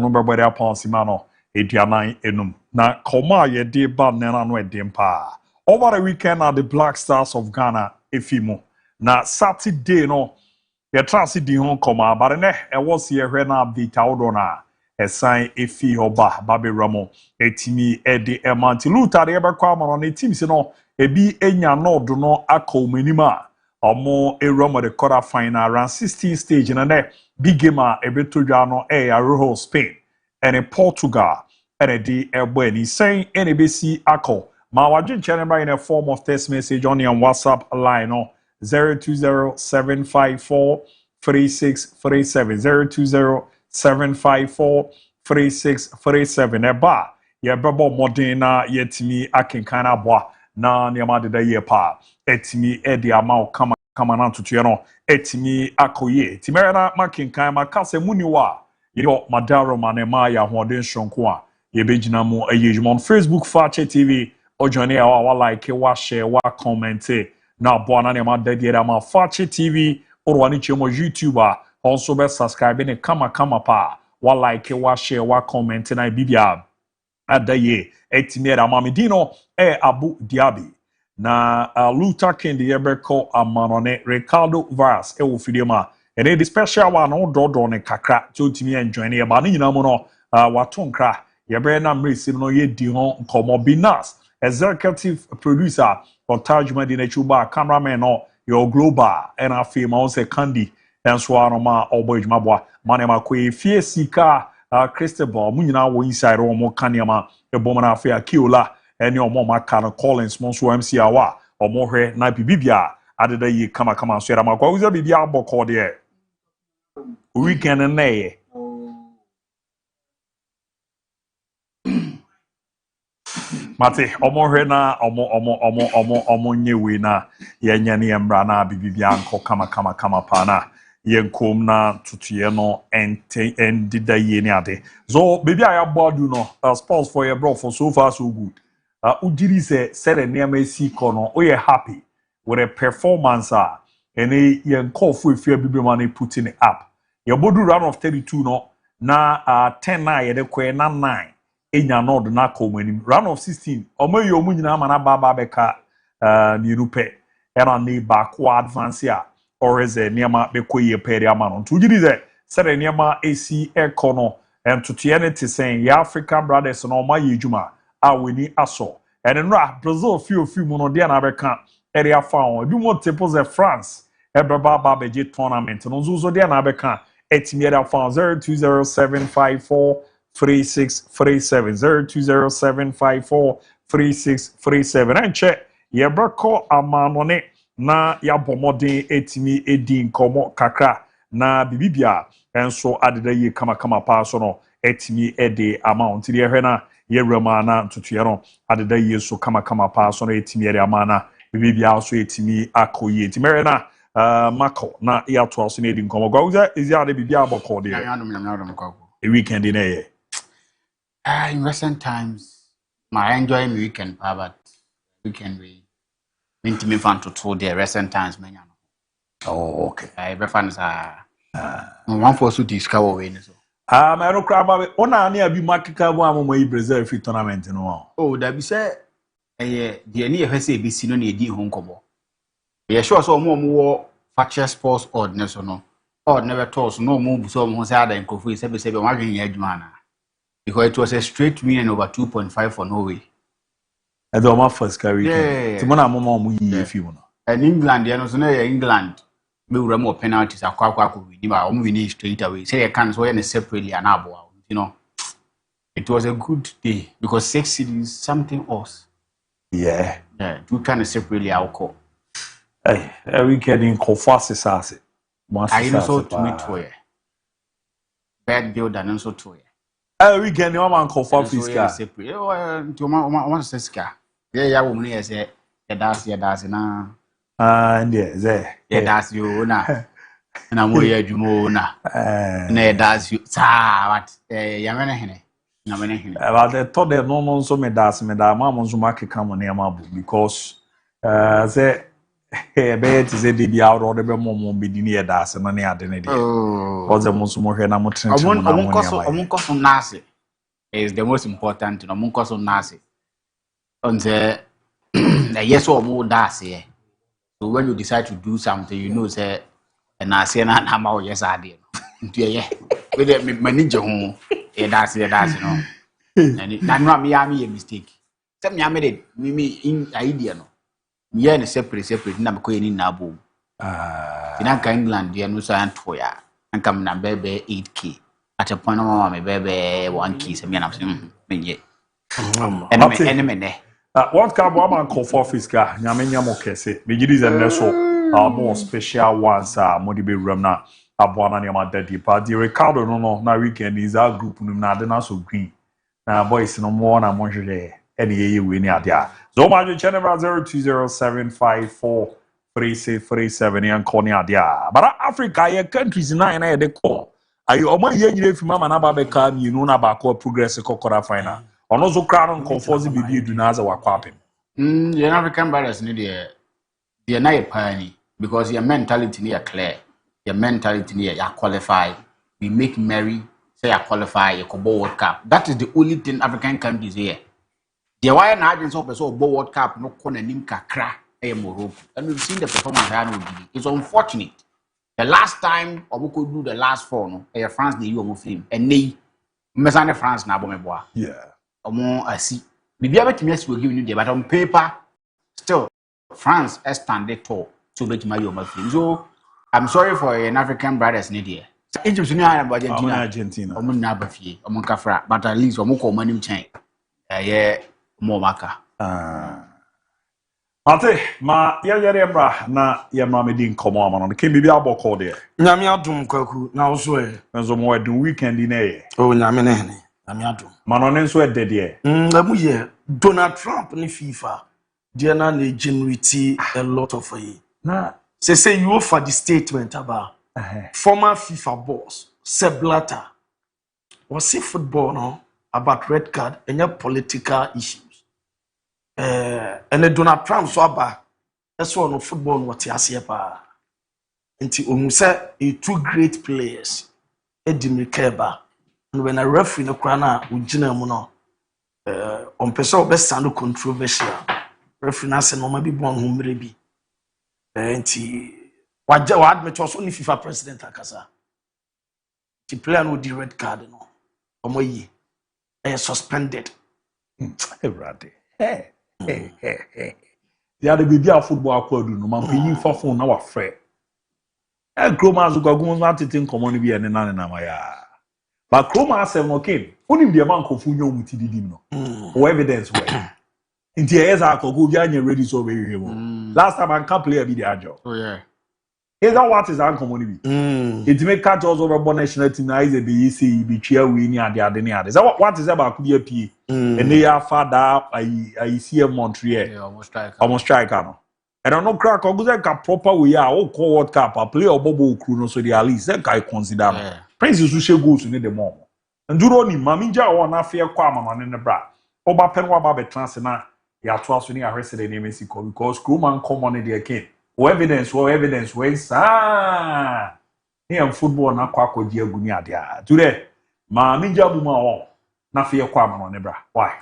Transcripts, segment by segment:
no bɛbɔ upon simano edianan enum na koma ye de ba nena no edempa over the weekend at the Black Stars of Ghana efimo na Saturday no ye transi di hon koma but ne e was ye hwe na update awdo na esan efi oba babe ramo etimi ede emanti luta de ebekwa amano ne team se no ebi enya no do no akomenima omo eromo the quarter final round 16 stage na ne big game a ebetodwa no Arojo Spain and Portugal and the Elbeni saying NBC Ako. My wajin channel in a form of text message on your WhatsApp line on 020-754-3637 020-754-3637 eba ye bebo modena yetimi akinkana boa na niama de ye pa etimi edi ama kama na tutu no etimi akoye timera makinkan makase muniwa yo madaro manema ya hoden shonko a ye begina mu ayejumon Facebook Fakye TV o join ya wa like wa share wa comment na bo na ma dadie da ma Fakye TV or wani chemo YouTuber also be subscribe ne kama pa wa like wa share wa comment na bibia adaye etimi da ma medino ABOU DIABY na Luther King the Ebeko amanone Ricardo Vaz fidioma and the special one no do ne kakra to timi enjoy ne ba nyina mu no watonkra yebre na mresi no ye di ho nkomo binas executive producer for Tajuma di nachuba cameraman no your global and afi ma on se candy and so anoma obojuma boa manema ko efie sika Cristobal mu nyina wo inside wo mo kanema ebomo na afi akiola eni omo maka no Collins mo so MC awa omo hwe na bibibia adeda yi kama so era makwa uza bibia aboko de weekend na ye mate omo hwe na omo nyewe na yenya ne embra na bibibia anko kama pa na yenkom na tutuye no endida yi ni ade so bibia ya bodu no sports for your bro for so far so good ujiri se nneema esi kono o ye happy with a performance and yen call for if you be money putting it up your bodu round of 32 no na 10 na ye de kwe na 9 enya no do na komani round of 16 omo ye omu nyina ama na baba beka ni rupe era ni ba ko advance ya or is nneema be ko ye pere ama no ujiri se nneema esi ekono and to tianity saying ya African brothers no ma ye juma aweni aso and nra Brazil few mu no na beka area found you want tipos of France ebaba beje tournament no zo de na beka etimi area found 0207543637 0207543637 and check ye brako amanone na ya bomodin etimi edi nkomo kakra na bibibia enso adeda ye kama pa so no etimi edi amount de hwe na ye rema na tutuye no adeda ye so kama pa so no etimi edi amana bibibia so etimi akoye etimi na mako na ya to aso na edi nkomo gwa is ya de bibia aboko de a weekend in here in recent times my enjoy my weekend but weekend we mean to me fun to the recent times many. Oh okay I reference one for so discover we so I don't cry about it. Ona ni abi makika bo ammo Brazil free tournament no. Oh, that be say the any ehwe be si no na edi ho nkobo. We sure so mo Fakye sports ordinance no. Odd never toss no mo bu so mo say ada nkofu say be wan hwen ya adwuma na. Because it was a straight win over 2.5 for Norway. E do ma first carry. Ti mo na mo yi fi mo no. And England ya no so na England me wura more penalties akwa win ba o win straight away say you can so you separately and aboa you know it was a good day because 6 cities something else yeah we can separately alcohol hey every getting confess sase I know so to me to bad build and so to every getting one man confess fiscal separate to one siska yeah woman here say that's na and yeah that's you na na mo ye adwumo na na that's you sa what ya mena hene na mena hene about the thought that no so me da ma mo so makeka mo na ma bu because say be to say the out or the mom be near das and any other day. Or the most more na mo trench. Omunkoso nasi is the most important. Omunkoso nasi. On the yes or more nasi. So when you decide to do something, you know say and nasi na hama yes I did. Yeah, with the manager home. That's no. And that not me a mistake. Tell me I made it. Me in idea no. Me and separate. Na ko ni na ABOU. In England, you know, so and toya. And come na baby 8K. At a point of my baby 1K. So me and I'm saying, enemy. What can one call for fiscal? Nyamenya mo kese. Me gidi ze neso. More special ones mo di be remna. Abuana ni ama daddy party. Ricardo no na weekend is our group no na de na so green. Na boys no more na mo hwede. Any ye we ni adia. So my channel 0207543637 and call ni adia. But Africa your countries na de call. Ayi omo ye nyire fi mama na ba be ka mi no na ba call progress kokora final. Ono zo crown conforce bibi eduna za wakwapem. The African brothers need the na pani because your mentality ni clear. Your mentality ni you qualify. We make merry, say you qualify, you go World Cup. That is the only thing African countries here. The why na agents of so World Cup no corner nim kakra e Morocco. And we've seen the performance here. It's unfortunate. The last time Obu could do the last four no, France the you film and they mesane France na bomeboa. Yeah. Omo asi. Bibia betimi asi will give you the but on paper still France is standing tall to bet my you film. So I'm sorry for an African brothers need here. Egypt ni Argentina. Omo na bafie, omo kafra, but at least omo ko manim chain. Yeah. More maka. Ate, ma yere bra na yemra me din komo ama no ke bibia boko de. Nyame adum kwaku na wo so e. Enzo mo edun weekend na ye. Oh nyame ne ne. Nyame adum. Ma no nso e de de. Ngamu ye Donald Trump ni FIFA. Dia na generate a lot of ye. Na say you offer the statement about former FIFA boss Sepp Blatter. Was see football no about red card and your political issues. And the Donald Trump so about that's one of football what you see pa. Nti say two great players Eddie Mikeba and when a referee no kwana ugina mu no on person be stand controversial referee na say no ma bi bon ho mre bi nti wa admit also ni FIFA president akasa the player no di red card no omo yi suspended everade hey the baby football akwadu no man pay for phone na wa frɛ Chroma zo gagun na titin common bi ene na ma ya but Chroma asem no ken onim de man kofu nyo muti didim no for evidence we nti eza akogo bi anya ready so we hwemo last time an can play bi the ajo Oh yeah. Is that what is uncommon bi it make cut also over national team na is be yesi bi twa we ni ade ade ni ade so what is about ku bi apie and they are father I see MON-FRI Yeah, almost striker no and I no crack go say ka proper we are o call World Cup a play obobo okru no so they at least say kai consider no Prince you share goals ni the mom and duro ni maminja o na fe kwa mama ne bra oba pen wa ba be transfer na ya to aso ni ahwese de name siko because crewman come on the again evidence we sa here football na kwa akodi aguni ade a today maminja bu ma o na fe kwa mama ne bra why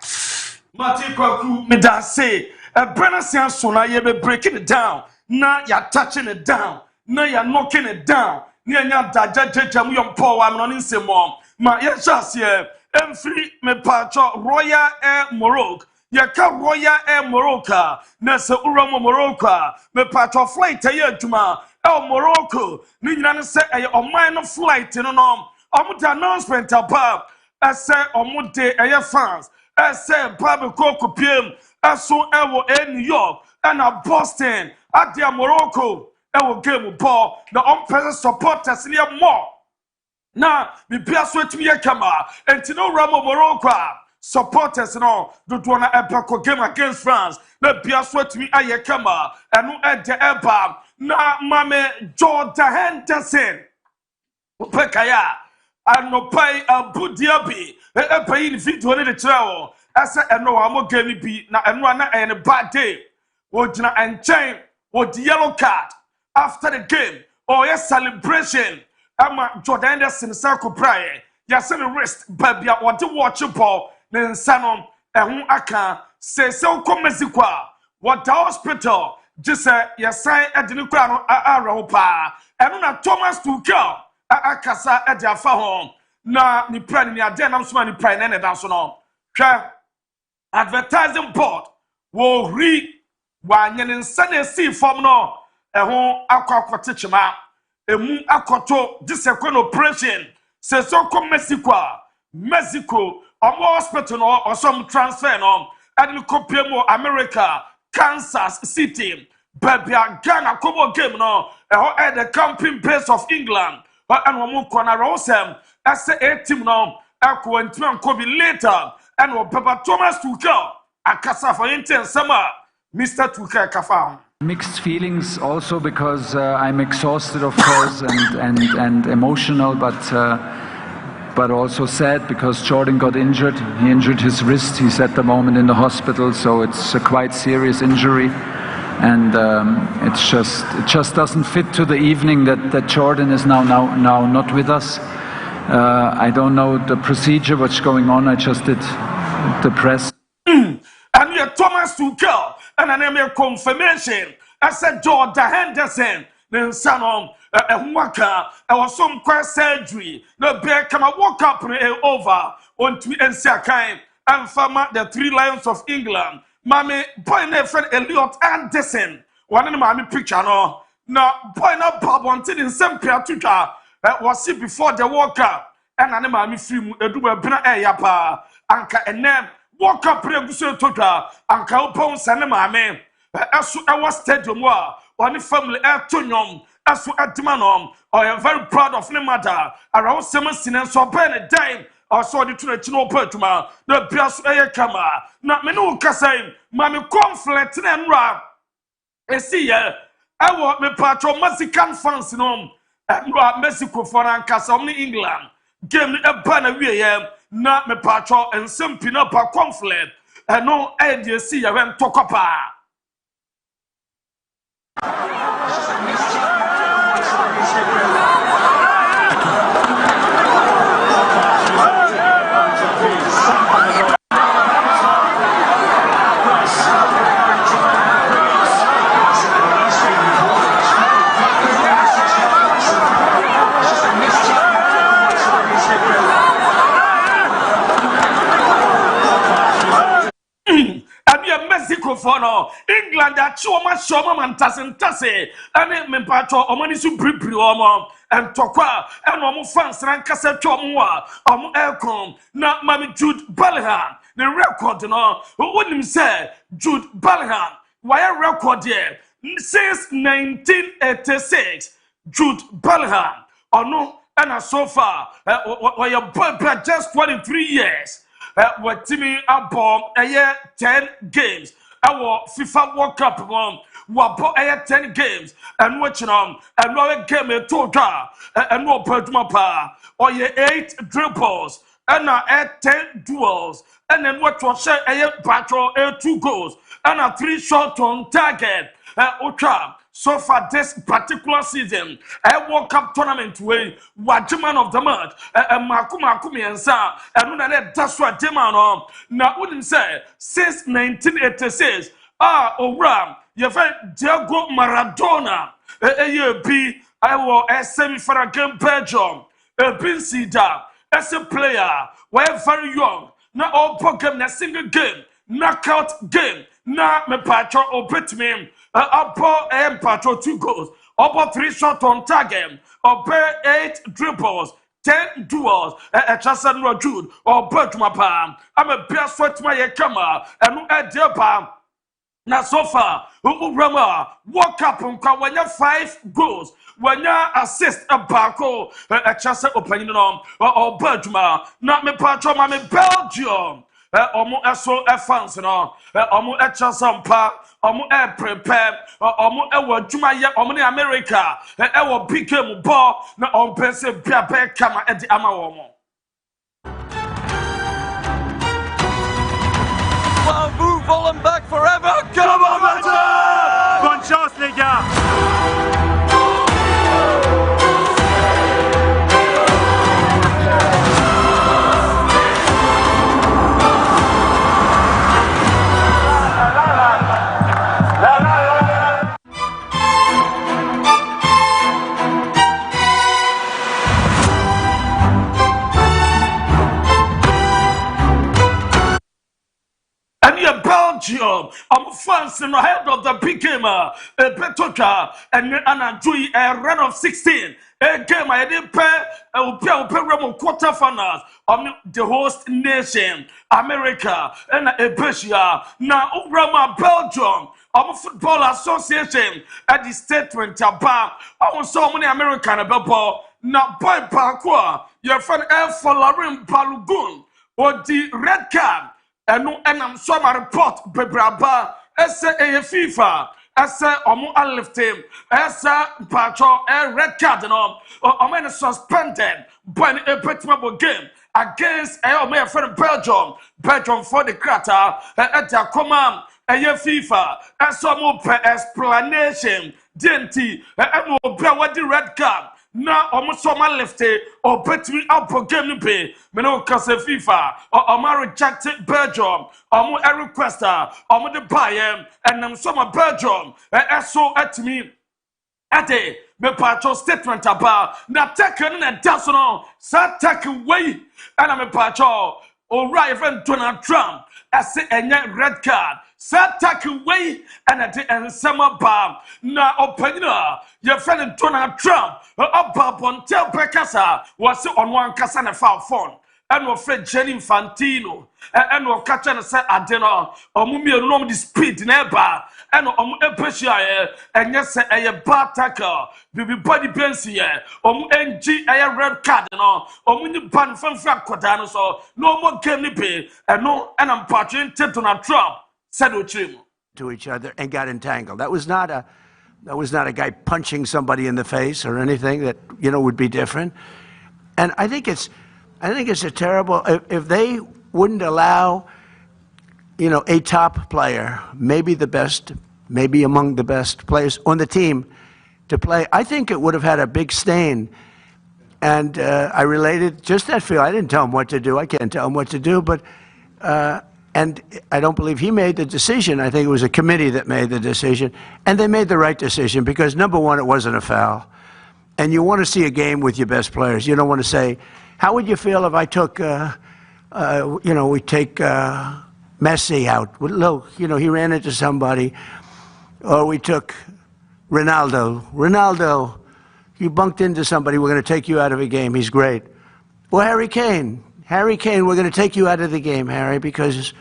Mati kwaku me da say Brenasian so na ye be breaking it down na ya touching it down na ya knocking it down ni anya dajajaja mu yompo wa no nsemo ma ye chance ye emfiri me pacho Royal Air Morocco ye ka Royal Air Morocco na se uramo Morocco me pacho flight ye adwuma Morocco ni nyina ne se eye oman no flight no no omuta announcement about ese omude eye fans ese babe koko piem eso ewo New York and Boston at the Morocco ewo game ball the on-present supporters near more na me bia so etimi yakama entino ramo Morocco supporters no do na epic game against France na bia so etimi ayekama enu ede eba na mame Jordan Henderson opekaya anopai ABOU DIABY pay the video ne de kyerɛ asa eno wa mo game bi na eno na bad day wo gina enchen or the yellow card after the game or a celebration. Ama Jordan Anderson circle prayer. Yasin wrist baby what to watch ball then sanon aka say so come Mexico. What the hospital just say yasin at the nuclear pa and na Thomas Tuchel akasa at their home na ni pride ni ade na so ni pride na da so no hwe advertising board wo ri wa nyen nsa see form no ho akwakote chima emu akoto disekon operation se so come Mexico hospital no or some transfer no and kopie America Kansas City Babia Ghana Kobo game no at the camping base of England and womu kona rosem as a team no akwantima kobi later and Papa Thomas Tuchel akasa for intense summer Mr. Tuchel kafa. Mixed feelings also because I'm exhausted, of course, and emotional, but also sad because Jordan got injured. He injured his wrist. He's at the moment in the hospital, so it's a quite serious injury, and it just doesn't fit to the evening that Jordan is now not with us. I don't know the procedure, what's going on. I just did the press. And you're Thomas Tuchel. And an email confirmation. I said Jordan Henderson. Then son a waka. I was some quite surgery. The bear come a walk up over on to Ensiakai and farmer the 3 Lions of England. Mammy boy my friend Elliot Anderson. One in my picture no. Now boy na Bob wanted in some pair to was it before the walk up. And an mammy film a do a bina yapa. Anka and name. Walk up preguso toda anka upon sanema me asu our stadium wa one family etonyom asu admanom I am very proud of my mother around 7 so ben dime or so the tuna chino petuma the bias kama na me no kasai mami conflict na nra esi ye I want me patro Mexican fans no nra Mexico for ankasa omni England game ni eba na wie na me patro ensempi na pa conflict no idea see ya when talk up for no England that shoma mantase and me patro omani su pripri omo and tokwa and omo fans ran kasa twomwa omo elcom na mami Jude Bellingham the record no wonim say Jude Bellingham why record here since 1986 Jude Bellingham no and so far why boy just 23 years what Timmy abom 10 games our FIFA World Cup wabo 10 games and watching and no game a total and no pertuma pa or 8 dribbles and 10 duels and then what was say battle 2 goals and 3 shot on target ultra so far this particular season a World Cup tournament way wajiman of the month makumi ensa and na that's what demand na wouldn't say since 1986 Oram you find Diego Maradona bi I was semi-final game Belgium Binsida as a player we're very young na all program na single game knockout game na me patro opet me Upper patro 2 goals, upper 3 shots on target, upper 8 dribbles, 10 duels, a Chasan Rajud, or Bertmapa. I'm a best sweat my camera, and a dear palm. Now, so far, Rama, walk up and come when you 5 goals, when you assist a Barco, a Chasa opinion or Bertma, not me patro, I'm in Belgium. Omo eso fans no omo echasampa omo prepare omo ewo dwuma ye omo ne America ewo PK mu ball na ompese bia be kama e di ama wo mo Well, move Vollen back forever. Come on, Major! Bonne chance, les manager. Belgium, France in the head of the big game, Petoka, and Anadui, a run of 16. A game I didn't pay, quarterfinals of the host nation, America, and Asia. Now, Rama Belgium, Football Association at the statement about so many American about now, boy, Parkour, your friend F. Folarin Palugun, or the red card. And I'm so my report, Bebraba, FIFA, lift him, Pacho, a red card, and all, suspended by a petmable game against my friend Belgium for the crater at the command, FIFA, some explanation, DNT, and what the red card. Now, almost so my lefty or bet me up for game pay. Meno Casa FIFA or my rejected Belgium or more a requester or the buyer and I'm so my Belgium. So at me at a me patcho statement about now taken and doesn't know, sat take away and I'm a patcho or right even Donald Trump. I say a red card. Sat take away and at the end summer bar. Now, open your friend Donald Trump. Up on Tel Pecasa was on one Casana foul phone. And our friend Jenny Fantino. And our catcher and said, I don't know. Or Mummy, no, the speed never. And Epesia, and yes, a bar tackle. Baby body pensi here. NG, a red card, or when you ban from Fracodanos or no more game pay. And no, and I'm partying Donald Trump. Said To each other and got entangled. That was not a guy punching somebody in the face or anything that would be different. And I think it's a terrible if they wouldn't allow a top player, maybe the best, maybe among the best players on the team, to play. I think it would have had a big stain. And I related just that feel. I didn't tell him what to do. I can't tell him what to do, but. And I don't believe he made the decision. I think it was a committee that made the decision. And they made the right decision because, number one, it wasn't a foul. And you want to see a game with your best players. You don't want to say, how would you feel if I took, we take Messi out? Look, he ran into somebody. Or we took Ronaldo. Ronaldo, you bunked into somebody, we're going to take you out of a game. He's great. Or Harry Kane. Harry Kane, we're going to take you out of the game, Harry, because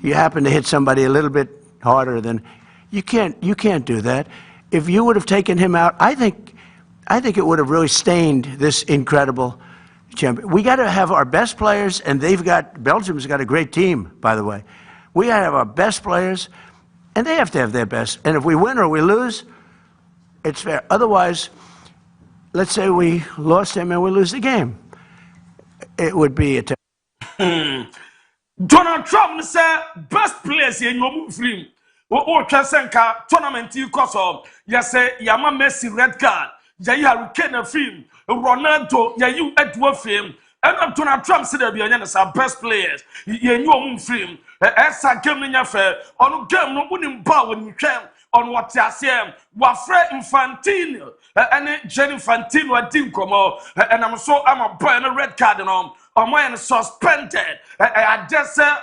you happen to hit somebody a little bit harder than you can't do that. If you would have taken him out, I think it would have really stained this incredible champion. We got to have our best players, and Belgium's got a great team, by the way. We got to have our best players, and they have to have their best. And if we win or we lose, it's fair. Otherwise, let's say we lost him and we lose the game. It would be a Donald Trump said best players in your film. O Chasenka tournament you cause yes, Yama Messi red card. Jaya Kenya film. Ronaldo, you Edward film. And Donald Trump said that we are best players. You know film. As a game in your fair on game no winning power when you can. On what you say, Wafre Infantino, and Jenny Infantino, I didn't come out, and I'm a boy in a red card on mine suspended. I just said,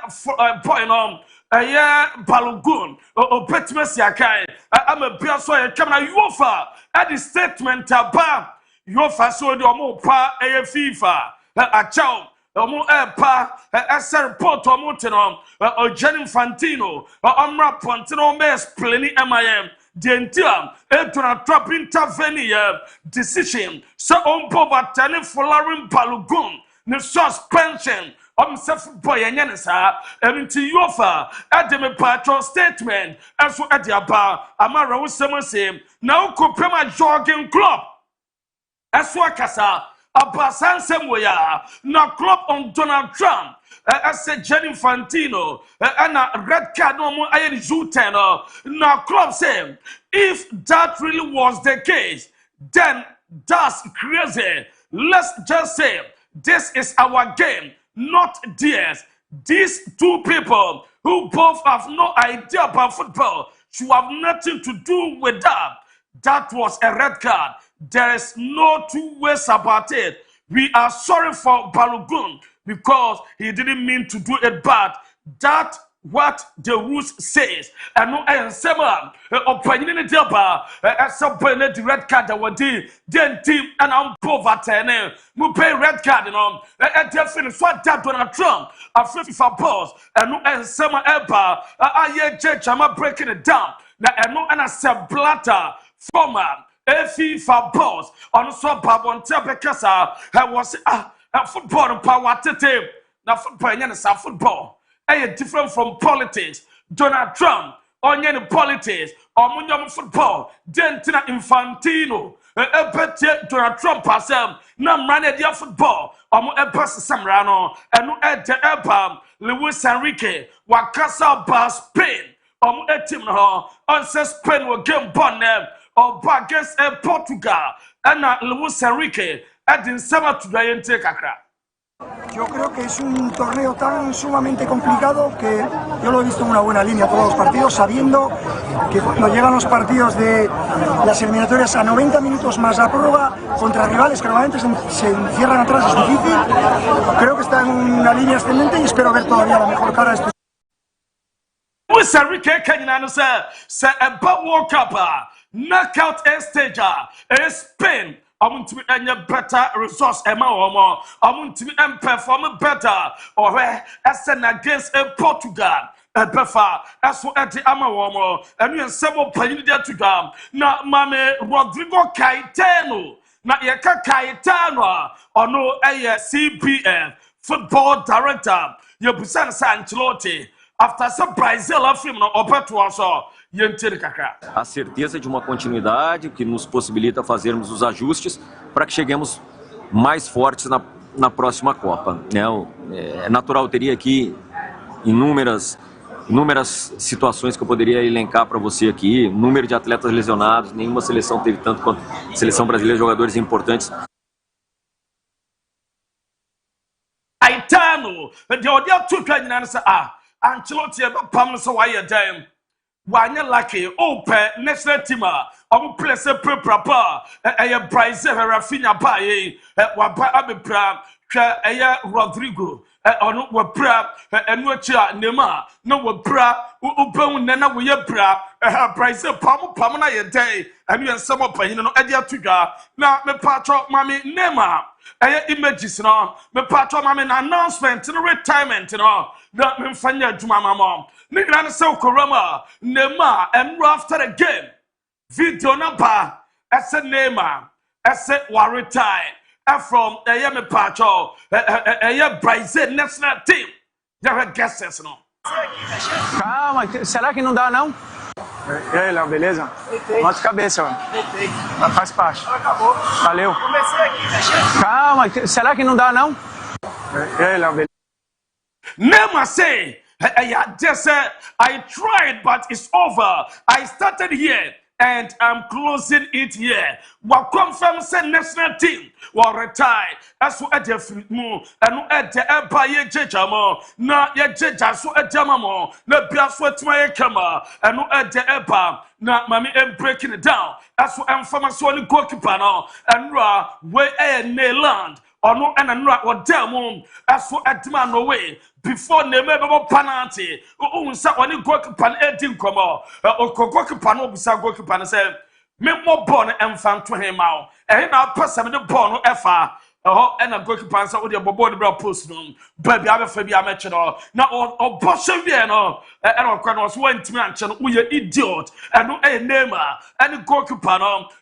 point on a year Balogun, or Petmesiakai. I'm a beer so I come you offer at the statement about your fast so the more pa a FIFA, a chow. Omo pa ese report omo tenom o Jenny Fantino omra pontino mes pleni MIM dentiam etuna trap intervene decision so on poverty Folarin Balogun ne suspension self boy enya sa enti yofa ademe patron statement aso adiaba amara wo sem say na ukopema jogging club aso akasa Abasan Semoya, now club on Donald Trump, I said Gianni Infantino and a red card no more I U10 now club say if that really was the case then that's crazy. Let's just say this is our game, not theirs. These two people who both have no idea about football should have nothing to do with that. That was a red card. There is no two ways about it. We are sorry for Balogun because he didn't mean to do it bad. That what the rules says. And no and sema opinion in the bar as somebody the red card that would then team and I'm poverty mu pay red card no and definitely what that Donald Trump a FIFA boss and no and sema eba aye judge I'm breaking it down na and no and a blatter former FIFA boss on so babon tabekasa was football power tete na football nyane football different from politics. Donald Trump, onion politics, or Munyam football, Dentina Infantino, Donald Trump herself, Namrane dia football, or Ebas Samrano, and no Ed Ebam, Luis Enrique, Wakasa Bar Spain, or Etim on Spain will game bonnet, or Bagas Portugal, and Luis Enrique, adding summer to the Ente Kakra. Yo creo que es un torneo tan sumamente complicado que yo lo he visto en una buena línea todos los partidos, sabiendo que cuando llegan los partidos de las eliminatorias a 90 minutos más la prórroga contra rivales que normalmente se encierran atrás es difícil. Creo que está en una línea ascendente y espero ver todavía la mejor cara de estos. Luis Enrique Kanyano say about World Cup knockout stage Spain. I want to be a better resource, Emma. I want to be perform better or as against a Portugal. Befa as for at the Amawomo and you several playing there to them. Now, Mame Rodrigo Caetano, not Yaka Caetano or no CPF football director. Your Busan Sancelotti after some Brazil film or Petuaso. A certeza de uma continuidade que nos possibilita fazermos os ajustes para que cheguemos mais fortes na próxima Copa. É natural, eu teria aqui inúmeras situações que eu poderia elencar para você aqui, número de atletas lesionados, nenhuma seleção teve tanto quanto a seleção brasileira, jogadores importantes. Aitano, the audio took Ancelotti pam so why you Wanya lucky, open national team. I'm place a prepara. Brazil, Rafinha, Baye, Waba Abipra, Rodrigo, or Wapra, and Wacha, Nema, no Wapra, Ubon Nana, we bra, Brazil, Pamana, day, and you and some of Pahino, Edia Tuga. Now, me patro, Mammy, Nema. Images no, me patro mama announcement to retirement no. That me fanya juma mama. Nigga so korama Nema and after the game. Video number as a Nema as a wa retire from me patro Brazil national team. Já guesses no. Calma, será que não dá não? E aí, Léo, beleza? Mão de cabeça, mano. Faz parte. Acabou. Valeu. Comecei aqui, mexendo. Calma, será que não dá não? E aí, Léo, beleza? Nema say, I tried, but it's over. I started here and I'm closing it here. What confirm say national team will retire. As for a mo and at the empire jejamo. Na ye jeja so a jamamo. Na biaswet my kama and at the empire. Na mami breaking it down. As for information goalkeeper now and ra way a land. Or no and or demon as for a man away before the member penalty. Oh, someone goalkeeper 18 come or goalkeeper no beside goalkeeper say, make more born and found to him out. And now person the born ever. And a goalkeeper answer with your body post room. Baby, I have a mention now or Boshaviano and our was went to mention we are idiot and no a name and goalkeeper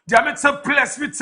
they make some place with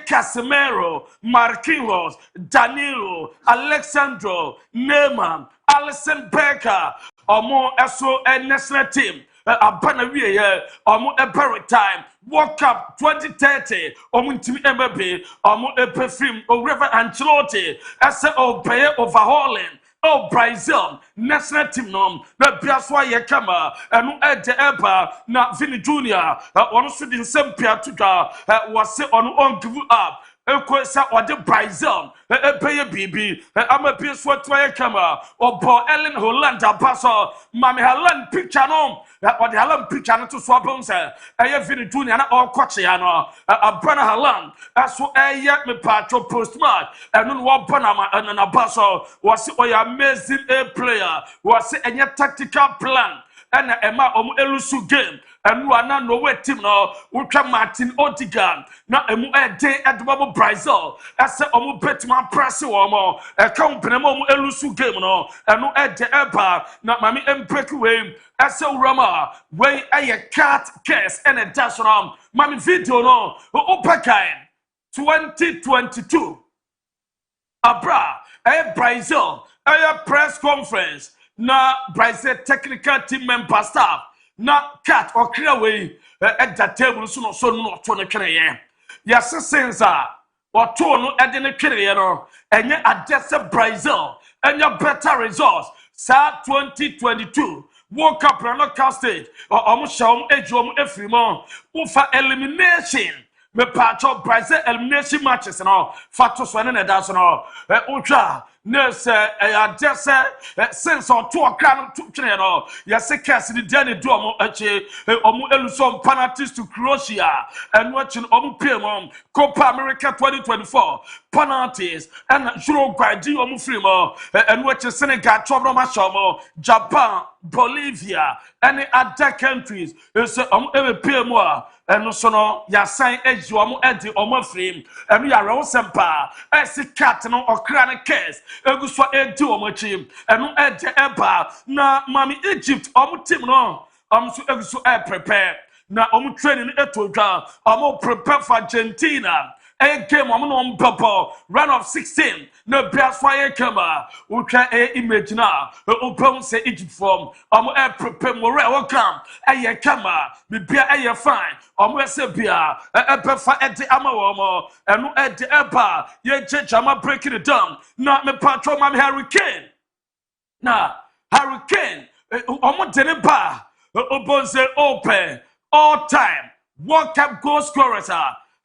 Casemiro, Marquinhos, Danilo, Alexandro, Neymar, Alisson Becker or more SO and national team. Abanawie omo every time World Cup 2030 omo ntimi MB omo epefim o Reverend Ancelotti ese obey overhauling oh Brazil national team no na biaswa ye kama enu ede eba na Vini Junior ono so di nsem pia to dwa wase ono on give up ekwesa ode Brazil epeye bibi ama biaswa twa kama obo Ellen Holland abaso mame Holland picture no ode Holland picture no to so abon say eye Vini Junior na okoche ya no abana Holland aso eye me patro post match enu no obana na baso wase oya amazing a player wase enye tactical plan and Emma elusu game and wana no way team no ultra Martin Odegaard na emu day at the Brazil as omu betman press womo a company elusu game no and no ede eba na mami break away as a rama way a cat case and a dash on mami video no Opakai 2022 abra Brazil a press conference na Brazil technical team member staff na cat or clear way at that table so no to the career. Yes, since or to no at the career and yet address Brazil and your better results. Sa 2022 World Cup knockout stage or almost show ejom efrimo ufa elimination. Me patcho Brazil elimination matches and all factors when and that's all ultra nurse just since on 2 o'clock to no yes Cassidy Danny do omu elusom penalties to Croatia and watching omu pm Copa America 2024 penalties and Juro Guadi omu frimo and watching Senegal trouble mashomo Japan Bolivia any other countries is pm and no sono ya sign edge omu edi omu frame and we are all sempa as cat no or chronic case eguswa edi omu chim and no edi eba na mami Egypt omu team no so egusu prepare na omu training etodwa omu prepare for Argentina a game on purple run of 16 no biaswa kama ultra image na open say Egypt form prepare more welcome a kama bibia a fine se bia ebefa edi ama womo enu edi eba ye jama breaking it down na me patro mam Hurricane na Hurricane dene ba obonze open all time World Cup goal scorers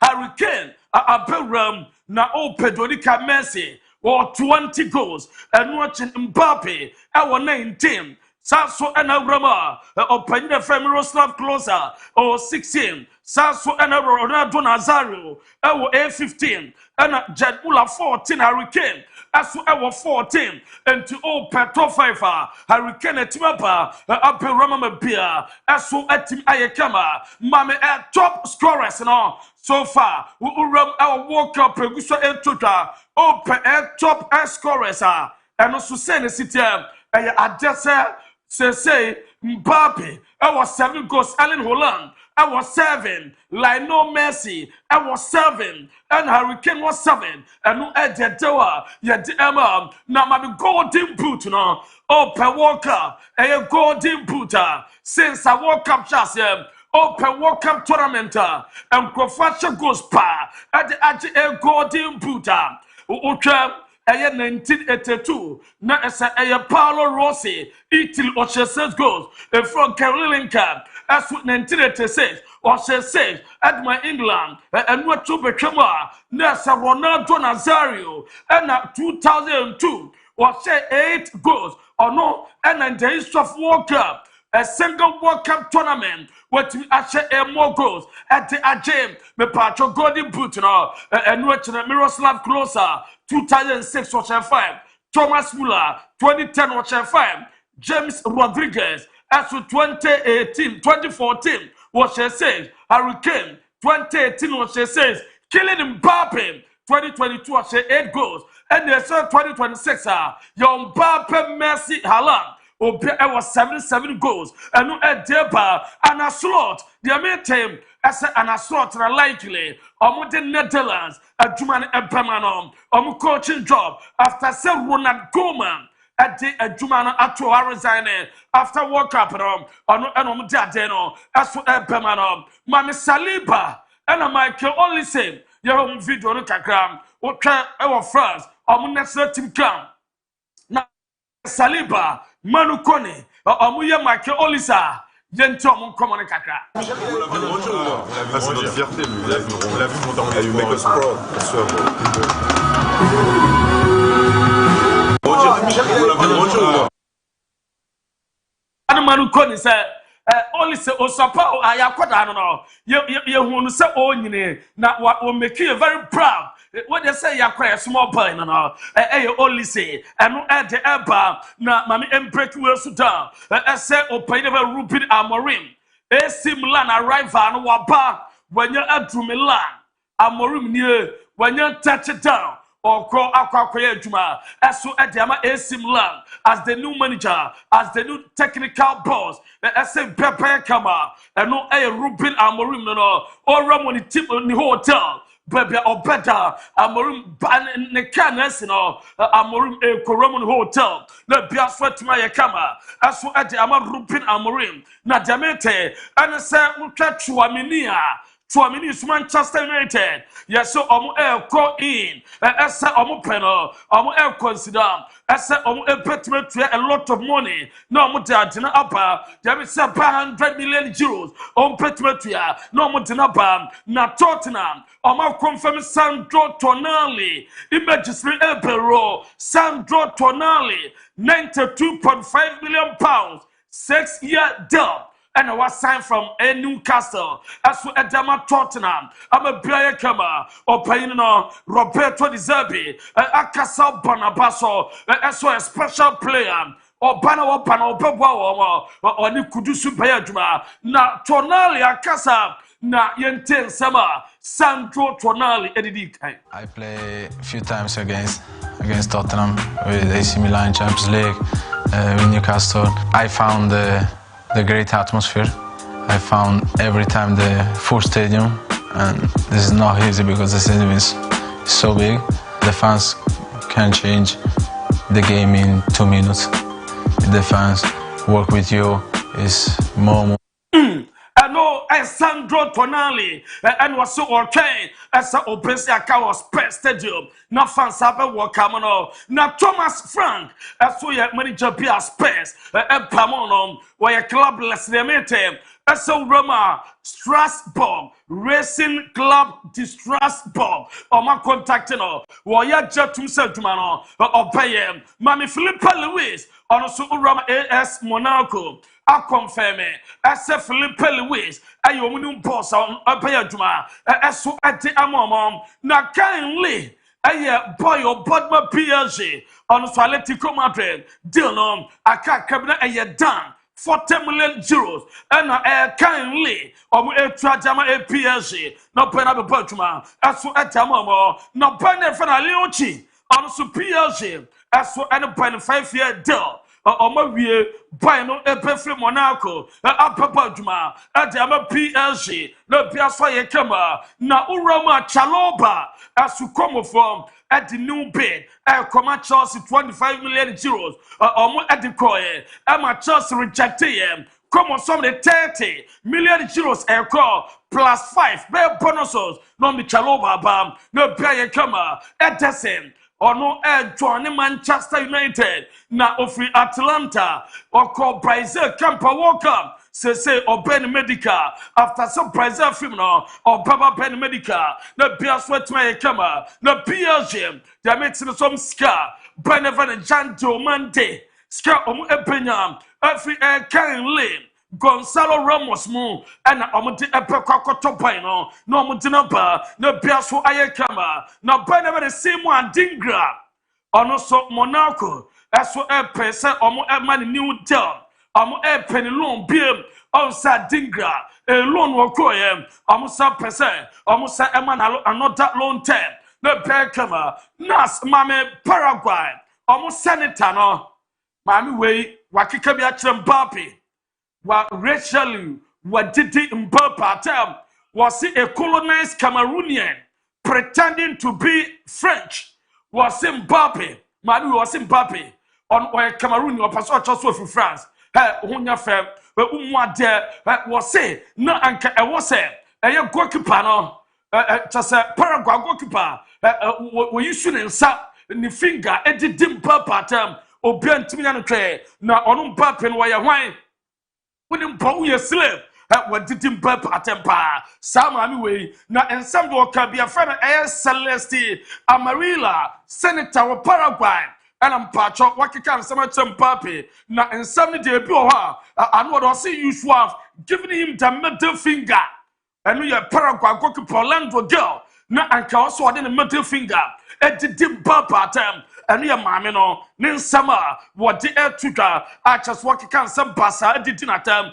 Hurricane Abraham na Donika Messi or 20 goals and watching Mbappe our 19 Sasso and Abrama open the Miroslav closer or 16 Sasso and Ronaldo Nazario our A15 and Jadula 14 Hurricane as our 14 and to top 5 Hurricane Timapa Upper Rama Beer as so at Tim Ayakama Mame at top scorers and all so far we ram our World Cup Pregusa and Tuta open at top scorers and also send a city I just say Mbappe I was 7 goals Ellen Holland I was 7 Lionel Messi I was 7 and Hurricane was 7 and no Eddie Dewa yet Emma now my golden boot no open World Cup a golden booter since I World Cup just open World Cup tournament and professional goes pa at the a golden booter okay 1982 na esa Paolo Rossi Italy Ochese goals from Karolinka as 1986 Ochese at my England and what to become na esa Ronaldo Nazario and 2002 Ochese 8 goals or no and the history of World Cup a single World Cup tournament what we actually more goals at the Ajay me patro golden boot no and what Miroslav Klose 2006 watch 5 Thomas Muller 2010 watch 5 James Rodriguez as 2014 watch 6 Hurricane 2018 watch 6 Kylian Mbappe 2022 watch 8 goals and they said 2026 your Mbappe Messi Haaland Obi was 77 goals and no deba and a slot the main team as an slot likely the Netherlands a German permanent coaching job after say Ronald Koeman at the German at resign after World Cup and dadeno as for permanent Mami Saliba and Michael only say your video no kakram okay our France national team camp Saliba Manu Kone Omuye Make Olisa Yento mon common kakra. C'est notre fierté, lui. On l'a vu monter en eu make us proud. Manu Kone say only say Osapa ayakoda no ye hunu say onyine na o make you very proud. What they say yakwa small boy no only say eno e de eba na mami break we so down say open never Ruben Amorim AC Milan arrival no waba wanya adru Milan Amorim nie wanya touch it down or call Aquaquaya Juma as so at Yama AC Milan as the new manager, as the new technical boss, as say Pepe Kama, and no a Ruben Amorim no or Ramon tip in the hotel. Baby or better, Amorim ban the canas no Amorim a Coromon hotel. The Biafra to my Kama as so at Yama Ruben Amorim, not Jamete, and I say catch Waminia. For Manchester United, yes, so call in, as panel, consider, as betment a lot of money, no mutina upper, there is 100 million euros on petmetria, no mutina bam, na Tottenham, confirm Sandro Tonali, images Ebero, Sandro Tonali, £92.5 million, 6-year deal. And I was signed from a Newcastle. As for Edama Tottenham, I'm a player kama or paying Roberto Di Zerbi, Akasa Bonabaso, as a special player. Or Bana Pano Pabwa or Nikudusu Bayajuma. Na Tonali Akasa, na Yenten Sama, Sandro Tonali Edidi. I play a few times against Tottenham with AC Milan Champions League, with Newcastle. I found the great atmosphere. I found every time the full stadium, and this is not easy because the stadium is so big. The fans can change the game in 2 minutes. If the fans work with you, is more. I know Sandro Tonali and was so okay as a Obesia was Pest Stadium. No fans have a walk on. Now Thomas Frank, as we have manager Pia Space, and Pamonom, where a club less limited. As a Roma, Strasbourg, Racing Club de Strasbourg, or my contacting or Waya Jatum Seltumano, or Payem, Mammy Philippa Lewis, or also Roma AS Monaco. I confirm it. As a Philippe Lewis, a young boss on a payajuma, as so at the amom, now kindly, a boy or Bodma PSG on Atletico Madrid, Dilnom, a car cabinet a year done. 40 million euros, and kindly, or a trajama a PSG, no pen up a Portuma, as so at Tamomo, no pen for a Leochi, on so PSG, as so at a pen 5-year deal. Omawie buy no epefe Monaco apapajuma adama PSG na biaso ye kama na urama Chaloba asu come from at the new bid come Chelsea 25 million euros omo adikoye ama Chelsea rejected him come on some the 30 million euros call plus 5 be bonuses no mi Chaloba bam no pay kama Edison Ono join Manchester United na ofri Atlanta or call Brazil Campa Walker say or Ben Medica after some Brazil film or Baba Ben Medica na Pia Sweat my kama na PSG they make some scar Benevan Janto Mante scar Epenyam every kindly Gonzalo Ramos mu and Omuti Epekako Topino, no Mutinapa, no Piaso Ayakama, no Benever the same one Dingra, or no so Monaco, as so a person or more money new deal, or more a penny loan beam, outside Dingra, a loan will call him, almost a person, almost a man, and not that long term, no Pekama, Nas Mame Paraguay, almost Senator, no, Mammy Way, Wakikabiacham Bapi. What Rachel, what did it in Burpa was it a colonized Cameroonian pretending to be French? Was in Mbappe, Manu was in Mbappe on where Cameroon or Pastor for France. Hey, Hunya Fem, but there was say, no, Anka, I was say, a goalkeeper, no, just a Paraguay goalkeeper, were you shooting sap in the finger, Eddie Dimper pattern, obi antimi nya no twe na ono mpape no waya hwan woni mpa wo ye slave wadidi mpape atempa sama mi we na ensam do ka bia fa na Celeste Amarilla senator of Paraguay and mpacho wakika nsam atempape na ensam ne de bi o ha anu do say you should have given him the middle finger and you Paraguay goalkeeper Orlando girl na anka also ode the middle finger edidi mpape atem and you mame no ne nsam a wode etudwa achas wakika nsam basa edidi na tem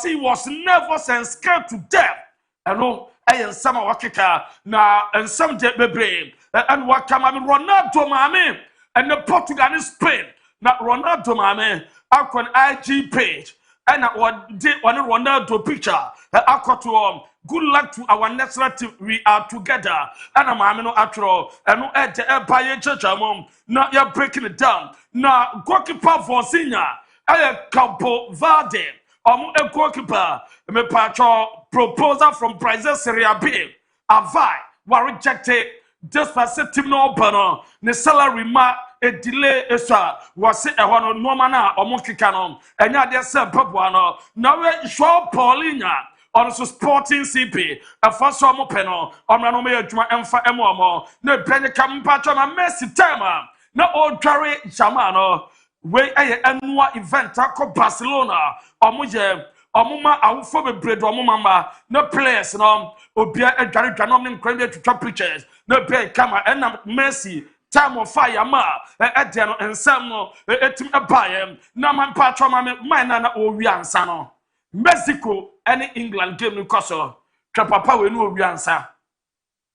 he was never scared to death. And no, I am some wakika na and some jet bebre and what come Ronaldo mame and the Portugal in Spain. Not Ronaldo mame, I can IG page and what did one Ronaldo picture. I got to good luck to our next relative. We are together. And I'm no atro and no at the Empire Church among not you're breaking it down. Now goalkeeper for senior. I Campo Verde. A goalkeeper, me patro proposal from Brazil Serie B. Avai, were rejected. Despite team no open, the salary ma a delay esa was a one no mana or monkey canon. And now there's a papuano. Now we show Paulina on sporting CP. A first one panel on Ranome Juma and for Emomo. No penny come patron a messy timer. No old Jerry Jamano. We a annual event ko Barcelona omuma awufo bebre do omuma no players no obia adware dwanom ne nkrande to pictures no play camera and Messi time of fire ma e de no ensam no etim abaye na man patro ma man na owi ansa no Mexico any England game no koso twa papa we no owi ansa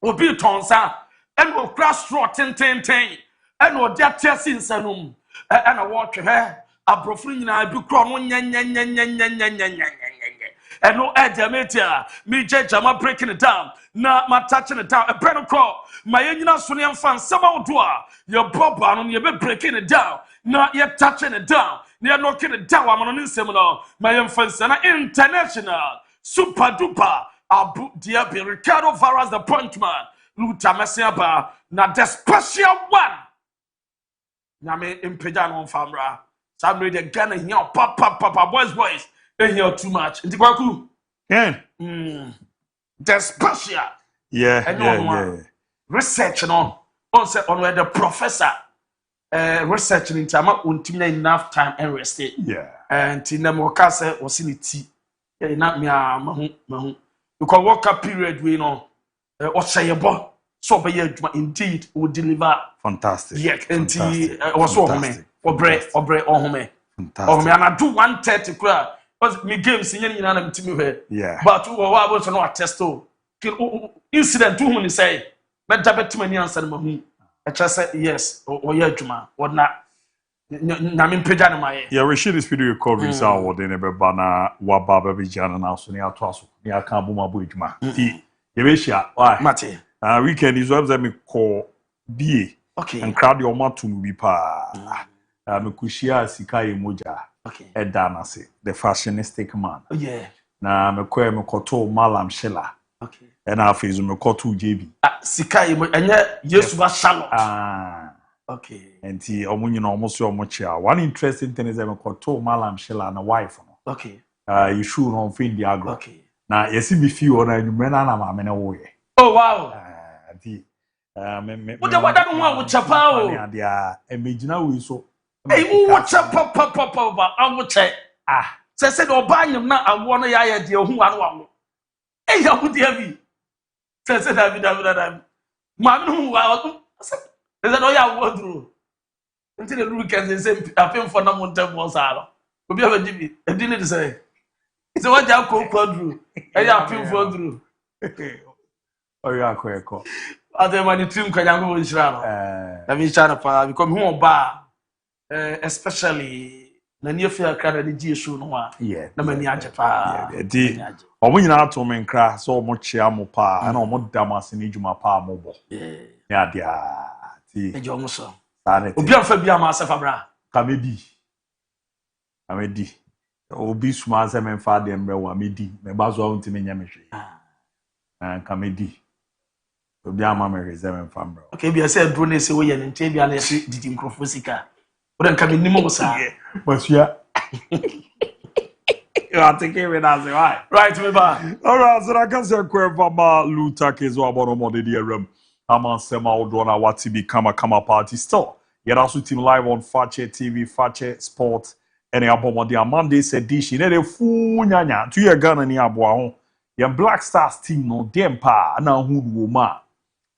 obi tonsa and o crash straw ten and o dia tesi nsanum and a watch her a profina be crown and no edgemetia me jama breaking it down na ma touching it down a brand call my enina sunian fan sama doa your bob on you be breaking it down na you touching it down you knocking it down I'm on seminar my infants and international super duper ABOU DIABY Ricardo Varas the point man Luta Messiaba na the special one. Name impedan on famra. Some read the gun and here, papa, boys, and here too much. And the Yeah. The special. Yeah. Research on where the professor researching in time until enough time and rest it. Yeah. And Tina Mokasa was in it. Not me, mahu. Because work up period we know or say about. So by indeed will deliver fantastic. Yeah, and was home for bread or home. Oh me, and I do 130 crowd. But me games in any another to me. Yeah. But who was not testo incident to whom say, but Dabet many answer me. I just said yes or yeah, Juma, what not. Namin Pejana. Yeah, we should this video covering our word in a bana wababa vijana now so near twaso near Kambuma Bujma. Yevesha, why? Mate. Weekend is what me call BA. Okay. And crowd your mouth to be pa. Me kushia sikai moja. Okay. Edana se the fashionistic man. Oh yeah. Na me kwe me koto Malam Shela. Okay. And I feel me koto JB. Sikai mo enye Yesu ba Charlotte. Okay. And he omunyi na almost your mochia. One interesting thing is that me koto Malam Shela na wife no. Okay. You should on fin diagram. Okay. Na yesi bi fi ona enumena na ma me na wo ye. Oh wow. What the what that one with chapa o? Dia emagina we so. Hey, what chapa papa I will check. Say said obanyam na awo no ya ya de hu anu. Hey, ya hu dia bi. Say said David. Ma me hu wa. Say said o ya wo duro. Until the weekend say apem for na mo ntem mo salo. Obi abaji bi. E di ne say. Say what ja ko duro. E ya apem for duro. Oh yeah, quick. Other money team can go in Shirano. I mean, China, because who bar, especially the near fair crowd the GSU no. Yeah, no many Japan. Or when you're not to men crash so much yamopa and almost damas in Ijuma pa mobile. Yeah, dear. The Johnson. Obia Fabia myself, Abra. Kamedi. Obi suma se men fa dem be wa medi. Me bazo ntimi nyamehwe. Kamedi. Obi ama me reserve fam bro. Okay, be say drone say we yen ntia bia na didi nkrofo sika. Oden ka minimum sa. Masua. You are taking me as right. Right, me ba. All right, so I can say Kweva Luta Kezo about more the room. I'm on Sema Odona Watibi Kama Party still. Yet also team live on Fakye TV, Fakye Sport, and the Abomodi Monday's edition. And the full nyanya to your gun and Yaboa. Your Black Stars team no dempa na who woma.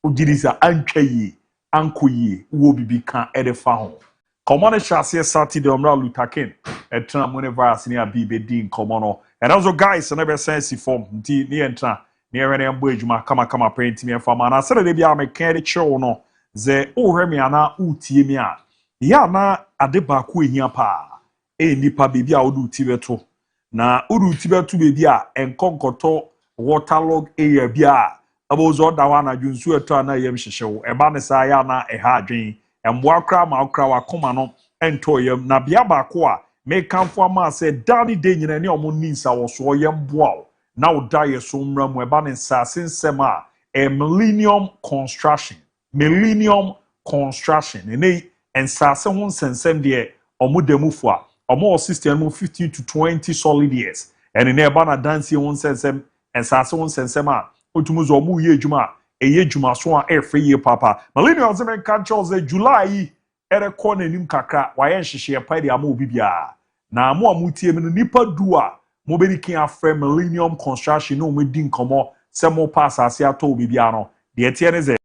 Ugirisa Ankaye, Ankoye, Wobi can edify home. Common chassis Saturday Omra Lutakin, a tramone virus near BBD in Comono. And also, guys, I never sense form near entra near any ambujma, kama paint me for man. I said, they be a mechanic show no. Ze o remiana utimia. Ya na adeba ku ehia pa. Nipa baby a odu tibeto. Na odu tibeto baby a enkonkoto waterlog area bia. Abozo dawana junsu eto na yem hyehyew. Eba ne sa ya na eha adwen. Emboa kra ma okra wakoma no ento yem na bia ba ko a me kanfo ama se dani de nyina ne omo ninsa wo so yem boa na wo dae so mra mu eba ne sa sensem a Millennium Construction ene ensase ho sensem de omo demufo a omo system mu 15 to 20 solid years ene na eba na dance ho sensem ensase ho sensem a otumuzo omo ye adwuma eye dwuma so a free ye papa Millennium Zemen Controls July ere ko nanim kakra wa ye nhihye pa de ama obi bia na amo amutie me nipa du a mo be dikin afre Millennium Construction no mo din komo se mo pass ase ato obi bia no de tie ne ze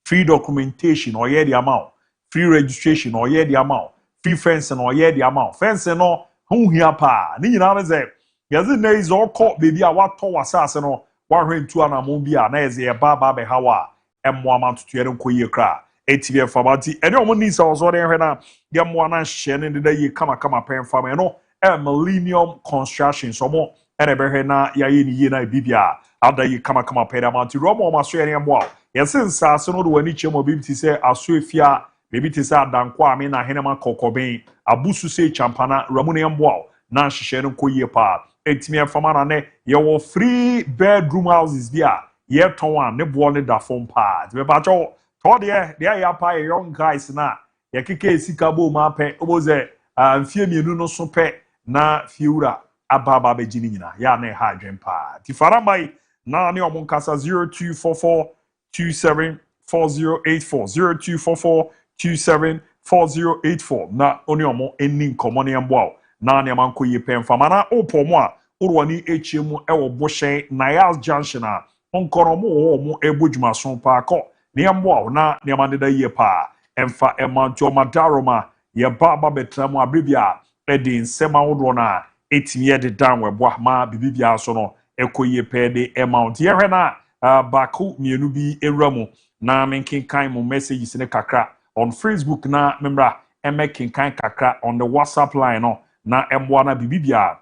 free documentation or ye the amount free registration or ye the amount free fencing or ye the amount fencing no hu hia pa ni nyina ne ze yazi na is all call baby a wato wasase no wahwentu anamo bia na eze ye baba be hawa emmo amantutu ye nkoye kra etibie famati ene omo ni sa ozo de hwe na ye mo na hye ne de ye kama pen fam no Millennium Construction so mo ene be hwe na ya ye ni ye na bibia ada ye kama pen amantu romo ma so ye mo yesin sa so no do wani chemo bibiti se asoefia bibiti se adanko ame na henema kokoben abusu se champana romo ne mbo na hye ne nkoye pa etimi fama na ne ye wo free bedroom houses bia ye ton an ne bo ne da fom pa be ba cho to de ya pa young guys na ye keke esika bo ma pe oboze amfie mienu no so pe na fiura ababa be jini nyina ya na ha adwen pa ti faramai na ne omon kasa 0244 274084 0244274084 na oni omo eni nkomo ne mbo na ne manko ye pen fama na opomo a urwani echiemu ewo boshen Nayas Junction a onkoromo wo mo ebodwuma so pa ko ne mbo na ne maneda ye pa emfa emanto madaroma ye baba betramu abribia edin sema wodro na etimi ye de dan webo ma bibibia so no ekoye pe de amount ye hwe na baku mienu bi ewramu na menkenkan mo messages ne kakra on Facebook na memra emekenkan kakra on the WhatsApp line no na emboa na bibibia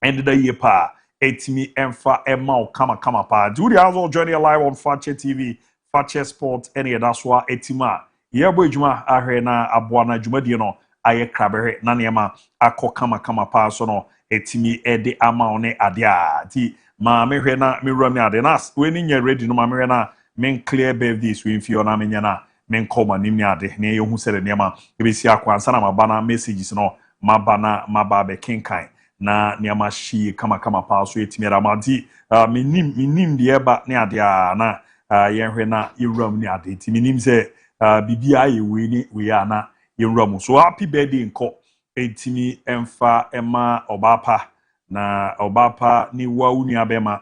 and the year pa etimi emfa emma kama pa do the also journey live on Fakye TV Fakye Sport any that's why etima ye bo adwuma ahwe na aboa na adwumadie no aye krabehe na nema akọ kama pa so no etimi ede ama one ade a ti ma mehwe na mewura mi ade na we ni nya ready no ma mehwe na men clear birthdays we mfio na menya na men koma ni mi ade na ye hu sele nema ebesi akwansa na mabana messages no maba be kinkai na niama shi kama pa so etimi ramadi minim de eba ne ade a na yenhwe na yewuram ne ade ti minim se bibia ye we ni we ya na yewuram so happy birthday nko etimi emfa ema obapa na obapa ni wawu ni abema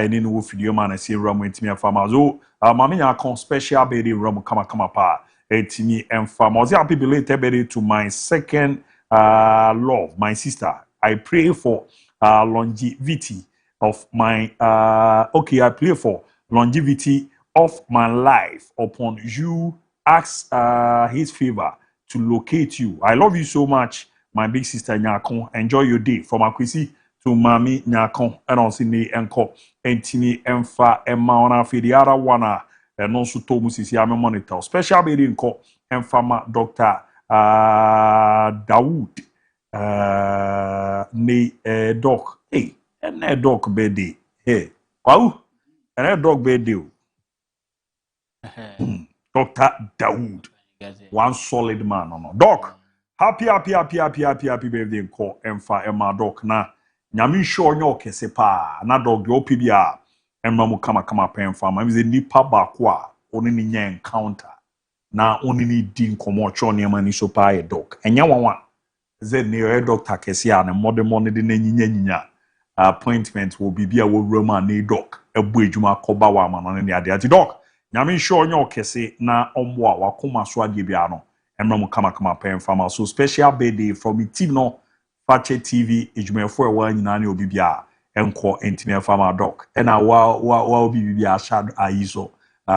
ni no video man na se yewuram etimi afa mazo mama nya kon special birthday yewuram kama pa etimi emfa mozi happy belated birthday to my second love, my sister. I pray for longevity of my I pray for longevity of my life upon you. Ask his favor to locate you. I love you so much, my big sister Nyakon. Enjoy your day. From Akwesi to Mami Nyakon and also ni enko entini emfa emma ona fediara wana and also to musisi ame monitor. Special baby enko emfama Dr. Dawood ne doc and doc birthday wow and doc birthday Dr. Dawood one solid man no doc happy birthday nko emfa ema dok na nyame hwe onye okese pa na dog de opi bia emma mu kama pen fa ma ze nipa ba ko a oni ni nya encounter na oni ni di nkomo cho ne ma ni so pa e dog enya wanwa ze ne e doctor kese a ne modern de na nyinya appointment will be bia wo roma ne dog ebu ejuma koba wa ma no ne ade ati dog nyame hwe onye okese na ombo a wakoma so ade bia no emma mu kama pen fa ma so special birthday from the team no Fakye TV ejumefo e wa nyina ne obi bia enko entime farmer dog ena wa obi bia shadow ayiso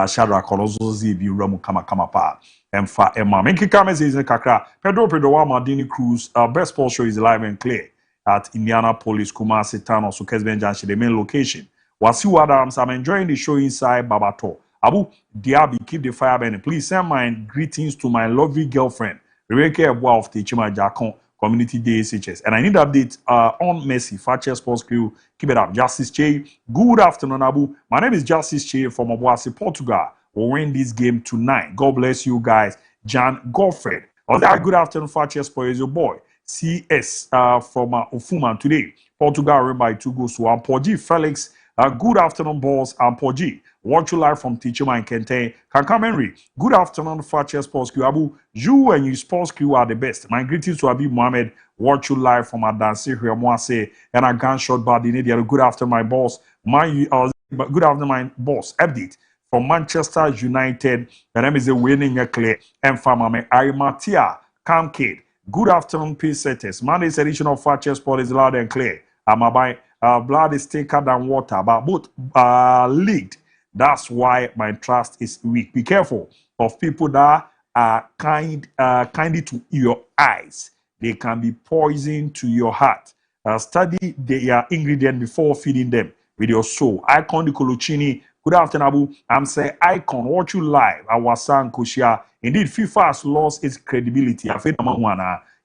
shadow akolozo zi bi ramu kama pa emfa emma menkika message kakra Pedro wa Madini Cruz best sports show is live and clear at Indianapolis Kumasi town of Sukesben Junction the main location. Wasiu Adams, I'm enjoying the show inside Babato. Abu Diaby, keep the fire burning. Please send my greetings to my lovely girlfriend Rebecca Abua of Techima Jakon Community DSHS. And I need update on Messi, Fakye Sports Crew. Keep it up. Justice Che. Good afternoon, Abu. My name is Justice Che from Obuasi, Portugal. We'll win this game tonight. God bless you guys. Jan Godfred. Good afternoon, Fakye Sports, your boy. CS from Ofuma today. Portugal win by 2 goals to 1. Poji Felix. Good afternoon, boss. I'm Poji. Watch you live from Teachema and Kente. Kanka Henry. Good afternoon, Fakye Sports Crew. Abu, you and your sports crew are the best. My greetings to Abi Mohammed. Watch you live from Adansi Huamwase and a gunshot body. Good afternoon, my boss. Good afternoon, my boss. Update from Manchester United. The name is a winning clear. And Famame Arimatia Camkade. Good afternoon, peace setters. Monday's edition of Fakye Sport is loud and clear. Blood is thicker than water, but both leaked. That's why my trust is weak. Be careful of people that are kindly to your eyes. They can be poison to your heart. Study their ingredient before feeding them with your soul. Icon Di Coluccini. Good afternoon, Abu. I'm saying Icon. Watch you live. Awasan Koshia. Indeed, FIFA has lost its credibility. I think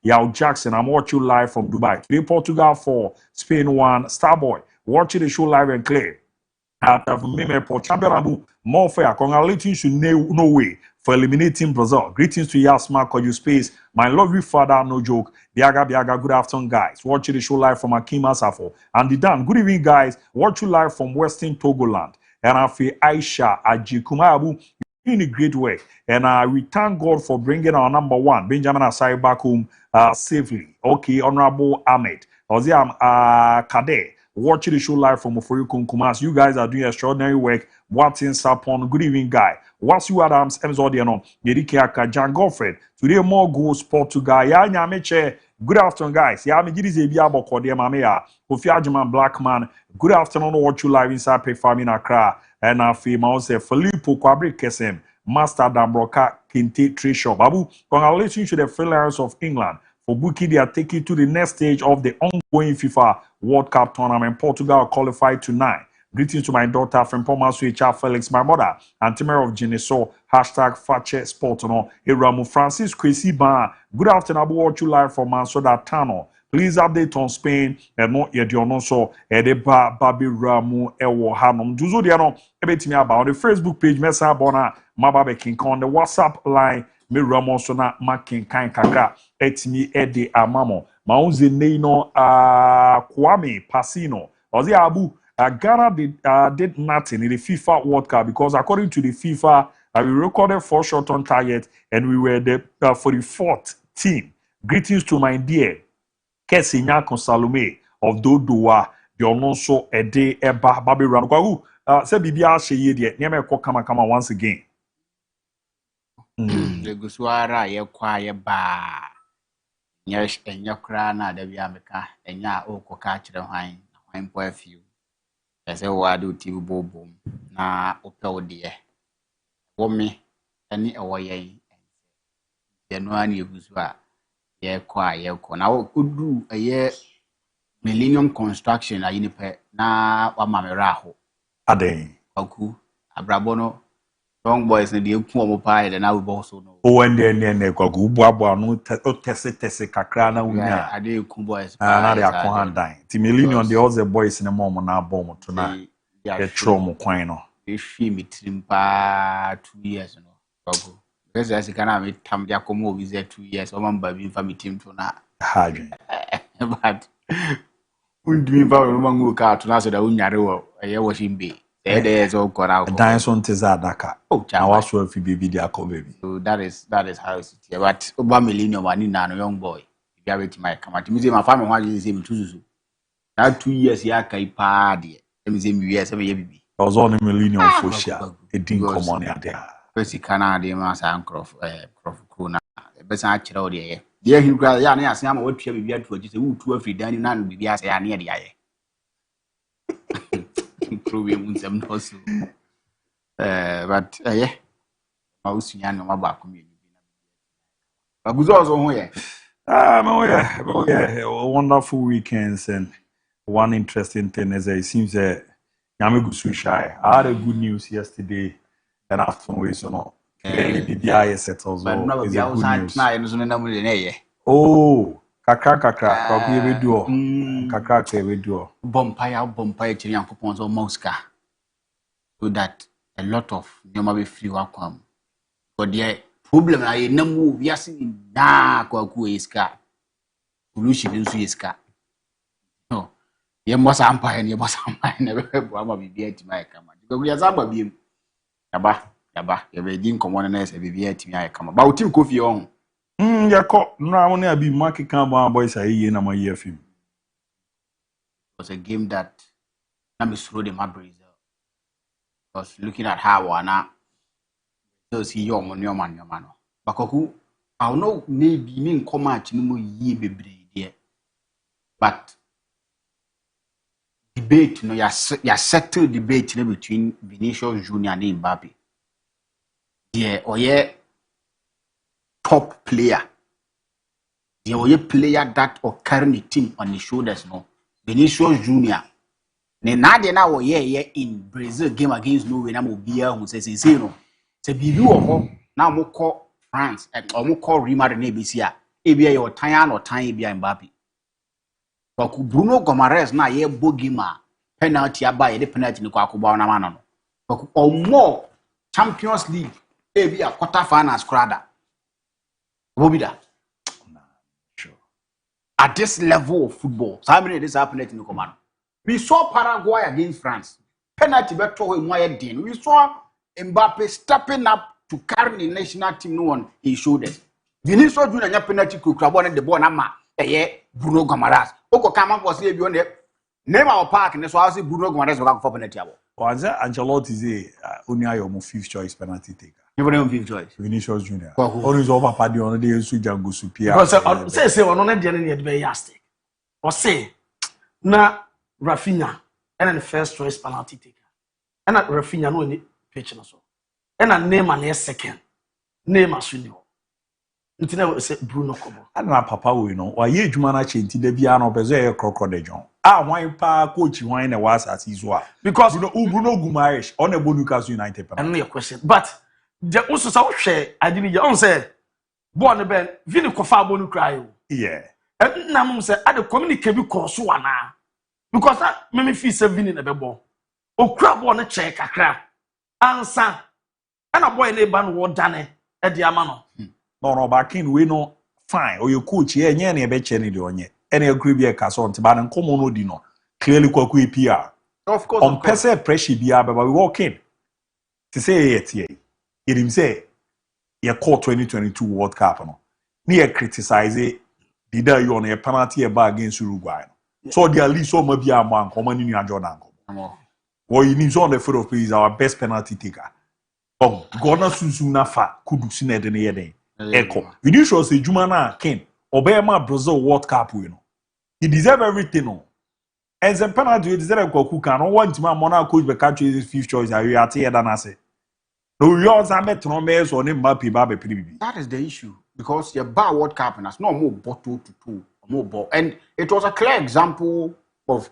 Yao Jackson. I'm watching you live from Dubai. Today, Portugal 4, Spain 1. Starboy. Watching the show live and clear. MON-FRI, congratulations to no way for eliminating Brazil. Greetings to Yasma Koyu Space. My lovely father, no joke. Biaga, good afternoon, guys. Watching the show live from Akima Safo. And Dan, good evening, guys. Watch you live from Western Togoland. And I feel Aisha Ajikumabu in a great way. And we thank God for bringing our number 1, Benjamin Asai, back home safely. Okay, Honorable Ahmed. Oziam Kade. Watching the show live from Oforikum Kumas. You guys are doing extraordinary work. Watson Sapon, good evening, guy. Wasiu Adams, Emzodiano, Yerikiaka, Jan Godfred. Today, more goals, Portugal. Ya Meche. Good afternoon, guys. Ya Megidis Ebiabo Kodia Mamea. Ofiajuman Blackman. Good afternoon. Watch you live inside Pay Farming Accra. And Mause Filippo Kwabri Kesem. Master Dambroka Kinte Trade Shop. Abu, congratulations to the freelancers of England. For booking their ticket to the next stage of the ongoing FIFA World Cup tournament. Portugal qualified tonight. Greetings to my daughter from Pomasu HR Felix, my mother, and Timmer of Geneso, #Fakye Sport. Eramu Francis Kwesi Ban. Good afternoon, Abu. Watch you live from Mansoda Tano. Please update on Spain and not yet you know so Edeba Babi Ramu Ewo Hanum. Juzo Diano, ebetimi about on the Facebook page, Mesa Bona, Mababe King on the WhatsApp line. Me Ramos na makin kan kakra etimi ede amamo maunze neino Kwame Pasino ozi Abu Ghana did nothing in the FIFA World Cup because according to the FIFA we recorded 4 shots on target and we were the 44th team. Greetings to my dear Kesinya Konsalume of Dodowa the ononso ede eba babi ran kwagu se bibia hye de nyeme ko kama once again. The Guswara, ye kwa ba. Yes, and your crana, the Yamaka, and ya oko catch the wine point of view. As a wadu tiu boom. Na opel dear. Woman, any away. The no one you Guswa. Ye kwa ye ko. Now could do a year millennium construction a unipe na wamameraho. Ade. Oku, Abrabono. Young boys in the Upumo pie, and I will also know. Oh, and then Kwagu Baba no tesse Kakrana, I did boys. And I are dying. Timilini on the other boys in the moment now bomb tonight. The trauma quino. They feel me trimpa 2 years, President Kana me tam dia komo visit 2 years o man ba bi fa me team to na Hardly. but undimi ba o man go ka to na so da unyare wo eye washing bay there so kora ko Dance on Tizadaka. oh I was worth for baby dia ko baby. so that is how it's here but over millennium ani na no young boy if you have my come at me say my family wan use him tuzuzu that 2 years ya kai pa de me say me years me bibi I was on a millennium for sure. It didn't come on there. Pesi kana de ma sa nkrof krona be san akire o de ye de hin kra ya na asen ama watua bibi atu agi se wutu afri dan na no bibi ase ya na ye de aye problem unsem no so but yeah ma usunya no ma ba ko mi bibi na baguzo ozo ho ye Yeah, wonderful weekends and one interesting thing is that it seems that Yamigu Sushai. I had a good news yesterday and afterwards, you know. BBI settles. But no, is be a good news. Oh, kakra, kakra, we do. Bompire, chili and coupons or Mosca. So that a lot of Yama be free welcome. But the problem I no move, yes, na kwaku iska. Solution in Suiska. No, you must umpire and you must umpire never be beer to my camera. Because we are Zamba beam. Yaba, you didn't come on as a beer to my camera. About Tim Coffee on. Ya caught now only be market camera boys a year in my year film. It was a game that I'm through the Brazil. Because looking at how I now, those young on your man. Bakoku, I know maybe mean come out no more ye be dear. But debate, you know, you settled debate between Vinicius Junior and Mbappe. Yeah, or yeah, top player. The only player that or carrying the team on his shoulders, no. Vinicius Junior. Nenade na wo ye in Brazil game against Norway na mo bia hu say no. Se bibi wo ho na mo call France and mo call Real Madrid na ebisi a ebia ye otan na otan ebia Mbappe. But Bruno Gomares na ye bogima penalty aba ye de penalty ni kwa akobaa na ma no. But more Champions League ebia quarter finals crowd. Bobida. Sure. At this level of football, so how many this happened in the command? We saw Paraguay against France. Penalty better in my din. We saw Mbappe stepping up to carry the national team no on his shoulders. Vinicius Junior nya penalty could grab on the ball na ma Bruno Gomares. Oko kama for say bi name our park and so I say Bruno Gomares go for penalty abo. Wanza Ancelotti say only your fifth choice penalty taker. You know fifth choice. Vinicius Junior. Always over party on the Su Django Supia. Because say one on the end be yastic. Or say na Rafinha and the first choice penalty taker. And that Rafinha no any pitch na so. And a name and second. Name as you know. Ntina say Bruno Kobo. And na papa we know. Why ye dwuma na chenti da bia no bezo ye crocodile John. Why pa coach why na was as iso because you know Bruno Guimaraes on the Newcastle United. And your question. But the also so share I did you on say born ben Vini Kofa bonu cry. Yeah. And na mum say I the communicate bi course wana. Because that me feel say Vini na bebo. O kra bo na check kakra. Ansa. And a boy na ban wo dane e di ama no. No back in we no fine or your coach here nya na e be che ni de onye. And you agree be ka so ntiba na nkomo no di no. Clearly kwaku APR. Of course. On pese pressure bia but we walk in. To say it here. Him say ye call 2022 World Cup no. Ni e criticize did you on a penalty e ba against Uruguay. No? So the at least so maybe am one common in Jordan. Well, you need on the foot of play is our best penalty taker. Oh, Gordon Susuna fa kudu sine de ne den. Echo. You need show say Juma na Ken Obama Brazil World Cup you know. He deserve everything no. And the penalty you deserve Kwaku can no want man mona coach be catch his fifth choice are you at here than I say. No yours are met no mess on him Mbappe ba be pribi. That is the issue because your bar World Cup and has no more bottle to two more ball and it was a clear example of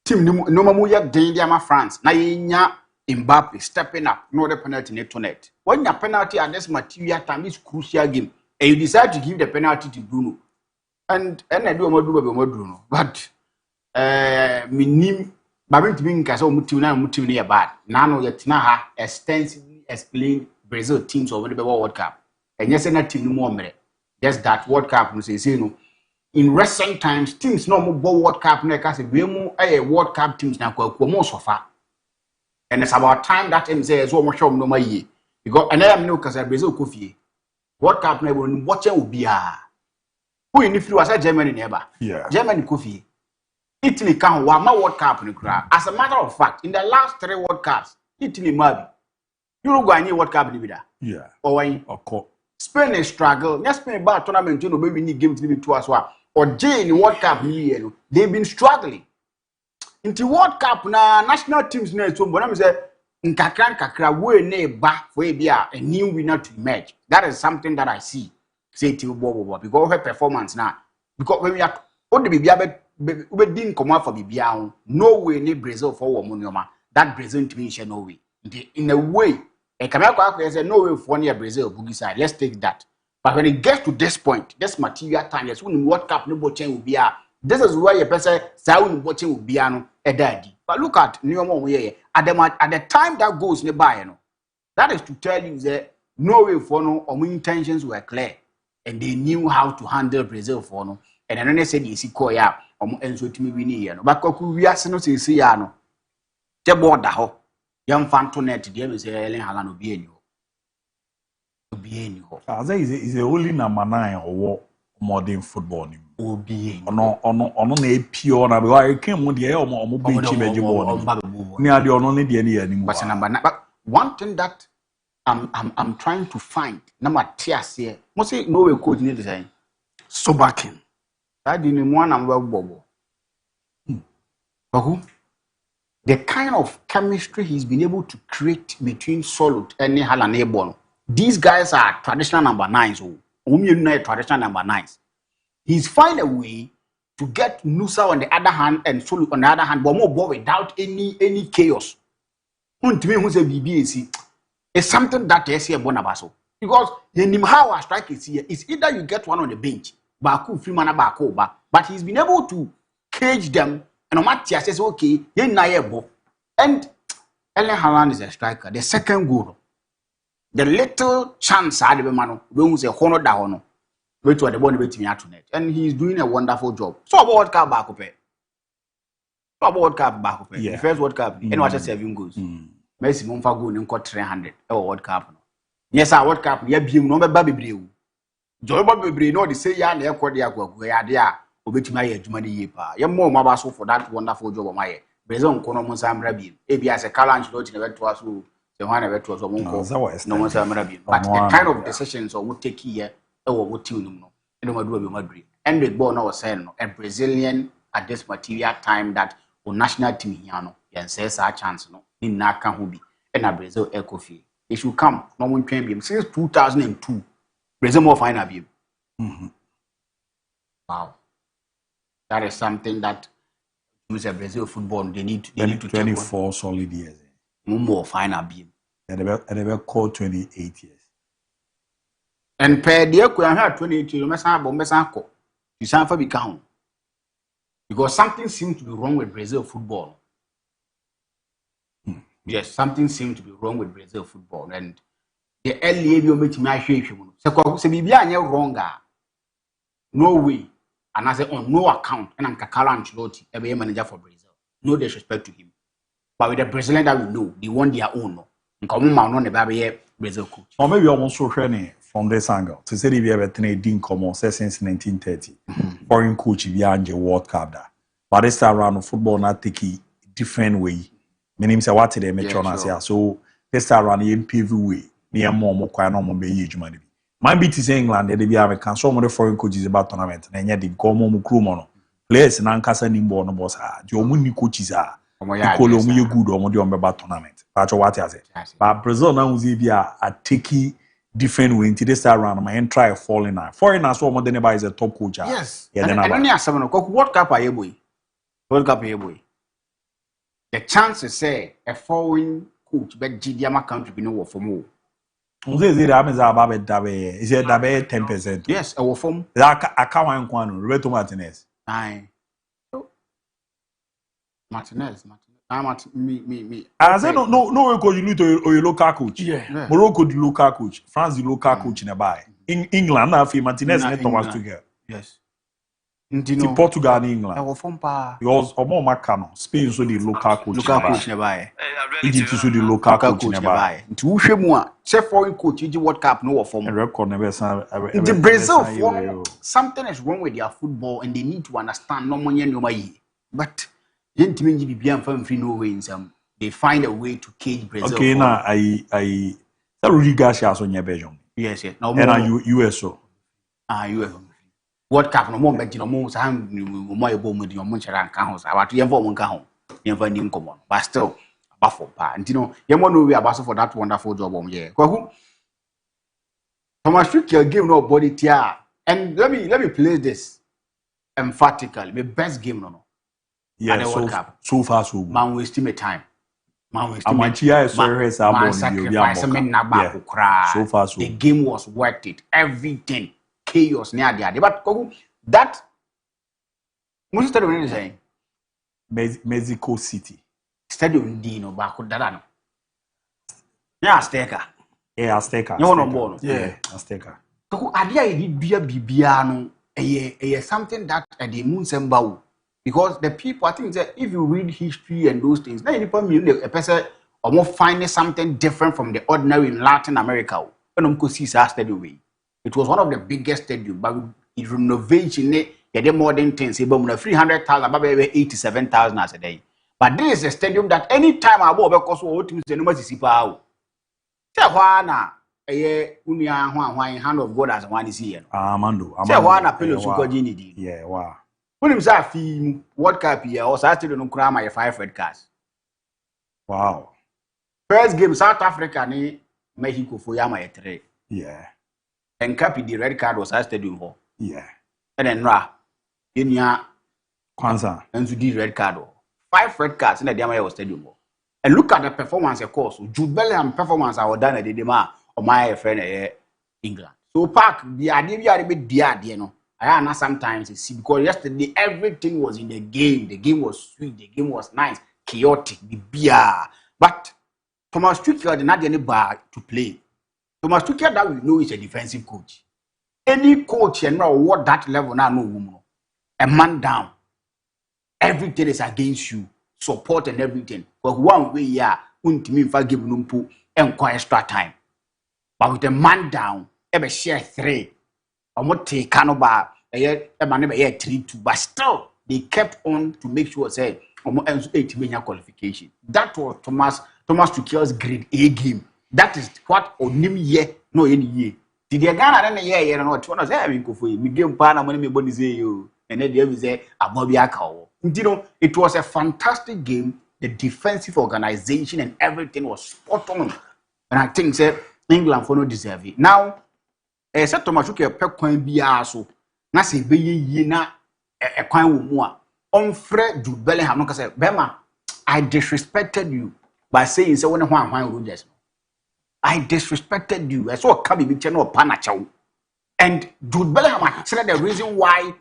team no more yet Diama France na yenya Mbappe stepping up no the penalty net to net. When your penalty at this material time is crucial game and you decide to give the penalty to Bruno and I do Bruno but minim babin to be in Caso Mutu near bad. Nano yet na extensively explain Brazil teams over the World Cup. And yes, na team no more mere. Just that World Cup no say no. In recent times, teams no more World Cup na ka say we mu World Cup teams na kwa mo so far. And it's about time that him say so much no more ye. Because and I am no cause Brazil ko fie. World Cup na we watch will be who in if you was Germany never. Yeah. Germany ko fie. Italy can wa ma World Cup no kra. As a matter of fact, in the last 3 World Cups, Italy maybe Uruguay ni World Cup ni bi da. Yeah. Or why? Oko. Spain is struggle. Yes, Spain bad tournament no be win game to be to as well. Or J in World Cup ni year no. They've been struggling. Into World Cup na national teams na so but am say nkakra we na ba for a new winner to emerge. That is something that I see. Say to Bobo because her performance now. Because when we are all the bibia we didn't come out for bibia no way ni Brazil for woman that Brazil to me share no way. In a way, and Kamaka say no way for near Brazil boogie side. Let's take that. But when it gets to this point, this material time, yes, when World Cup no watching will be this is why a person say when watching will be a daddy. But look at New York at the time that goes nearby, you know, that is to tell you that no way for no or intentions were clear and they knew how to handle Brazil for no. And then they said you see Koya and so to me we need but we are no see no. The border ho. Young Fantonet, dear say Ellen Hagan will be in you. As is the only number 9 or modern football. Obi ono na pure na because I came with the omo be chibeji ball. Near the only the any anymore. But number 9. But one thing that I'm trying to find number tiers here. Must say no way coach need to say So backing. that didn't one and well bobo. Who? The kind of chemistry he's been able to create between Solid and Nihal and Ebon. These guys are traditional number 9s. Traditional number 9s. He's find a way to get Nusa on the other hand and Solid on the other hand, but more without any chaos. To me, who's a BBAC is something that they say Bonabaso. Because the how strike is here is either you get one on the bench, Baku, Freeman, Bakoba, but he's been able to cage them. And Matia says, okay, you're naive. And Ellen Haaland is a striker. The second goal, the little chance I have, man, we say, honor da honor. Wait to the body waiting me at net. And he's doing a wonderful job. So about World Cup back up. So about World Cup back up. The first World Cup, and watch 7 goals. Messi Monfa goal and got 300. Oh, World Cup. Yes, our World Cup, yeah, be no baby brew. Joy Bobby, no, the say, yeah, they're quite there. Obeti my jumani yepa. Ye more mabaso for that wonderful job of my Brazil kono mo sam rabi. Ebi as a challenge lot in the to us the one ever to us monko. No mo sam rabi. But the kind of decisions or would take here or what you know. No do be Madrid. And the ball now was saying a Brazilian at this material time that on national team here no. Yen says a chance no. Ni na kan ho bi. And a Brazil Ecofi. It should come no one train be since 2002. Brazil more final be. Wow. That is something that Brazil football they need to 24 solid years. More final beam. And they were called 28 years. And per the equal had 28 years, you sound for become because something seems to be wrong with Brazil football. Yes, something seems to be wrong with Brazil football, and the early ABOU make me shape. So be wrong. No way. And I say on no account, and I'm Carlo Ancelotti, a manager for Brazil. No disrespect to him. But with the Brazilian that we know, they want their own. And come on the baby Brazil coach. Or maybe almost so from this angle. To say if you ever didn't come on since 1930. Foreign coach behind the World Cup that. But this time around football not take a different way. My name is what they metron so this time around the MPV way. Near more quite normal be huge money. My beat is England, they be having some of the foreign coaches about tournament, and yet they come on Krumono. Players in Ankasa Nimbo no boss, Jomuni coaches are Colombia good or more about tournament. But what I say, but Brazil now is a tricky different way into this around and try falling out. Foreigners more than anybody is a top coach. Yes, and only as 7 o'clock, World Cup ABOU. World Cup ABOU. The chances say a foreign coach, but GDM country be no for more. Is it 10%? Yes, our form. I can't one Roberto Martinez. Aye. Martinez. I'm at me. I said no coach, you need to your local coach. Yeah. Morocco the local coach, France the local coach in a buy. In England now for Martinez and Thomas Tuchel. Yes. To Portugal and England. I was from Pa. Yours or more Macano. Spain so the local coach. Local coach never buy. Egypt so the local coach never buy. To Ushemua, say foreign coach, you World Cup no form. And record never The Brazil form something is wrong with their football and they need to understand no money no money. But gentlemen be bien free no way in some. They find a way to cage Brazil. Okay, now I Rudy Garcia on your Belgium. Yes. Now and USO. USO. World Cup no more bet no more sam mo ebo mo di mo nchara nka ho sa what yem for mo nka ho yem fa ni nkomo but still abafo pa ntino yem no we abaso for that wonderful job ye kwaku Thomas Tuchel game no body tia and let me place this emphatically the best game no yeah so far so good. Man waste my time Amachia so rehearse about so far so the game was worth it everything chaos near the but that most stadium is saying Mexico City stadium dino back dada no yeah Azteca no more yeah Azteca ko adia e bia no something that the moon semba because the people I think that if you read history and those things now you a person or finding something different from the ordinary in Latin America when go see stadium way. It was one of the biggest stadiums, but it renovation, the modern things, about 300,000, about 87,000 as a day. But this is a stadium that any time I go because what teams the numbers is super. Say Juana, unia hand of God as one is here. Amando. Say Juana Pelo Sukojini. Yeah, wow. When him say film World Cup here, or Saturday no crime my 5 red cards. Wow. First game South Africa ni Mexico for Yama 3. Yeah. And copy the red card was at stadium for. Yeah. And then Ra in ya Kwanzaa. And to the red card. 5 red cards in the Diamond stadium. And look at the performance, of course. Jude Bellingham performance I was done at the Dema or my friend England. So Park the idea be dear, you know. I know sometimes you see because yesterday everything was in the game. The game was sweet, the game was nice, chaotic, the beer. But Thomas Tuchel did not get any bar to play. Thomas Tuchel that we know is a defensive coach. Any coach and know what that level now no woman. A man down. Everything is against you. Support and everything. But one way yeah, untimi fa give numpu and extra time. But with a man down, ever share 3. Omo take Kanoba, a man never 3-2. But still, they kept on to make sure say omo 8 million qualification. That was Thomas Tuchel's grade A game. That is what onim ye no any ye. Did the Ghana then ye no what one say I mean go for me game pa na money me body say you and then they say Abobiaka. You know, it was a fantastic game. The defensive organization and everything was spot on. And I think say England for no deserve it. Now, say Thomas Tuchel pe kwan bia so na say be ye na e kwan wo mu a MON-FRI Jude Bellingham no say Bema I disrespected you by saying say when Juan Rodgers. I disrespected you. I saw Kabi Biche no Panachow. And Jude Bellingham said the reason why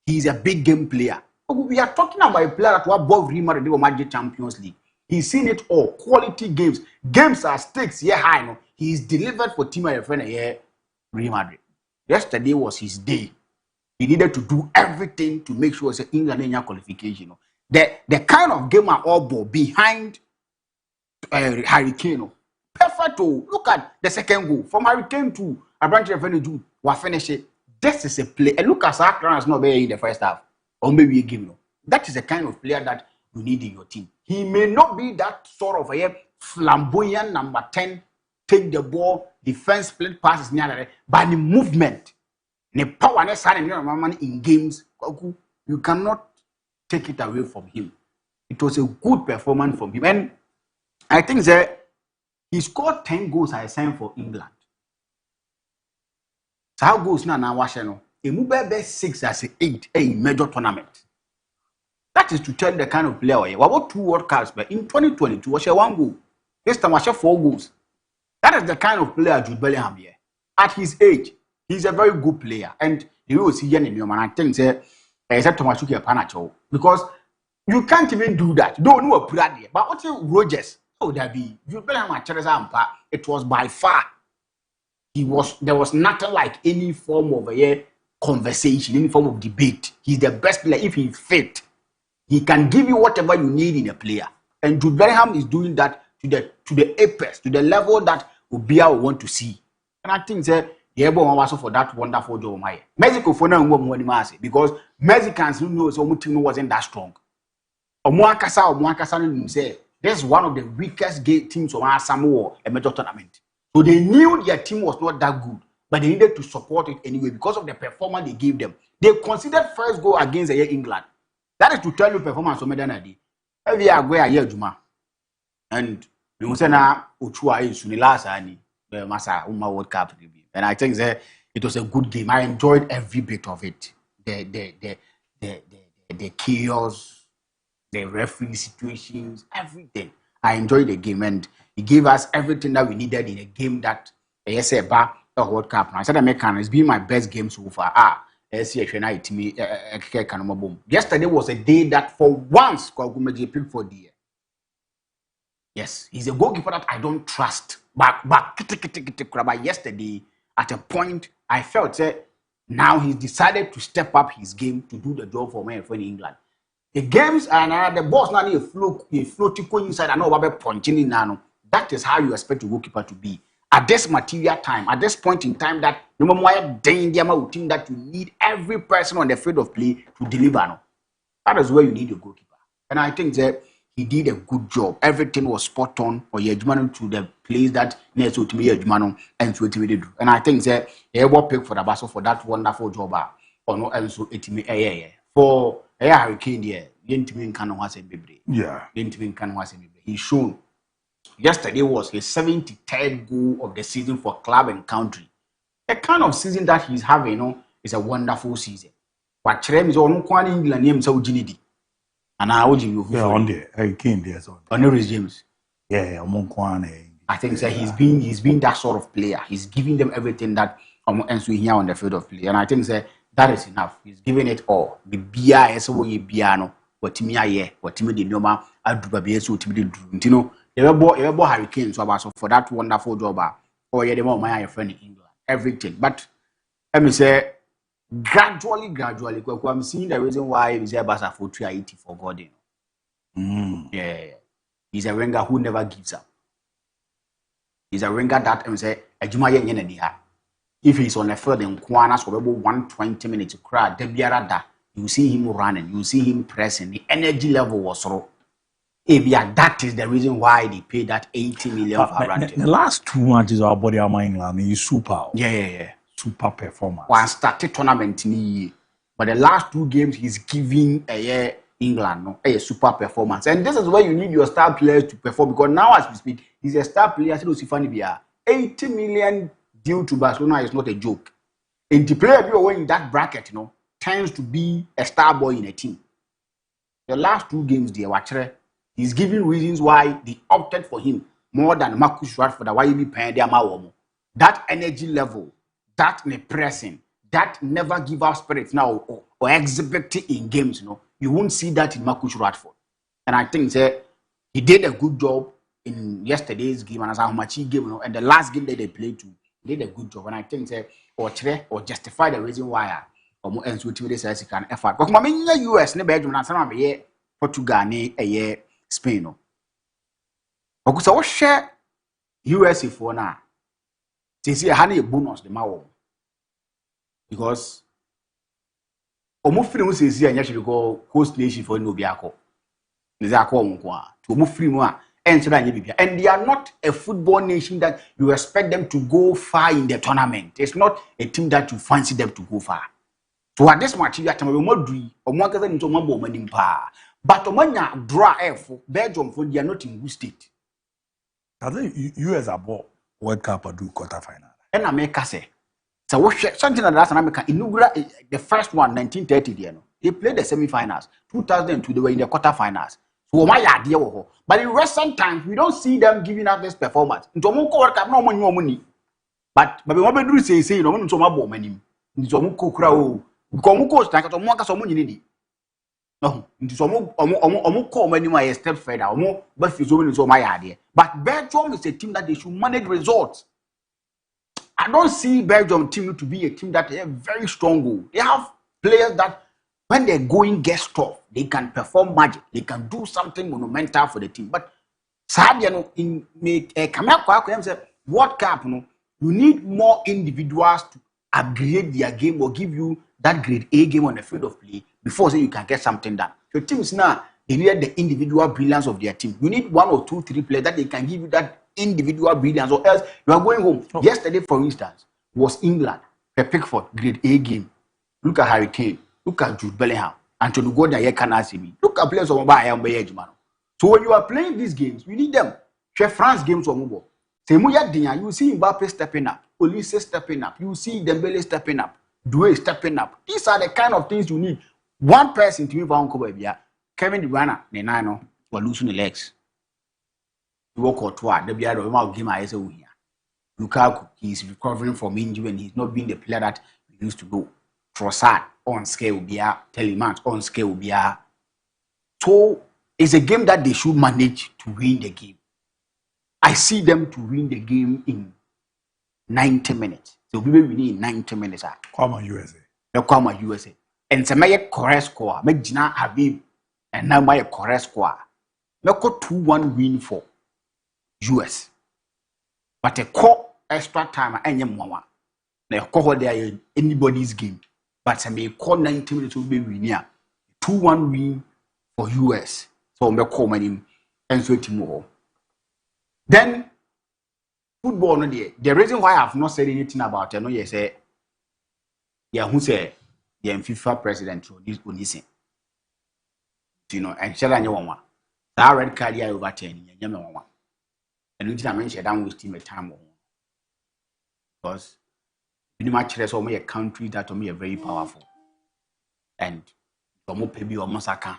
he's a big game player. We are talking about a player that was above Real Madrid or Magic Champions League. He's seen it all. Quality games. Games are stakes. Yeah, high. No, he's delivered for team and friend here, Real Madrid. Yesterday was his day. He needed to do everything to make sure that England in qualification. The kind of game are all ball behind Harry Kane. Perfect. Look at the second goal from Harry Kane to a branch of Venezuela. We finish it. This is a play. And look at Sakran has not been in the first half. Or maybe a game. That is the kind of player that you need in your team. He may not be that sort of a flamboyant number 10, take the ball, defense, split passes, but the movement, the power in games, you cannot take it away from him. It was a good performance from him. And I think that he scored 10 goals I signed for England. So how goes now Washington? He moved by 6 as 8 a major tournament. That is to tell the kind of player. We about 2 World Cups, but in 2022, we share 1 goal. This time we share 4 goals. That is the kind of player Jude Bellingham here. At his age, he's a very good player. And you will see in your man, I think, say, except Thomas Tuchel Panacho. Because You can't even do that. Don't know put that there. But what Rogers? Oh, that be you better it was by far. There was nothing like any form of a conversation, any form of debate. He's the best player. If he's fit, he can give you whatever you need in a player. And Jude Bellingham is doing that to the apex, to the level that Ubia will want to see. And I think that also for that wonderful job. Mexico for now because Mexicans know so much team wasn't that strong. Say this is one of the weakest teams of our Samoa a major tournament. So they knew their team was not that good, but they needed to support it anyway because of the performance they gave them. They considered first goal against England. That is to tell you performance of Medanadi. Every year Juma. And you say now Uchua is Sunilasa the Massa World Cup. And I think that it was a good game. I enjoyed every bit of it. The chaos, the referee situations, everything. I enjoyed the game and it gave us everything that we needed in a game that a World Cup. I said it's been my best game so far. Yesterday was a day that for once Kwagumeji picked for the year. Yes, he's a goalkeeper that I don't trust. But yesterday, at a point, I felt now he's decided to step up his game to do the job for me in England. The games and the boss now need a floating inside and over punching in now. That is how you expect a goalkeeper to be. At this material time, at this point in time, that no matter what danger team that you need every person on the field of play to deliver. No. That is where you need a goalkeeper. And I think that he did a good job. Everything was spot on for Yejumano to the place that needs to be Yejumano and to do. And I think that he will pick for the Basso for that wonderful job. Or no, and so it me for a Hurricane here. He's shown. Yesterday was his 73rd goal of the season for club and country. The kind of season that he's having, is a wonderful season. What Chrem is on one England name so Ginidi. And I would you on there. I came there so. On James. Yeah, I think that he's been that sort of player. He's giving them everything that ends with here on the field of play. And I think that is enough. He's giving it all. The BIS piano, what Timia, what Timmy Noma, Adubabies, Timmy, Ever Hurricane, so for that wonderful job, or the more my friend in England, everything. But let me say, gradually, I'm seeing the reason why he's a for 380 for God. Yeah, he's a ringer who never gives up. He's a ringer that say a Jumaya Yenediha. If he's on the field in Kwana, so about 120 minutes to cry, Debiarada, you see him running, you see him pressing, the energy level was low. That is the reason why they paid that 80 million for Ranting. The last 2 matches our body of England is super. Yeah. Super performance. One started tournament in the year. But the last 2 games he's giving England a super performance. And this is where you need your star players to perform because now as we speak, he's a star player. 80 million due to Barcelona is not a joke. And the player in that bracket, tends to be a star boy in a team. The last 2 games they were he's giving reasons why they opted for him more than Marcus Rashford. Why he paying their Mawomo. That energy level, that pressing, that never give up spirit now or exhibit it in games. You won't see that in Marcus Rashford. And I think he did a good job in yesterday's game and as how much he gave, and the last game that they played too, he did a good job. And I think or justify the reason why ends with this can effort. But my US ne bedroom and some of Portugal a Spain. Because I share USA for now. They see a bonus the Mao. Because Omofri says here and go host nation for Nobiako. Is a call to Omofri and they are not a football nation that you expect them to go far in the tournament. It's not a team that you fancy them to go far. So at this match, you have to be into money. But Omanya draw F, Belgium for they are not in good state. I think US about World Cup or do quarterfinal. And America say, so something like that. America inaugural the first one 1930. They played the semi-finals. 2002 they were in the quarterfinals. So my idea, but in recent times we don't see them giving out this performance. Into World Cup no money. But what we do say no so money. Into Muko crowd. Komuko stand to Monka so money. No, into some call many my step further, but so my idea. But Belgium is a team that they should manage results. I don't see Belgium team to be a team that is very strong goal. They have players that when they're going get tough, they can perform magic. They can do something monumental for the team. But Sadia in World Cup, you need more individuals to upgrade their game or give you that grade A game on the field of play before you can get something done. Your teams now, they need the individual brilliance of their team. You need 1 or 2, 3 players that they can give you that individual brilliance, or else you are going home. Yesterday, for instance, was England, Pickford, grade A game. Look at Harry Kane, look at Jude Bellingham, Anthony Gordon, look at players of Mobile. So when you are playing these games, you need them. Share France games or mobile. You see Mbappe stepping up, Olise stepping up, you see Dembele stepping up, Doué stepping up. These are the kind of things you need. One person to move on, Kevin De Bruyne, Nenano, were losing the legs. You walk or two, the Biado game I say, Lukaku, he's recovering from injury and he's not being the player that he used to go. Trossard on scale, Telemans on scale, so it's a game that they should manage to win the game. I see them to win the game in 90 minutes. So we will win in 90 minutes. Kwama USA. The Kwama USA. And it's a my correct score. Make Gina Habib and now my correct score. Make 2-1 win for US. But a core extra time and Yamawa. Now call there anybody's game. But I may call 90 minutes will be winning. 2-1 win for US. So me call my name and so tomorrow. Then football no there. The reason why I have not said anything about it, no, you say, yeah, who say the FIFA president this Onisi. You know, and shall I know one. That red card here over 10, you know one. And which I mentioned, I don't waste him a time because you know, much less or me a country that to me are very powerful. And more maybe or Mosaka.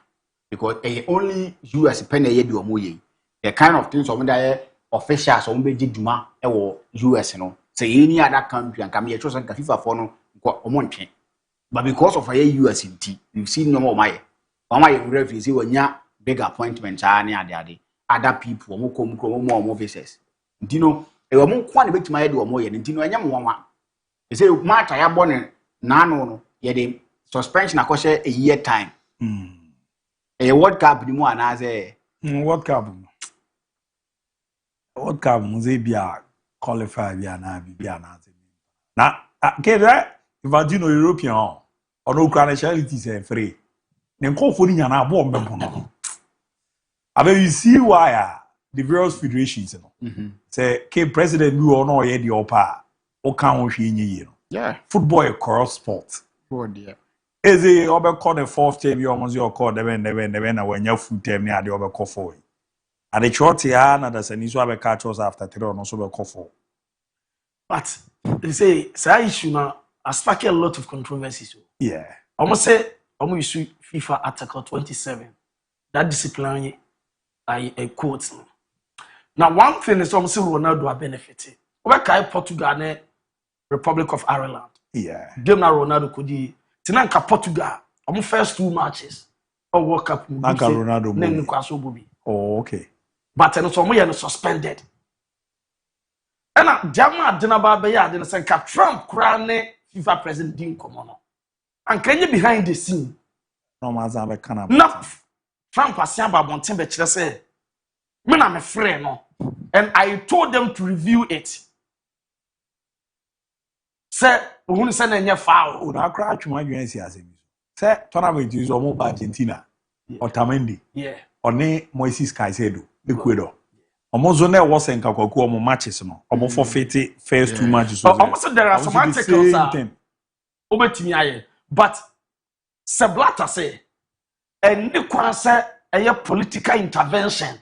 Because only US penny ye do moye. The kind of things of that officials on Beji Duma or US, you know. Say any other country and come here chosen FIFA for no month. But because of a US in T, you see no more my refugees when ya big appointments are near the other people who come more visitors. You know, a woman quite a bit to my do more than Tino and Yamma. You say, Marta, I born nano, yet suspension across a year time. A World Cup ni mo anaze World Cup must be qualify bia na anaze na kede Invadino European or no nationality say free ne nkofo ni nyana abo mbebo no abe you see why the various federations no say ke president bi or no ye the opa o kan ho hwe nyi no yeah football a cross sport oh dear. Is it over the fourth time you almost your call when your full time near the over for it. At the short here, and that's an issue of catch us after 3 or so for. But they say, say issue now has sparked a lot of controversies. Yeah. Almost say, almost issue FIFA Article 27. That discipline, I quote. Now, one thing is almost Ronaldo are benefiting. Over Portugal, Republic of Ireland. Yeah. Game now Ronaldo could be. Tinanka Portugal, our first 2 matches of World Cup. Ronaldo. Oh, okay. But then some suspended. And Jama Dinaba Baya didn't say Trump crown FIFA president didn't come on. And can you behind the scene? No, Mazamba No, Trump has seen about one thing, but say, "Man, I'm a friend, no," and I told them to review it. Say, who send any foul? I crash my UNC as a say, tournament is almost Argentina or Tamendi. Yeah. Or ne Moises Caicedo, Ecuador. Almost on there was in Kakoku matches, no, almost forfeit first 2 matches. Almost there are some articles over to but Seblata say, and Nikwan say a political intervention,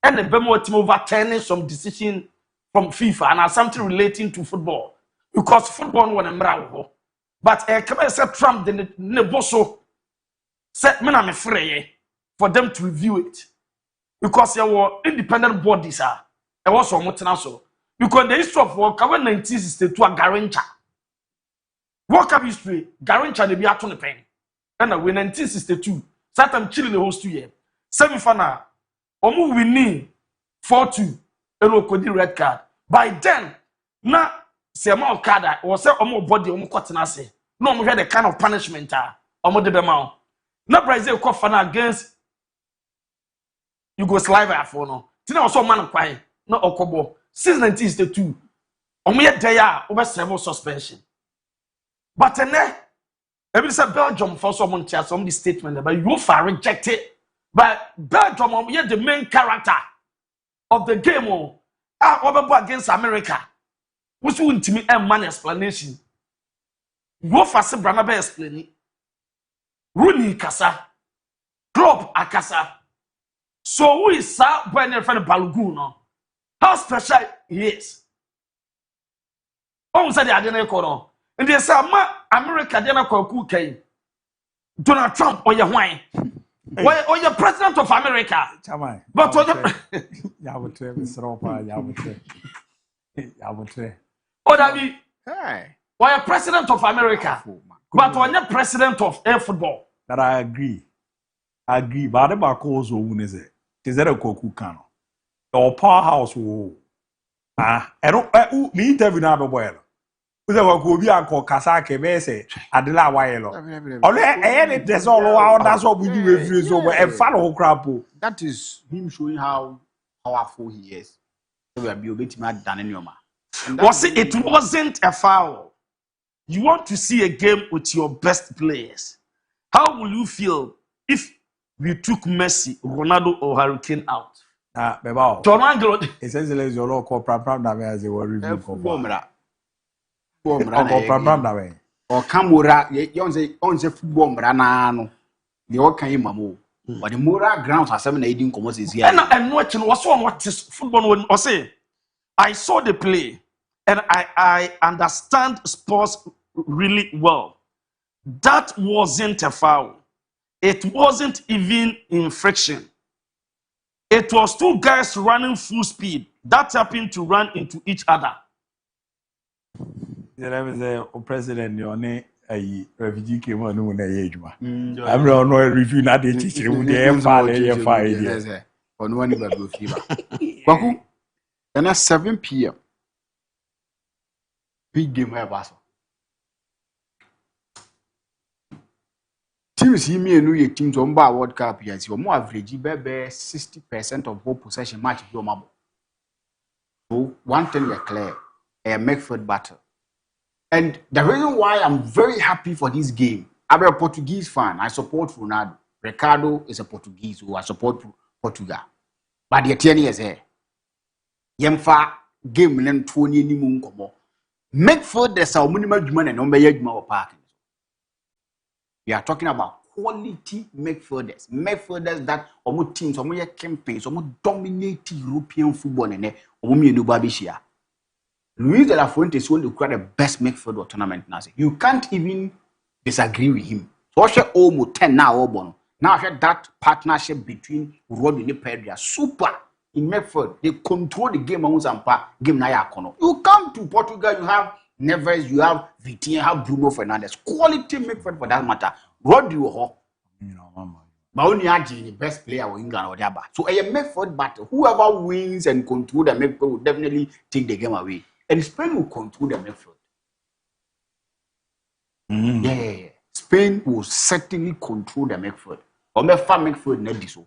and the Bemo team overturning some decision from FIFA and something relating to football. Because football was a miracle. But come say Trump the Neboso said, "Man, I'm afraid for them to review it because there were independent bodies. There was some multinational because the history of World Cup 1962 a Garrincha World Cup history Garrincha they be at on the pen and when 1962 Satam Chile the host 2 year. Semi-final. Omu winning 4-2. Eno kodi red card. By then, na se amount card or say omu body omu kotena se. No omu the kind of punishment omu de bema. Na Brazil call final against Yugoslavia for no. Tina also man kwai na okobo. Since 1962, omu ye there over several suspension. But then, every say Belgium for some the statement, but you far rejected. But Belgium, yet the main character of the game, over against America, which wouldn't me a man explanation. You for say Branabe explain it. Rooney Kasa, Klopp Akasa. So who is Sir Bernard from Balogun? How special he is? Oh, said the Adena and they say, America, they're not called Donald Trump or your wine. Or your president of America. But what that be? Why a president of America? But when you're president of air football. That I agree. But about cause or who is it? Is that a Koku Kano? Or powerhouse? I don't me interview now, well. Uza wakubi anko kasake bese adela wayelo. Ole ene desolo wa that's what we do refuse over and follow crapo. That is him showing how powerful he is. So we are be obeti mad than anyoma. Was it wasn't a foul. You want to see a game with your best players. How will you feel if we took Messi, Ronaldo or Hurricane out? Beba. John Angelo essentially your local pram na as they were review for. Or Camora, on the football Branano. The all can mamu. But the Mura grounds are 7-8 commodities here. And watching what's on what is football when I say I saw the play and I understand sports really well. That wasn't a foul. It wasn't even infraction. It was two guys running full speed that happened to run into each other. The president, your name, a refugee came on when they age. I'm not no review, not the teacher with the fire. On one of fever. Baku, and at 7 p.m. Big game where Basso. Teams see me and New teams on bar World Cup, yes, you're more average, baby, 60% of whole possession match, your mama. So, one thing we're clear a Medford battle. And the reason why I'm very happy for this game, I'm a Portuguese fan. I support Ronaldo. Ricardo is a Portuguese who I support Portugal. But the 10 years here, Yemfa game len 20 ni munkomo. Medford there's a minimum human and no park. We are talking about quality Medforders. Medforders that almost teams, almost campaigns, almost dominate European football and almost no babishia. Luis de la Fuente is going to create the best Medford tournament now. You can't even disagree with him. So I share almost 10 now. Now I share that partnership between Rodney and Pedro. Super in Medford. They control the game on Zampa. Game na kono. You come to Portugal, you have Neves, you have Vitinha, you have Bruno Fernandes. Quality Medford for that matter. Rodney but only the best player in England or Diaba. So a Medford battle. Whoever wins and control the Medford will definitely take the game away. And Spain will control the Medford. Yeah. Spain will certainly control the Medford. Or Medford not so.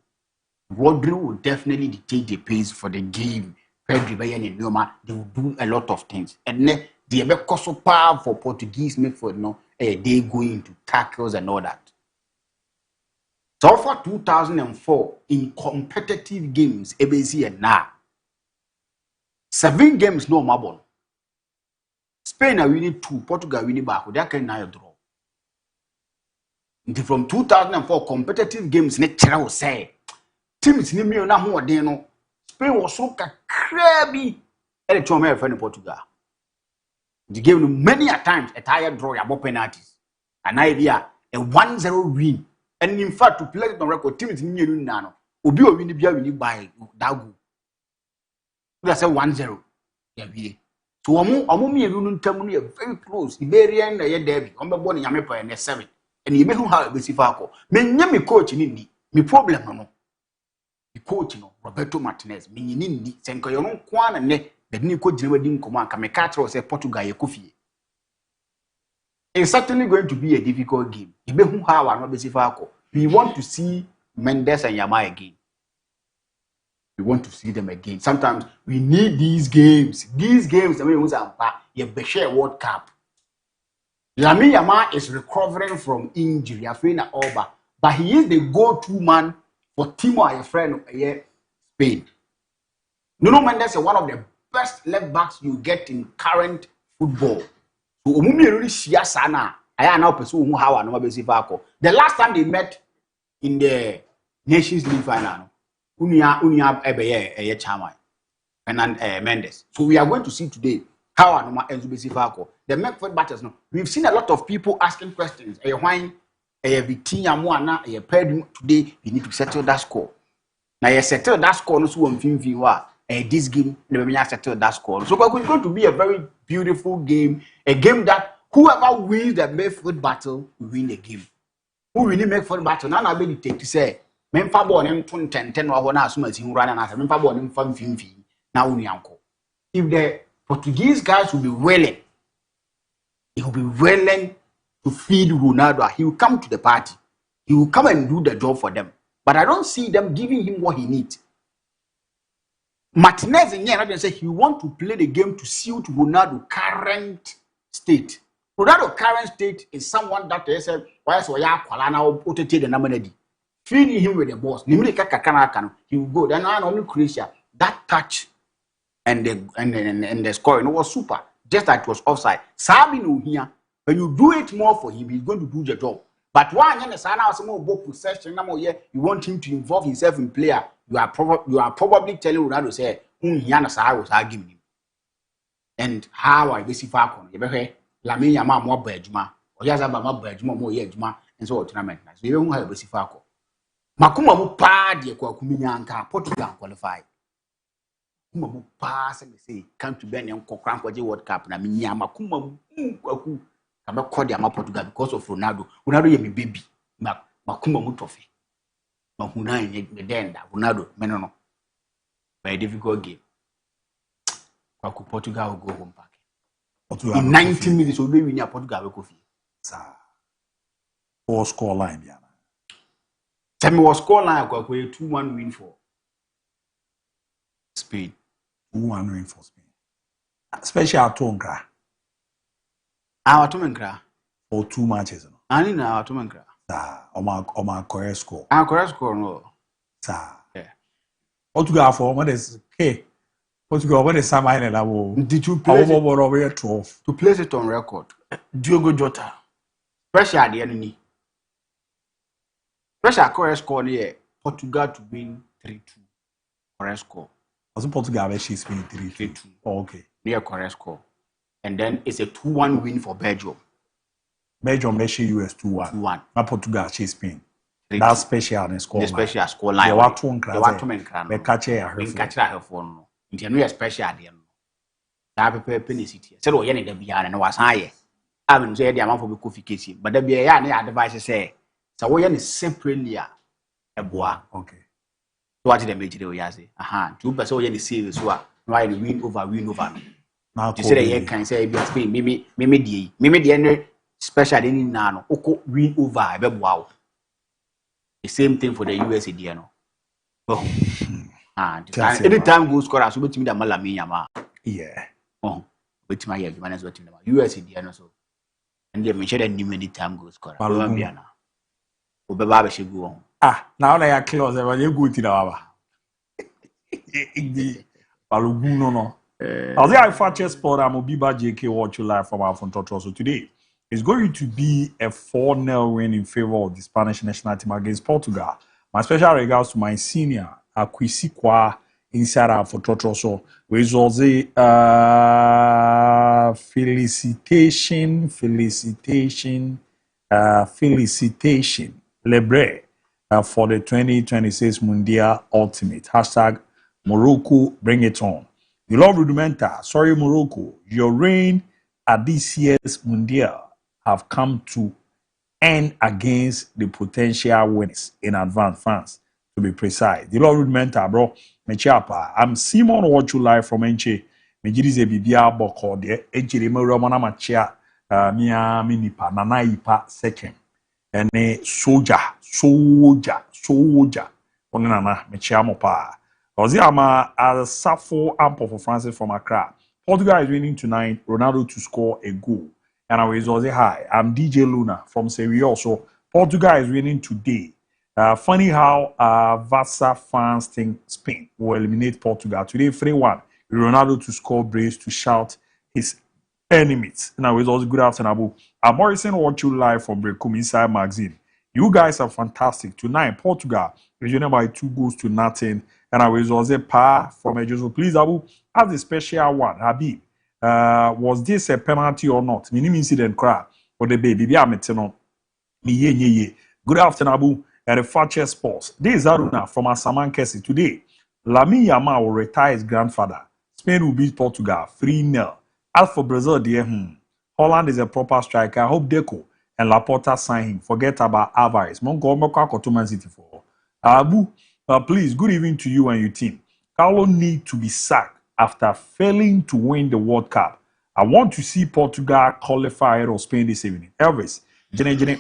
Rodri will definitely dictate the pace for the game. Pedro Bayern and Noma, they will do a lot of things. And then the so power for Portuguese Medford, no, they go into tackles and all that. So for 2004, in competitive games, ABC and now, 7 games no mabon. Spain are winning 2, Portugal winning back. They can now draw. From 2004 competitive games, nature will say teams ni me na ho odin no. Spain was so crabby. And the Chome friend Portugal. The game many a times a tire draw about penalties. An idea a 1-0 win. And in fact, to play the record, teams ni me no. Obi o win bia win by that goal. That's a 1-0. Yeah, so omo me no ntam no very close. Iberian na ye derby. Omo born in Yamepa and 7. and you may have a Bessifako. Me coach in me problem no. The coach no Roberto Martinez, me nindi, Senko yon kwan and ne, the new coach never didn't come and Kamekato say Portugal Yakufi. It's certainly going to be a difficult game. You may have an Bessifako. We want to see Mendes and Yama again. We want to see them again. Sometimes we need these games. These games, I mean, you share World Cup. Lamine Yamal is recovering from injury, but he is the go-to man for Timo, a friend of Spain. Nuno Mendes is one of the best left backs you get in current football. So, the last time they met in the Nations League final, Unia Ebeye Chama and Mendes. So we are going to see today how Anoma Enzubesifako. The Medford batters now. We've seen a lot of people asking questions. Why Vitinha Moana, today you need to settle that score. Now you settle that score, no so this game, never settle that score. So it's going to be a very beautiful game, a game that whoever wins the Medford battle will win the game. Who really make for the battle? Now I be take to say. Memfa born him 10 or na so much in run and memfa born him from Finfi. Now unyanko. If the Portuguese guys will be willing, he will be willing to feed Ronaldo. He will come to the party. He will come and do the job for them. But I don't see them giving him what he needs. Martinez in here say he want to play the game to suit Ronaldo's current state. Ronaldo's current state is someone that they say why so ya kwala na otete the namanedi. Feeding him with the balls. He will go. Then only Croatia. That touch and the scoring was super. Just like it was offside. Sabi no here. When you do it more for him, he's going to do the job. But one possession, you want him to involve himself in player. You are probably telling Ronaldo say, was arguing him. And how I basically you better Lamine Yamal more Bejuma. Or Yazaba more Bejuma more Yejuma and so tournament. So you don't have basically Makuma mu pa de kwa kuminyanka Portugal qualify. Kuma mu pa say come to Ben and Kokran kwaje World Cup na minya makuma mu kwaku kama kodi ama Portugal because of Ronaldo. Ronaldo ye me baby. Makuma mu tofe. Mahuna ye me denda Ronaldo menono. Very difficult game. Kwaku Portugal will go home back. In 90 minutes we will win Portugal will go fi. Sa. Or score line yeah. Tell me what score line 2-1 win for Spain. 2-1 win for Spain. Special Tonkra. Our Tomenkra. For 2 matches. I need our Tomenkra. Oma correct score. Our correct score no. Sa. Yeah. Portugal for what is K. Portugal what is Samai level. Did you place it over 12 to place it on record? Diogo Jota. Special the enemy. Special correct score here. Portugal to win 3-2. Correct score. Also Portugal she's winning 3-2. Oh, okay. Near correct score. And then it's a 2-1 win for Belgium. Belgium measure US 2-1. 2-1. Now Portugal she's Spain. That's special and score. The special score line. They want to encran. They catch her. They catch her phone. It's a special there. That be penalty. So we need to be and was higher. I mean say the amount for qualification. But there be a advice say. So we are separately a bois. Okay. So what did the major do? Yazi. Aha. 2% we are the series. Why win over. Now you say you can say Spain. Maybe the special in nano. Oko win over. Be wow. The same thing for the USA. No. Oh. Anytime goal scorer, so between the Lamine Yamal. Yeah. Oh. Between my head, man is between the USA. No so. And they mention that many time goal scorer. Now they are close. They are good in our. No. As I Fakye Sport, I'm Obiba JK watch you live from our front total. So today is going to be a 4-0 win in favor of the Spanish national team against Portugal. My special regards to my senior Akwisikwa inside our front total. So we say felicitation. Lebre for the 2026 Mundial Ultimate. Hashtag Morocco, bring it on. You love Rudimenta. Sorry, Morocco. Your reign at this year's Mundial have come to and against the potential winners in advance fans, to be precise. The Lord mentor, bro. Mechiapa. I'm Simon watch you live from Enche. Mejirize bibia boko de Enche me romana machia mia minipa nana ipa second. Ene soldier. Onana mechia mopa. Oziama Safo ample for Francis from Accra. Portugal is winning tonight. Ronaldo to score a goal. And I was also hi. I'm DJ Luna from Serie. So Portugal is winning today. Funny how Vasa fans think Spain will eliminate Portugal today. 3-1. Ronaldo to score brace to shout his enemies. Now it's also good afternoon, Abu. I'm Morrison watch you live from Brekum Inside Magazine. You guys are fantastic. Tonight, Portugal is winning by 2-0. And I was also par from Ejoso. Please, Abu, have the special one. Habib, was this a penalty or not? Minimum incident cry for the baby. Good afternoon, Abu. At the Fakye Sports. This is Aruna from Asaman Kesi. Today, Lamine Yamal will retire his grandfather. Spain will beat Portugal 3-0. As for Brazil, dear, Holland is a proper striker. I hope Deco and Laporta sign him. Forget about Alvarez. Mongo Man City for Abu. Please, good evening to you and your team. Carlo need to be sacked after failing to win the World Cup. I want to see Portugal qualify ahead of Spain this evening. Elvis,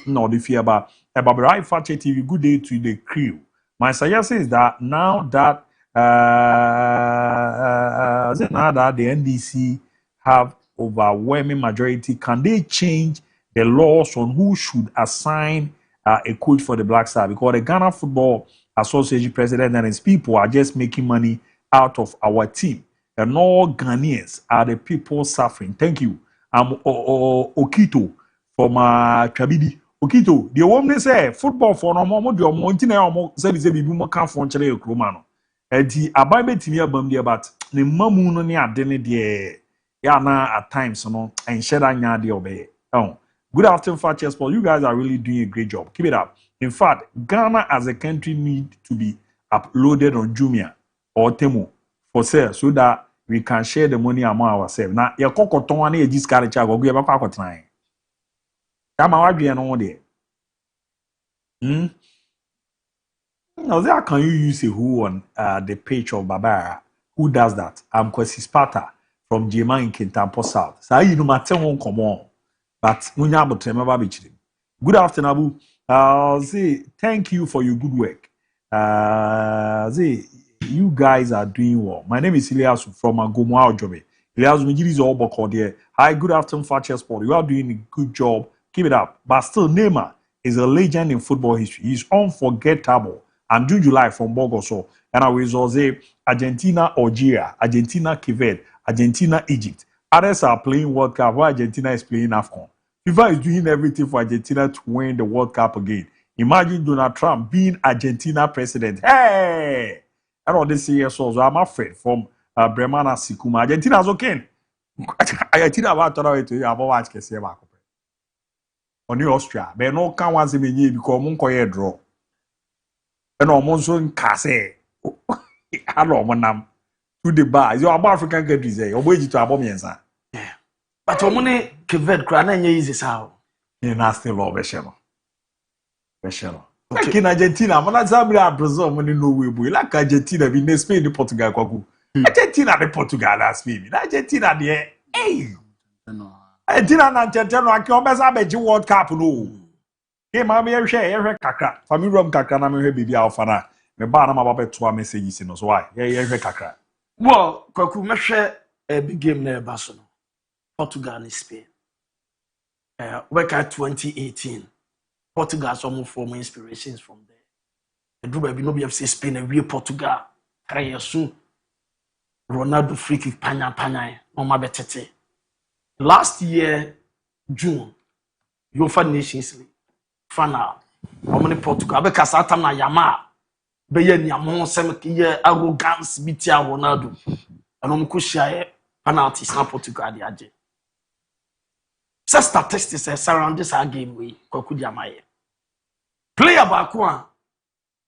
no, the fear about Fakye TV. Good day to the crew. My suggestion is that now that the NDC have overwhelming majority, can they change the laws on who should assign a coach for the Black Star? Because the Ghana Football Association president and his people are just making money out of our team, and all Ghanaians are the people suffering. Thank you. I'm Okito from Trabidi. Okito, the woman say football for no more. The Montina said is a baby more come from Chile Cromano. And the Ababe Timia Bamdia, but the Mamu no near Denny de Yana at times, and Shedanya de obey. Oh, good afternoon, Fakye Sports. You guys are really doing a great job. Keep it up. In fact, Ghana as a country need to be uploaded on Jumia or Temu for sale so that we can share the money among ourselves. Now, your cocoton and this carriage go give a cocoa time. Come on, be no there. Now, there can you use a who on the page of Barbara? Who does that? I'm Kwesi Sparta from Jema in Kintampo South. So you know my tell come on, but we never remember beach. Good afternoon, Abu. Say thank you for your good work. Say you guys are doing well. My name is Elias from Agomo Jobe. Elias is all about there. Hi, good afternoon, Fakye Sport. You are doing a good job. Keep it up. But still, Neymar is a legend in football history. He's unforgettable. And June July from Bogoso. And I will say Argentina, Algeria, Argentina, Cape Argentina, Egypt. Others are playing World Cup while Argentina is playing AFCON. FIFA is doing everything for Argentina to win the World Cup again. Imagine Donald Trump being Argentina president. Hey! I don't this year, so I'm afraid from Bremana Sikuma. Argentina's okay. Argentina about to know to you about what can say about on Austria. But no can once in a year because Moncoye draw. And almost on Casse. Hello, Monam. To the bar. You are African countries, eh? Or wait to Abomiansa. But omune Keved Krana easy sao. You nasty law, Beshelo. Like in Argentina, but that's how Brazil money no way. Like Argentina, we ne Spain the Portugal kwaku. Argentina the Portugal last baby. Argentina the hey. Argentina na Argentina no aki obesa beji World Cup no. Hey mama ye hwe kakra. Family room kakra na me hwe bibi alfa na. Me ba na ma ba to messages no so why? Ye hwe kakra. Well, kwaku me hwe a big game na eba so no. Portugal and Spain. Work at 2018. Portugal some form inspirations from there. The do baby no be say Spain and we Portugal 3 years soon. Ronaldo free kick panya on my betete. Last year June, UEFA Nations League final. How many Portugal? Because at time na Yamal. Be ye nyamo sem ye arrogance bitia Ronaldo. And ko share penalties na Portugal dey age. Say statistics surround this game we kwaku di amaye. Player back one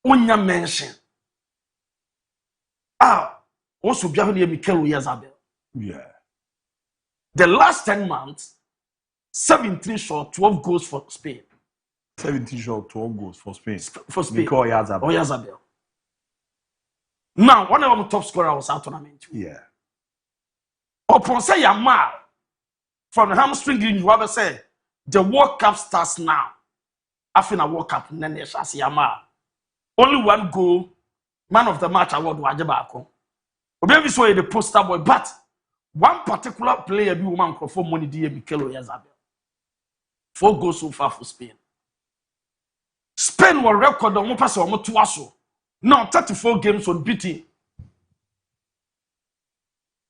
onya mention. Also bia na Mikel Oyarzabal. Yeah. The last 10 months 7-3 shot 12 goals for Spain. 17 shots, 12 goals for Spain. For Spain. Because Oyarzabal. Now, one of the top scorer was out tournament. Yeah. Upon say Yamal from the hamstring injury, say the World Cup starts now. After a World Cup, then they shall see Yamal. Only one goal, man of the match award Wajabako. Obebi so the poster boy, but one particular player be woman for money DIABY Oyarzabal. 4 goals so far for Spain. Spain will record on one person or two aso. Now 34 games unbeaten.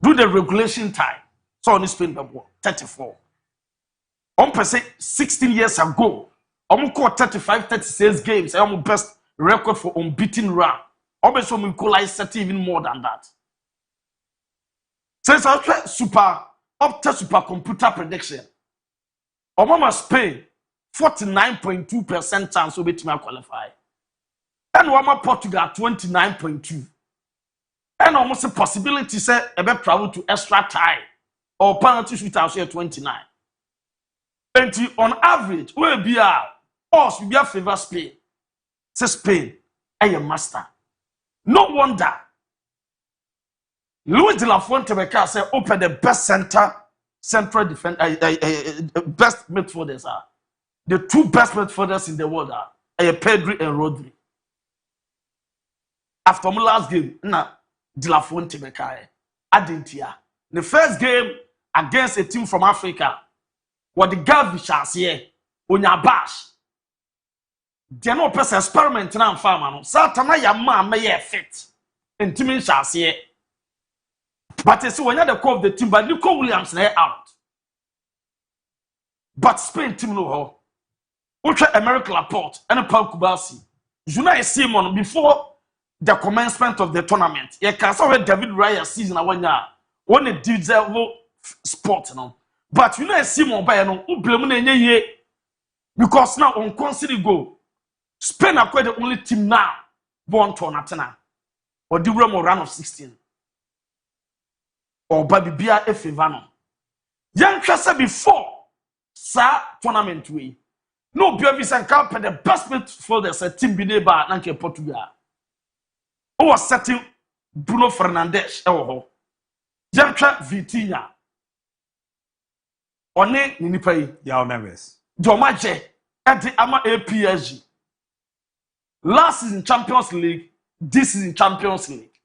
Do the regulation time. So on Spain 34. On per se 16 years ago, call 35, 36 games. I'm best record for unbeaten run. Obviously, we equalize set even more than that. Since I try super computer prediction, Obama Spain 49.2% chance of beating qualify, and Obama Portugal 29.2%, and almost a possibility say about travel to extra time or penalty shootout here 29. And on average, will be us will be a favor Spain. Say Spain, a master. No wonder Luis de la Fuente say open the best central defense, best midfielders are. The 2 best midfielders in the world are Pedri and Rodri. After my last game, de la Fuente Adentia. The first game against a team from Africa, what the Gavish here, Onyabash. They no person experiment na farmer no. Satana ya man may fit. And team shall see. But it's when you the call of the team, but Nico Williams na out. But Spain team no ho. Ultra American Laporte and Paul Kubasi. Unai Simon before the commencement of the tournament. You can saw David Raya season one year. One a diesel sport no. But Unai Simon by no blame na because now on consider go. Spain are quite the only team now born to Natana or the round of 16 or Babibia Efevano. Young Chassa before Sa tournament way. No Biavis and Camp the best midfielders a team Bineba Nanke Portugal. Who was setting Bruno Fernandes oh Young Vitinha One Ninipai Yao Neves Jomaje at the Ama APSG. Last season Champions League, this is in Champions League.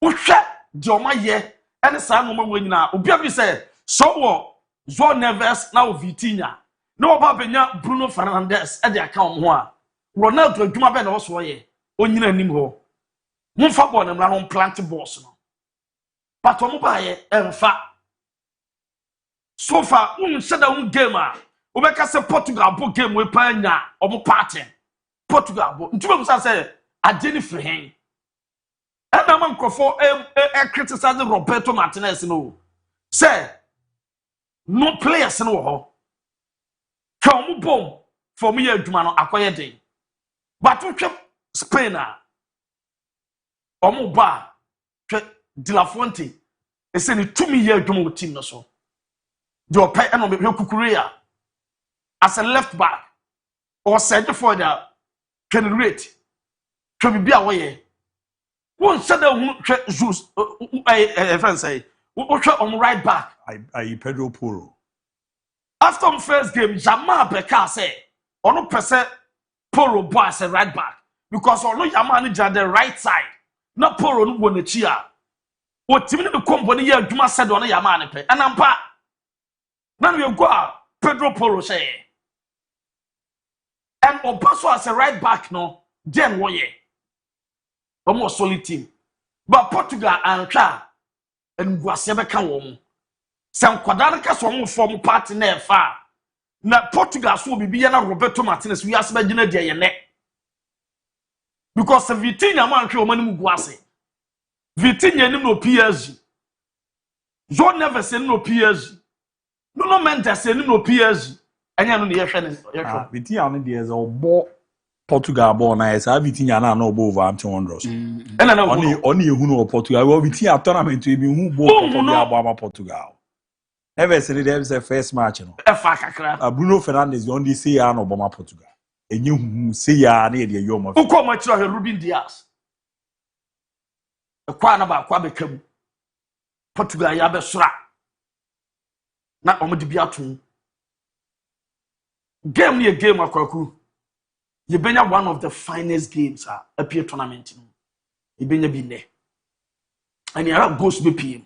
Usha Joma ye and the same moment when now Ubiabi said so Joao Neves now Vitinha. No Babenya Bruno Fernandes at the account one. Ronaldo Juma Ben also ye Onyina Nimho. Mumfa born and run plant boss no. But Omubaye and fa so far said a gamer. Obeka se Portugal bo game we panya omo party Portugal bo ntuma musa say ageni free hen and na man crofo criticize Roberto Martinez no say no players no ho ka omo bom for me adwuma no akoye den but we Spain omo ba de la Fuente e say ni 2 year adwuma team no so do pay and be kukuria as a left back or center forward can rate can be away. One said that Zeus friends say on right back. I Pedro Porro. After the first game, Jamal Beka say on percent Porro boy as a right back because on Jamal is at the right side. Not Porro no one the chia. What team the company here Juma said on Jamal and I'm back. Now you go Pedro Porro say. And Obaso as a right back no, then what ye? Almost solid team. But Portugal and Cha and Guasebe can wom. Some quadratica some form party near far. Na Portugal so be na Roberto Martinez we as Medina de neck. Because Vitinha man show money Guase. Vitinha no PSG. Joao Neves no PSG. No Mendes no PSG. Anya no ye hwe Vitinha no dey is obo Portugal born na esa Vitinha na no over Anton Wonders. And na oni ehunu Portugal we Vitinha tournament we be hu bo Portugal. Ever since them say first match no. Efa kakra. Bruno Fernandes you only say ya no Obama Portugal. Enyu say ya na dey yom of. Uko ma chiro Ruben Dias. Kwa na ba kwa bekam. Portugal ya be sora. Na omudi bi atum. Game ni game akwaku. You benya one of the finest games appear tournament. You benya bi ne. And you have goals be PM.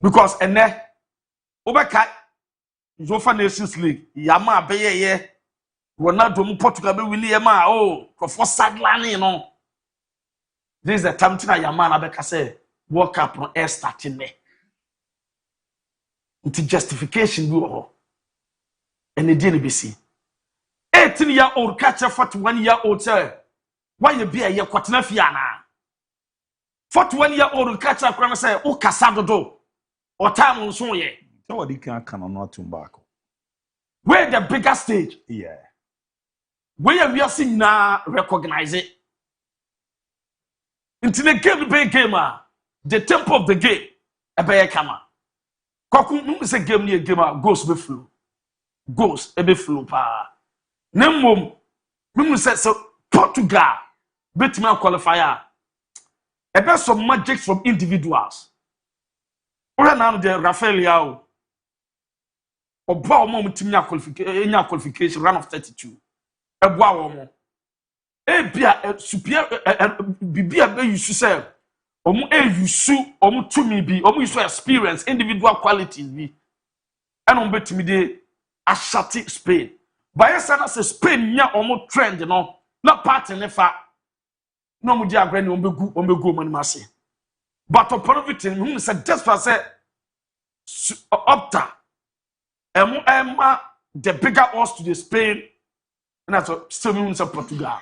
Because ene obeka Zofa Nations League yama beye ye Ronaldo mu Portugal be win ye ma for sideline no. This is the time tina yama na beka say World Cup no air starting me. It's justification bi ho. And the be see. 18-year-old catcher 41-year-old say why you be a ye kwatena fia na. 41-year-old catcher kwana say o kasa dodo. Or time on so ye. Nobody can not turn back. Where the bigger stage? Yeah. Where we are seeing now recognize it. Into the game, the tempo of the game, a bear kama. Koku say game near game goes be flu. Goes a be flu pa. Nemo say so Portugal beat man qualifier. A best some magic from individuals. Ora na de Rafael Yao. Oba omo mtimi qualification run of 32. Eboa omo. Bia superior bibia be yusu say omo yusu omo tumi bi omo yusu experience individual qualities bi. And on betimi de ashati Spain. By sana say Spain nya omo trend no na part ne fa. No mo di agre ni ombegu manimase. But upon everything, who said just for say Opta, Emma the bigger odds to the Spain, and that's what still means Portugal.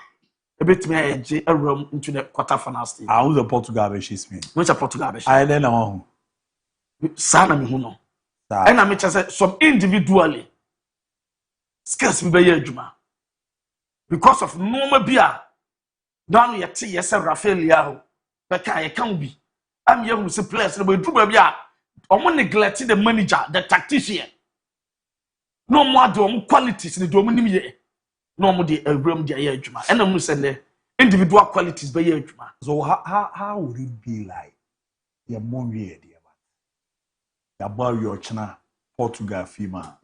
A bit me a room into the quarterfinal stage. I was a Portugal versus me. Which a Portugal versus? I don't know. Sana mi huno. And I make say some individually skills be be juma because of normal beer. Down yet yes Rafael Leao, but I can't be. I'm here with the players, but do baby. I'm neglecting the manager, the tactician. No more do qualities, the dominant. No more the room, the air juma. And I'm saying the individual qualities by year juma. So how would it be like your MON-FRI, dear man? About your China, Portugal, FIMA,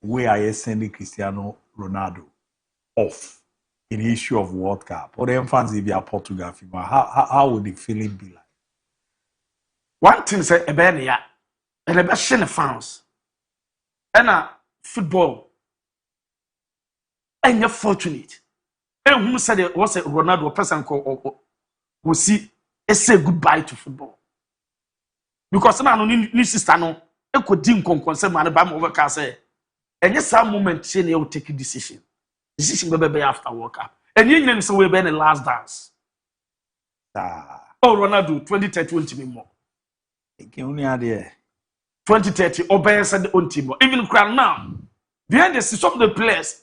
where I sending Cristiano Ronaldo off in the issue of World Cup, or them fans if you are Portugal, FIMA, how would the feeling be like? One thing say a benia and a best fans and football and you're fortunate. And who said it was a Ronaldo person will see a say goodbye to football because now no sister no e could dim concern man by over can say and yes some moment say you take a decision be after World Cup and you know so we be the last dance. Oh Ronaldo 2030 more. 2030 Obey said on team. Even crown now. Behind the system of the players,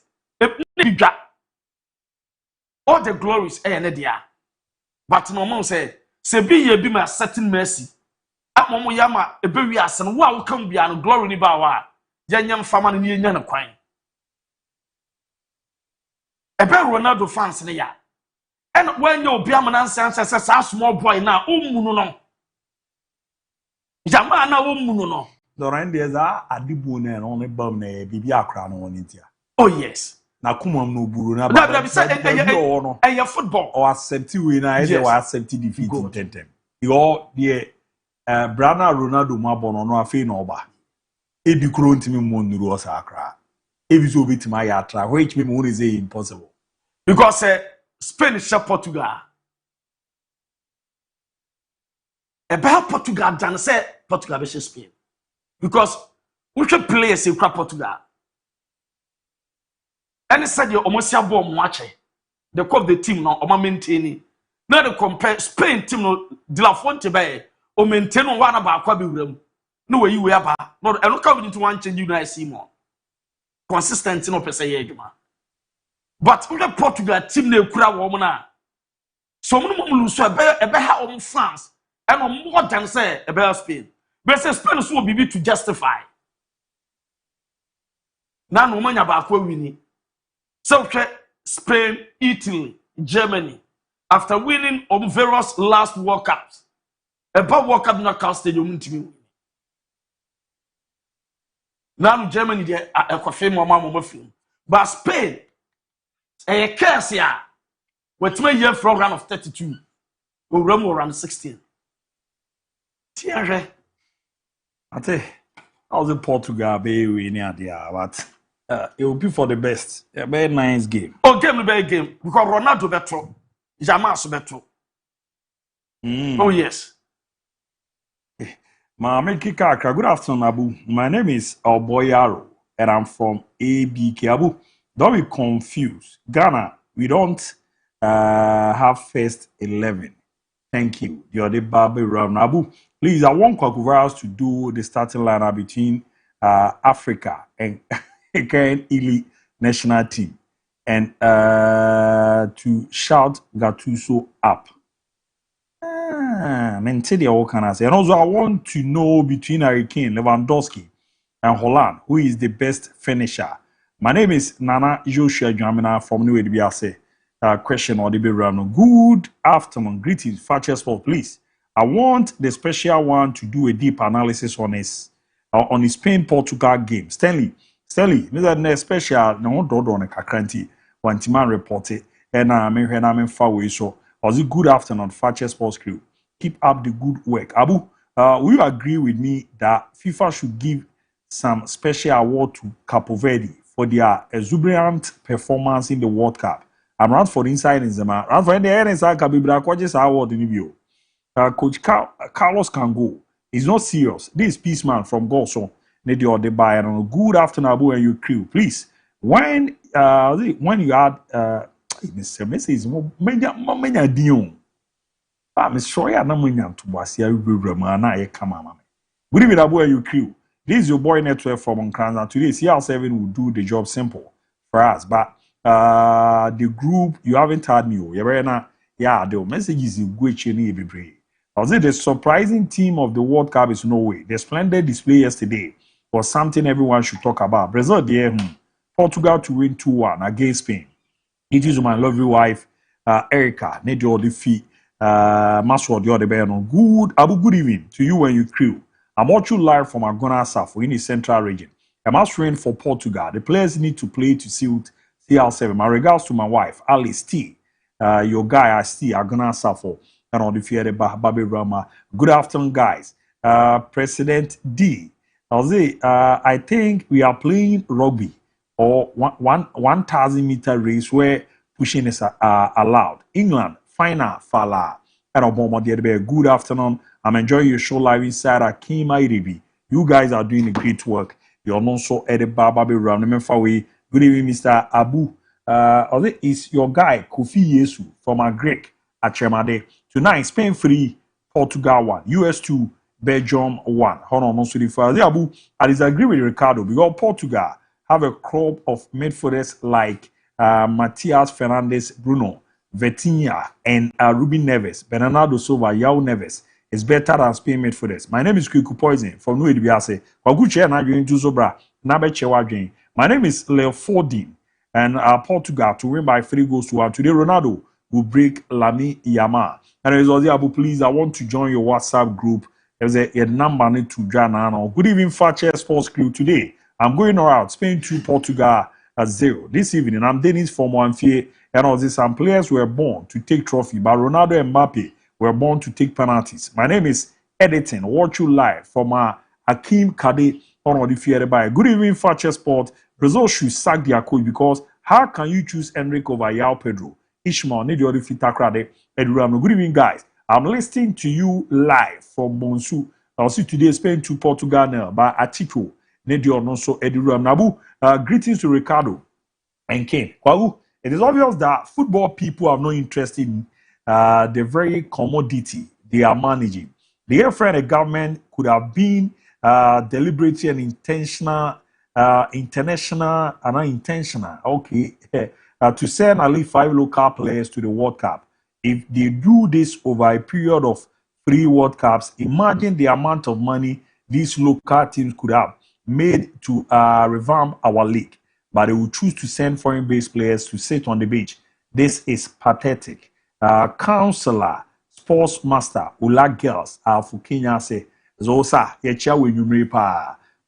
all the glories but no man say be ye be my certain mercy. At Momo Yama, a baby as and wow come be an glory ni bawa. Yanyam family ni yana quine. A bear Ronaldo fans in ya. And when your Biaman says a small boy now, no. Jama na wo mu no. Doran de za adibu na no ne bam na bibi akra no woni ntia. Oh yes. Na kumam no buru na ba. Na say e football. Or accept we na e wa accept defeat in tentem. Yo de Brana Ronaldo ma bono no afi na oba. E di kro ntimi mo nuru o sa akra. E bi so betima ya atra which me won is impossible. Because Spain is Portugal. About Portugal than say Portugal versus Spain. Because we should play a Portugal. And it said you almost have bomb watching. They call the team now or maintaining. Now they compare Spain team no de la Fonte bay or maintain one about Kwabi room. No way you were about not I look into one change you guys see more. Consistent no per se. But we got Portugal team they could have woman. So many lose a better France. And more than say about Spain. Versus Spain so be to justify. Now no manya ba winning. So Spain, Italy, Germany, after winning on various last World Cups, about World Cup knockout stadium team. Now Germany they a coffee mama film. But Spain, a curse here. With my year program of 32, we run around 16. Tiare. I tell you, I was in Portugal, baby, but it will be for the best. A very nice game. Oh, game be game because Ronaldo better, Jamas better. Oh yes. Good afternoon, Abu. My name is Oboyaro, and I'm from ABK. Abu, don't be confused. Ghana, we don't have first 11. Thank you. You're the Baby Ram. Abu, please, I want Kwaku to do the starting lineup between Africa and elite national team and to shout Gattuso up. And also, I want to know between Hurricane, Lewandowski, and Holland, who is the best finisher. My name is Nana Joshua Jamina from New Edibiase. Question or the Rano. Good afternoon, greetings, Fakye Sport, please. I want the special one to do a deep analysis on his Spain-Portugal game. Stanley, Mr. Special, no do on a kakranti, one man reported, and I'm far so. Was it good afternoon, Fakye Sports crew? Keep up the good work. Abu, will you agree with me that FIFA should give some special award to Capo Verde for their exuberant performance in the World Cup? I'm not for the inside in Zema. I'm for the inside Kabibra Quajes award in the view. Coach Carlos Kango is not serious. This peaceman from Golso, Nedi or the Bayern. Good afternoon, Abu and your crew. Please, when you had Mr. Mrs. Manya Dion, I'm sure you're not going to was here. Come on, good evening, Abu and your crew. This is your boy network from Unkranza, and today CR7 will do the job simple for us. But the group, you haven't had me. Yeah, the message is in which you need to be. I was the surprising team of the World Cup is Norway. The splendid display yesterday was something everyone should talk about. Brazil, Portugal to win 2-1 against Spain. It is my lovely wife, Erica, Nedio Defeat, Masword, you're the bear. Good, Abu, good evening to you and your crew. I'm watching live from Agona Safo in the central region. I'm answering for Portugal. The players need to play to suit CR7. My regards to my wife, Alice T. Your guy, I see, Agona Safo, and on the Fiere Babi Rama. Good afternoon, guys. President D. I think we are playing rugby or 1,000-meter race where pushing is allowed. England, final, Fala. And Obama, good afternoon. I'm enjoying your show live inside Akima Iribi. You guys are doing a great work. You're not so Eddie Babi Ram. Good evening, Mr. Abu. Is your guy Kofi Yesu from a Greek at Chemade. Tonight, Spain 3, Portugal 1, US 2, Belgium 1. Hold on, also the Abu. I disagree with Ricardo because Portugal have a crop of midfielders like Matias Fernandes, Bruno, Vitinha, and Ruben Neves. Bernardo Silva, Yao Neves is better than Spain midfielders. My name is Kwiku Poison from New Edibiase. Waguche na Juen Juzobra, Nabe Chewa. My name is Leo Fordin, and Portugal to win by 3-1. Today, Ronaldo will break Lami Yama. And as well, Abu, please, I want to join your WhatsApp group. There's a number need to join now. Good evening, Fakye Sports Crew. Today, I'm going around Spain 2, Portugal 0. This evening, I'm Dennis from MON-FRI, and also some players were born to take trophy, but Ronaldo and Mbappe were born to take penalties. My name is Editing. Watch you live from Akim Kade on the Fiere by. Good evening, Fakye Sport. Brazil should sack their coach because how can you choose Enrique over Yao Pedro? Ishmael, need your Fitakrade, Eduram. Good evening, guys. I'm listening to you live from Monsu. I'll see today Spain to Portugal now by Atiko, Nedio Noso Eduram Nabu. Greetings to Ricardo and Kane. Kwagu, it is obvious that football people are not interested in the very commodity they are managing. The friend, the government could have been deliberately and intentional. International and unintentional, okay, to send at least 5 local players to the World Cup. If they do this over a period of 3 World Cups, imagine the amount of money these local teams could have made to revamp our league, but they will choose to send foreign-based players to sit on the bench. This is pathetic. Counselor, sports master, Ula Girls, Fakye say, Zosa,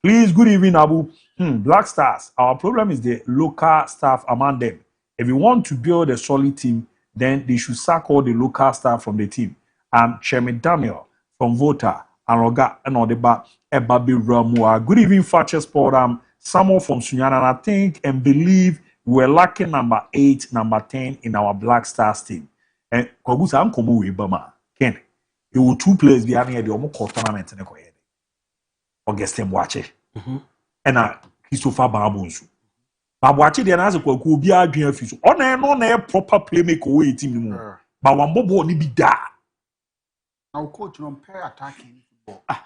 please, good evening, Abu. Black Stars, our problem is the local staff among them. If you want to build a solid team, then they should sack all the local staff from the team. Chairman Daniel from Vota, and Roga, and Odeba, Ebabi Ramua. Good evening, Fakye Sport. Someone from Sunyana, and I think and believe we were lacking number 8, number 10 in our Black Stars team. And Kogusa, I'm coming with Bama. Ken, you will 2 players behind the Omo tournament in the Koyede. Augustin Wache. And Christopher Babunsu. Babuachi then has a Kwaku be a fish. On a proper playmaker way team. But one bobo ni be da. Now, coach, no pair attacking.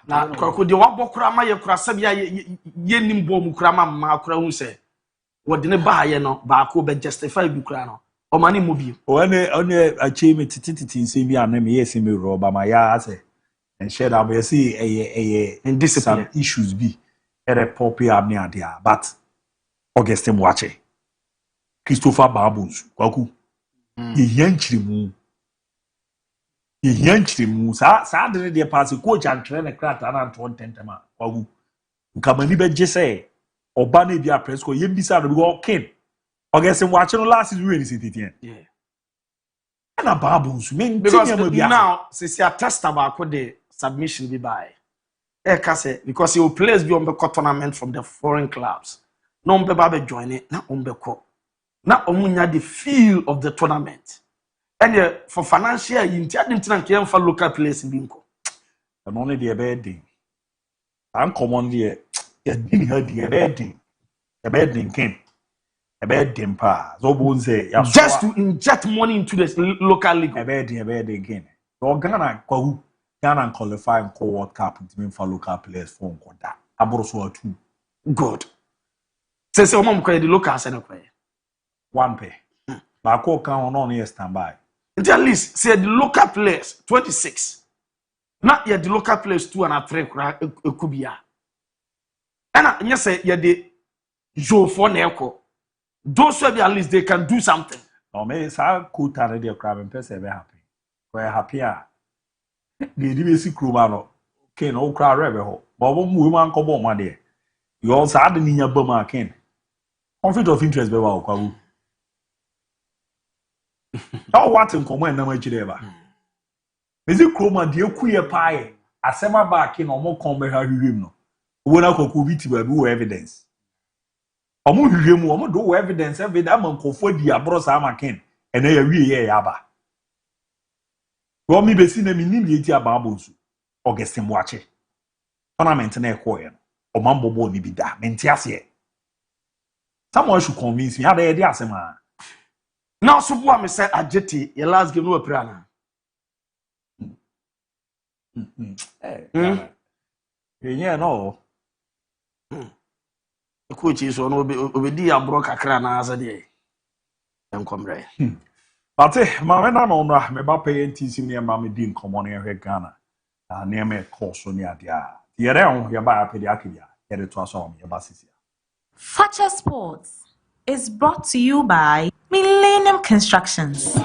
Na Kwaku, the one bokrama, your crasabia, yenim bomb crama, macra, say. What didn't buy, you know, Baku be justify Bucrano. Or money mobile. Only a chamber tititi, see me and name, yes, me rob by my ass. And shed up, I see and discipline issues be. A poppy abnia dia, but Augustin Wache, Christopher Babus, Kwaku, Yanchimu, Saturday, dear pass coach and train a crat and Anton Tentama, Kwaku, Kamanibe Jesse, or Bunny Bia Presco, Yimbisa, we all came. Augustin Wache last is really city. Yeah. And a Babus, mean because now, since you test about the submission be by. Because he will play beyond the tournament from the foreign clubs. No one be join it, not on the court. Not only the feel of the tournament. And for financial, you didn't for local players in Binko. And only the bedding. I'm common there. You didn't hear the bedding. The bedding came. A bedding pa. So bones say just to inject money into the local league. A bedding again. So Ghana Ghana qualify and call World Cup to for local players for that. Abroso 2. Good. Say mom the locals and okay. 1 pay. But call count on here standby. At least say the local players 26. Not yet the local players 2 and 3 could be. And yes, say the Joe for Nelco. Those who at least they can do something. No, me say cool already a crab and person be happy. We're happier. The DBC Krumano Ken all cry rebel. But one woman come on, my dear. You also had in your bummer, Ken. Conflict of interest, be well, Kawu. Oh, what in common, no much ever. Mrs. Kruma, dear queer pie, I send my back in or more combat her him. When I could be to do evidence. Omo hwehwem omo do evidence every that man kofo di abros ama ken ene ya wie ye yaba wo mi besi na mi nim yeti ababonsu Augustin Wache tournament na ekoye no o man bobo ni bi da menti ase someone should convince me how dey dey asema now so bo am say ageti your last game no apira na yeah no coach is on obedi abro kakra na asa de enkomre but ma na no no me ba pay ntisi ne ma me din common here Ghana na me course ni ade a yere ho ye ba apedi akibia yere to aso am ye ba sisia. Fakye Sports is brought to you by Millennium Constructions.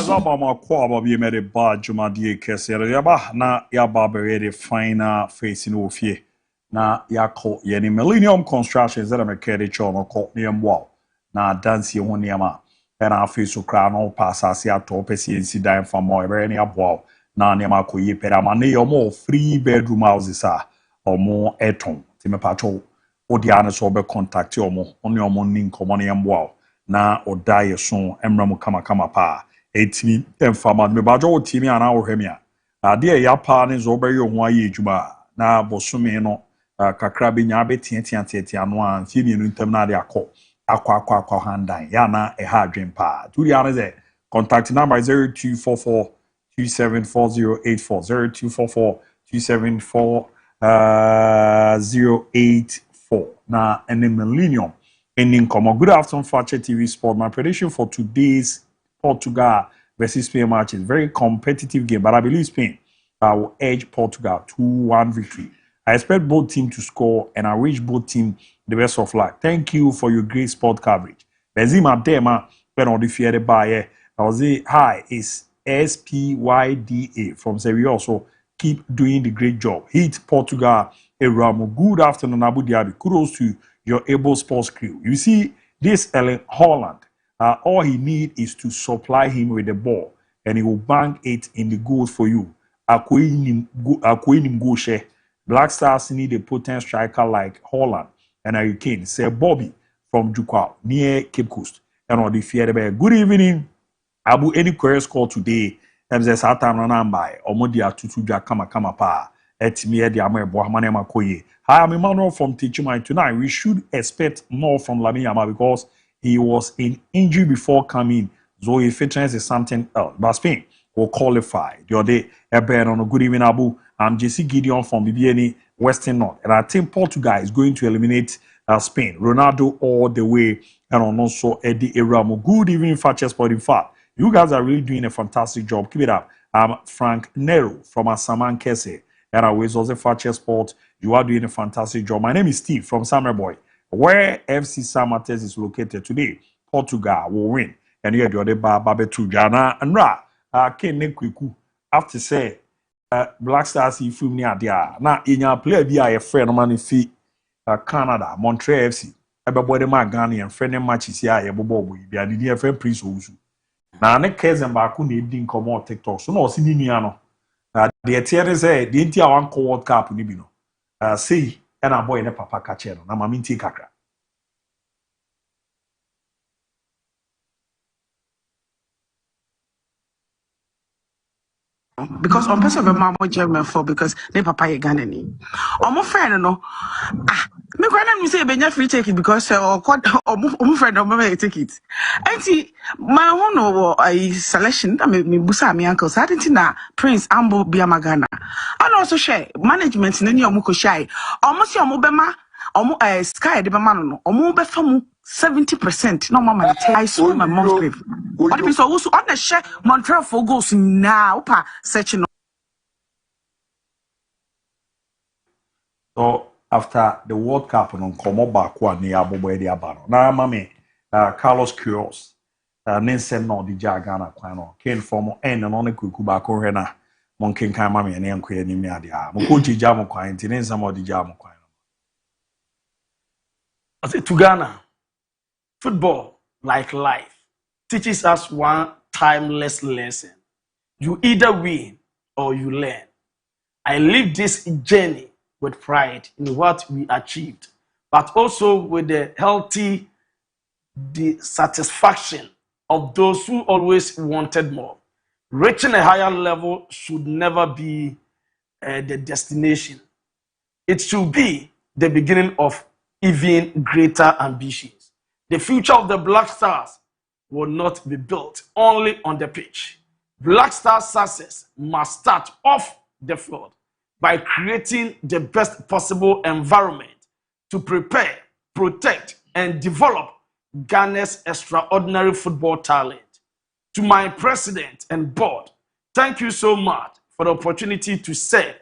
Azabama Kwaba be made a badge, my dear Kessler. Yaba, na Yaba be finer facing off ye. Na Yako Yenny Millennium Constructions that I'm a carriage on a court near wall. Na dance your one yama. And our face to crown all pass as ya top PCNC dime for more any abwell. Na Yamako ye peramane or more 3-bedroom houses or more eton. Timepacho. Odiana sobe contact your more on your morning common wow. Na odaye son emramu kama pa etimi emfama me bajo otimi ana ohwemia ade ya pa ne zo obeyo ho aye edwuma na bosome no kakra be nya be tiatia ano an fie mienu ntam na ade akwa handan ya na e ha adwen pa turi ana ze contact number 0244 274084 0244 274 na ene millennium ending come. Good afternoon, Fakye TV Sport. My prediction for today's Portugal versus Spain match is very competitive game, but I believe Spain will edge Portugal 2-1 victory. I expect both teams to score, and I wish both teams the best of luck. Thank you for your great sport coverage. Benzema Dema, when on the field by I was say hi is SPYDA from Sevilla. So keep doing the great job. Hit Portugal, Ramo. Good afternoon, Abu Dhabi. Kudos to your ABOU sports crew. You see, this Erling Haaland, all he needs is to supply him with the ball, and he will bang it in the goals for you. Black Stars need a potent striker like Haaland and Harry Kane. Say Bobby from Jukwa near Cape Coast. And on the field, good evening. Abu any career score today. MZ Satan na by Omodia Tutuja kama pa. Etimi di amo Bohamane Makoye. Hi, I'm Emmanuel from Teaching Mind. Tonight, we should expect more from Lamine Yamal because he was in injury before coming. So his fitness is something else. But Spain will qualify. The other day, on a good evening, Abu. I'm JC Gideon from BBNE Western North. And I think Portugal is going to eliminate Spain. Ronaldo all the way. And also Eddie Eramo. Good evening, Fakye Sport. In fact, you guys are really doing a fantastic job. Keep it up. I'm Frank Nero from Asaman Kese. And I was also Fakye Sport. You are doing a fantastic job. My name is Steve from Summer Boy, where FC Samates is located today. Portugal will win. And you had the other Babetu Jana and Ra. Ken Nekwiku. After say, Black Stars, if you near there. Now, in your player, be a friend of mine, Canada, Montreal FC. Everybody, my Ghanaian friend matches here, a bobo, be a dear friend, Prince Ozu. Now, Nick Kazan Bakuni didn't come on TikTok, so no, Siniano. The theater say, the entire one World Cup, Nibino. See, and a boy in a papa catcher, na maminti kakra. Because on person of my German for because they papa ye Ghanaian. Or my friend, no. Me granny say be free take it because or my friend or my take it. And see, my own or a selection that me busa me uncle. So I didn't na Prince Ambo Biamagana. And also share management in any omuko shy. Almost your mobema or sky de bamano or move from 70%. No mama I saw my mom's grave. What if so also on the share Montreal for goals now pa searching. So after the World Cup on Komo Bakwa near Abobo de Abano. Now mami Carlos Queiroz Nensen no di Jagana Kwano came from and on the Kukubako Rena Monkin Kamami and Yanko and Miadia. Mokuji Jamo Quine, Tinensa Modi Jamo Quine. I say to Ghana, football, like life, teaches us one timeless lesson. You either win or you learn. I live this journey with pride in what we achieved, but also with the healthy dissatisfaction of those who always wanted more. Reaching a higher level should never be the destination. It should be the beginning of even greater ambitions. The future of the Black Stars will not be built only on the pitch. Black Stars' success must start off the field by creating the best possible environment to prepare, protect, and develop Ghana's extraordinary football talent. To my president and board, thank you so much for the opportunity to serve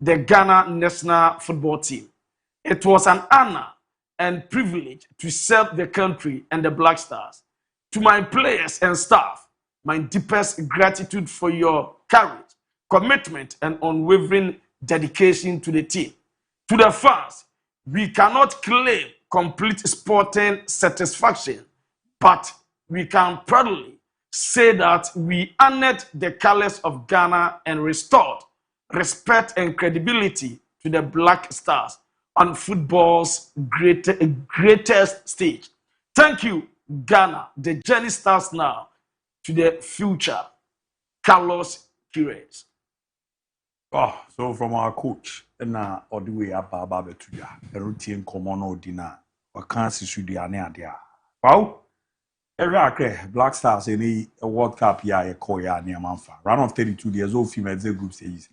the Ghana national football team. It was an honor and privilege to serve the country and the Black Stars. To my players and staff, my deepest gratitude for your courage, commitment, and unwavering dedication to the team. To the fans, we cannot claim complete sporting satisfaction, but we can proudly say that we honored the colors of Ghana and restored respect and credibility to the Black Stars on football's greatest stage. Thank you, Ghana. The journey starts now to the future. Carlos Queiroz. Oh, so from our coach, na Odiwe Ababa Betuya, a routine common ordina, or cancer should be an idea. Wow, Black Stars in a World Cup, ya a Koya near MON-FRI. Run of 32 years old female group says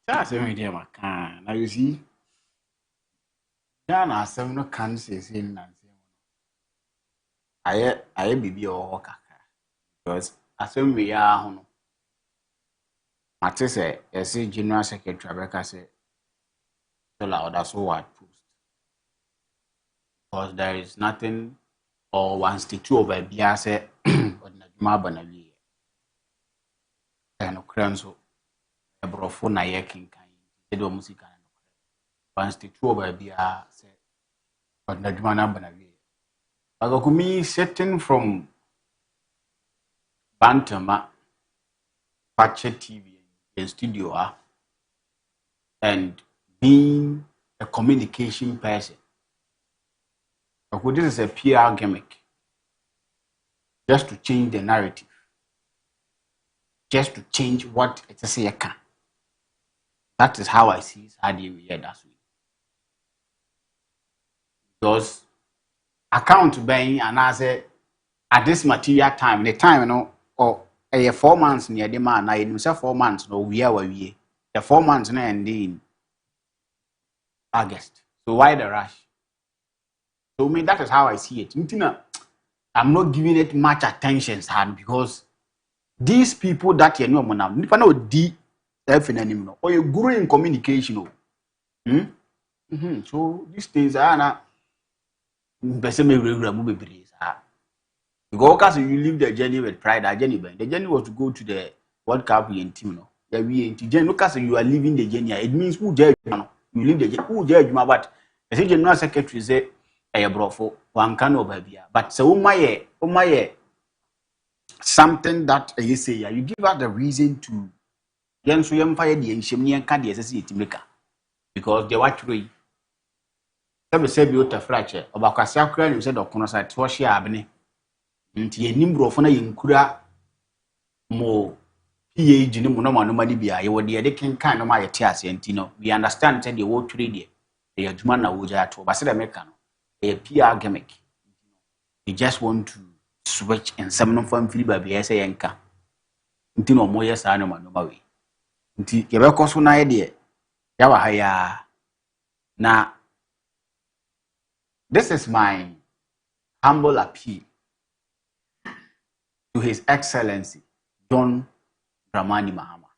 That's a idea, my can. Now you see, Ghana has several countries in I be or because as we are, I say, as a general secretary, Rebecca said, so loud as what post. Because there is nothing or one statue of a biase or Najmabanavi. And Okranso, a brofona yaking kind, Edo Musica, one statue of a biase or Najmanabanavi. Agokumi setting from Bantama, Fakye TV, and studio, and being a communication person. This is a PR gimmick, just to change the narrative, just to change what it is a can. That is how I see Saudi that way. Because account being and I say at this material time, the time, you know, or 4 months near the man, I himself 4 months, no, we are the 4 months now and in August. So why the rush? So me, that is how I see it. I'm not giving it much attention, son, because these people that you know, no D F in anymore, or you grow in communication. So these things are not. Because you live the journey with pride, the journey was to go to the World Cup in team. No, you are living the journey. It means who judge you live the journey. Who judge my but the general secretary say I brought for one can over here. But so my something that you say you give us the reason to fire the ancient candy maker because they watch way. Some say you to fracture about Casacra, you said of Conosite, Toshi Abney. Nti enimro fo na yenkura mo PhD ni mo no money bia ye wode de kenkan no ma yete ase nti no we understand say the whole trade there e aduma na wo ja to ba se da meka no e PR gimmick you just want to switch and some no fam fili ba bia say yenka nti no mo yes ano ma no ma we nti ye be koso na ye de ya wa ha ya na this is my humble appeal to His Excellency John Dramani Mahama.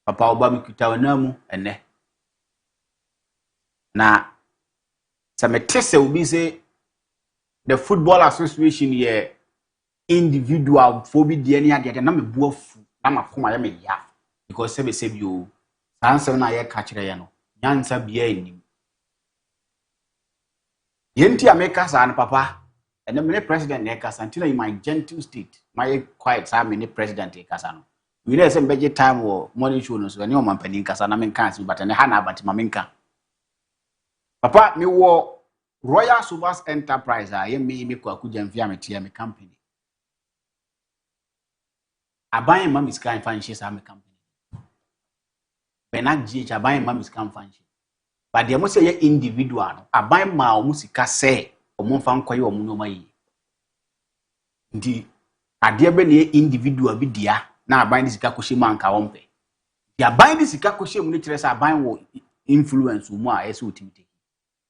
Papa Obami kutawenamu ene. Na sametese ubi say the Football Association ye individual phobi dieni ade na me buafu na makoma ya me ya because sebe you answer na ye kachire ye no nyansa bia enim. Yenti ameka sa an papa and the many president until in my gentle state, my quiet time many president Casano. We know some budget time or money shows when your man penny Casana men can't, but and Hana but Maminka. Papa, me war Royal Subas Enterprise, I am me Kujan Fiamity, my company. I buy mummy's kind financials, I'm a company. Benag G, I buy mummy's kind financial. But they must say individual, I buy my musica say. Omonfan kwaye omuno mai ndi ade be ne individual bi dia na aban di sika kohye manka wonpe dia aban di sika kohye mu ne kire sa aban wo influence mu a ese otimite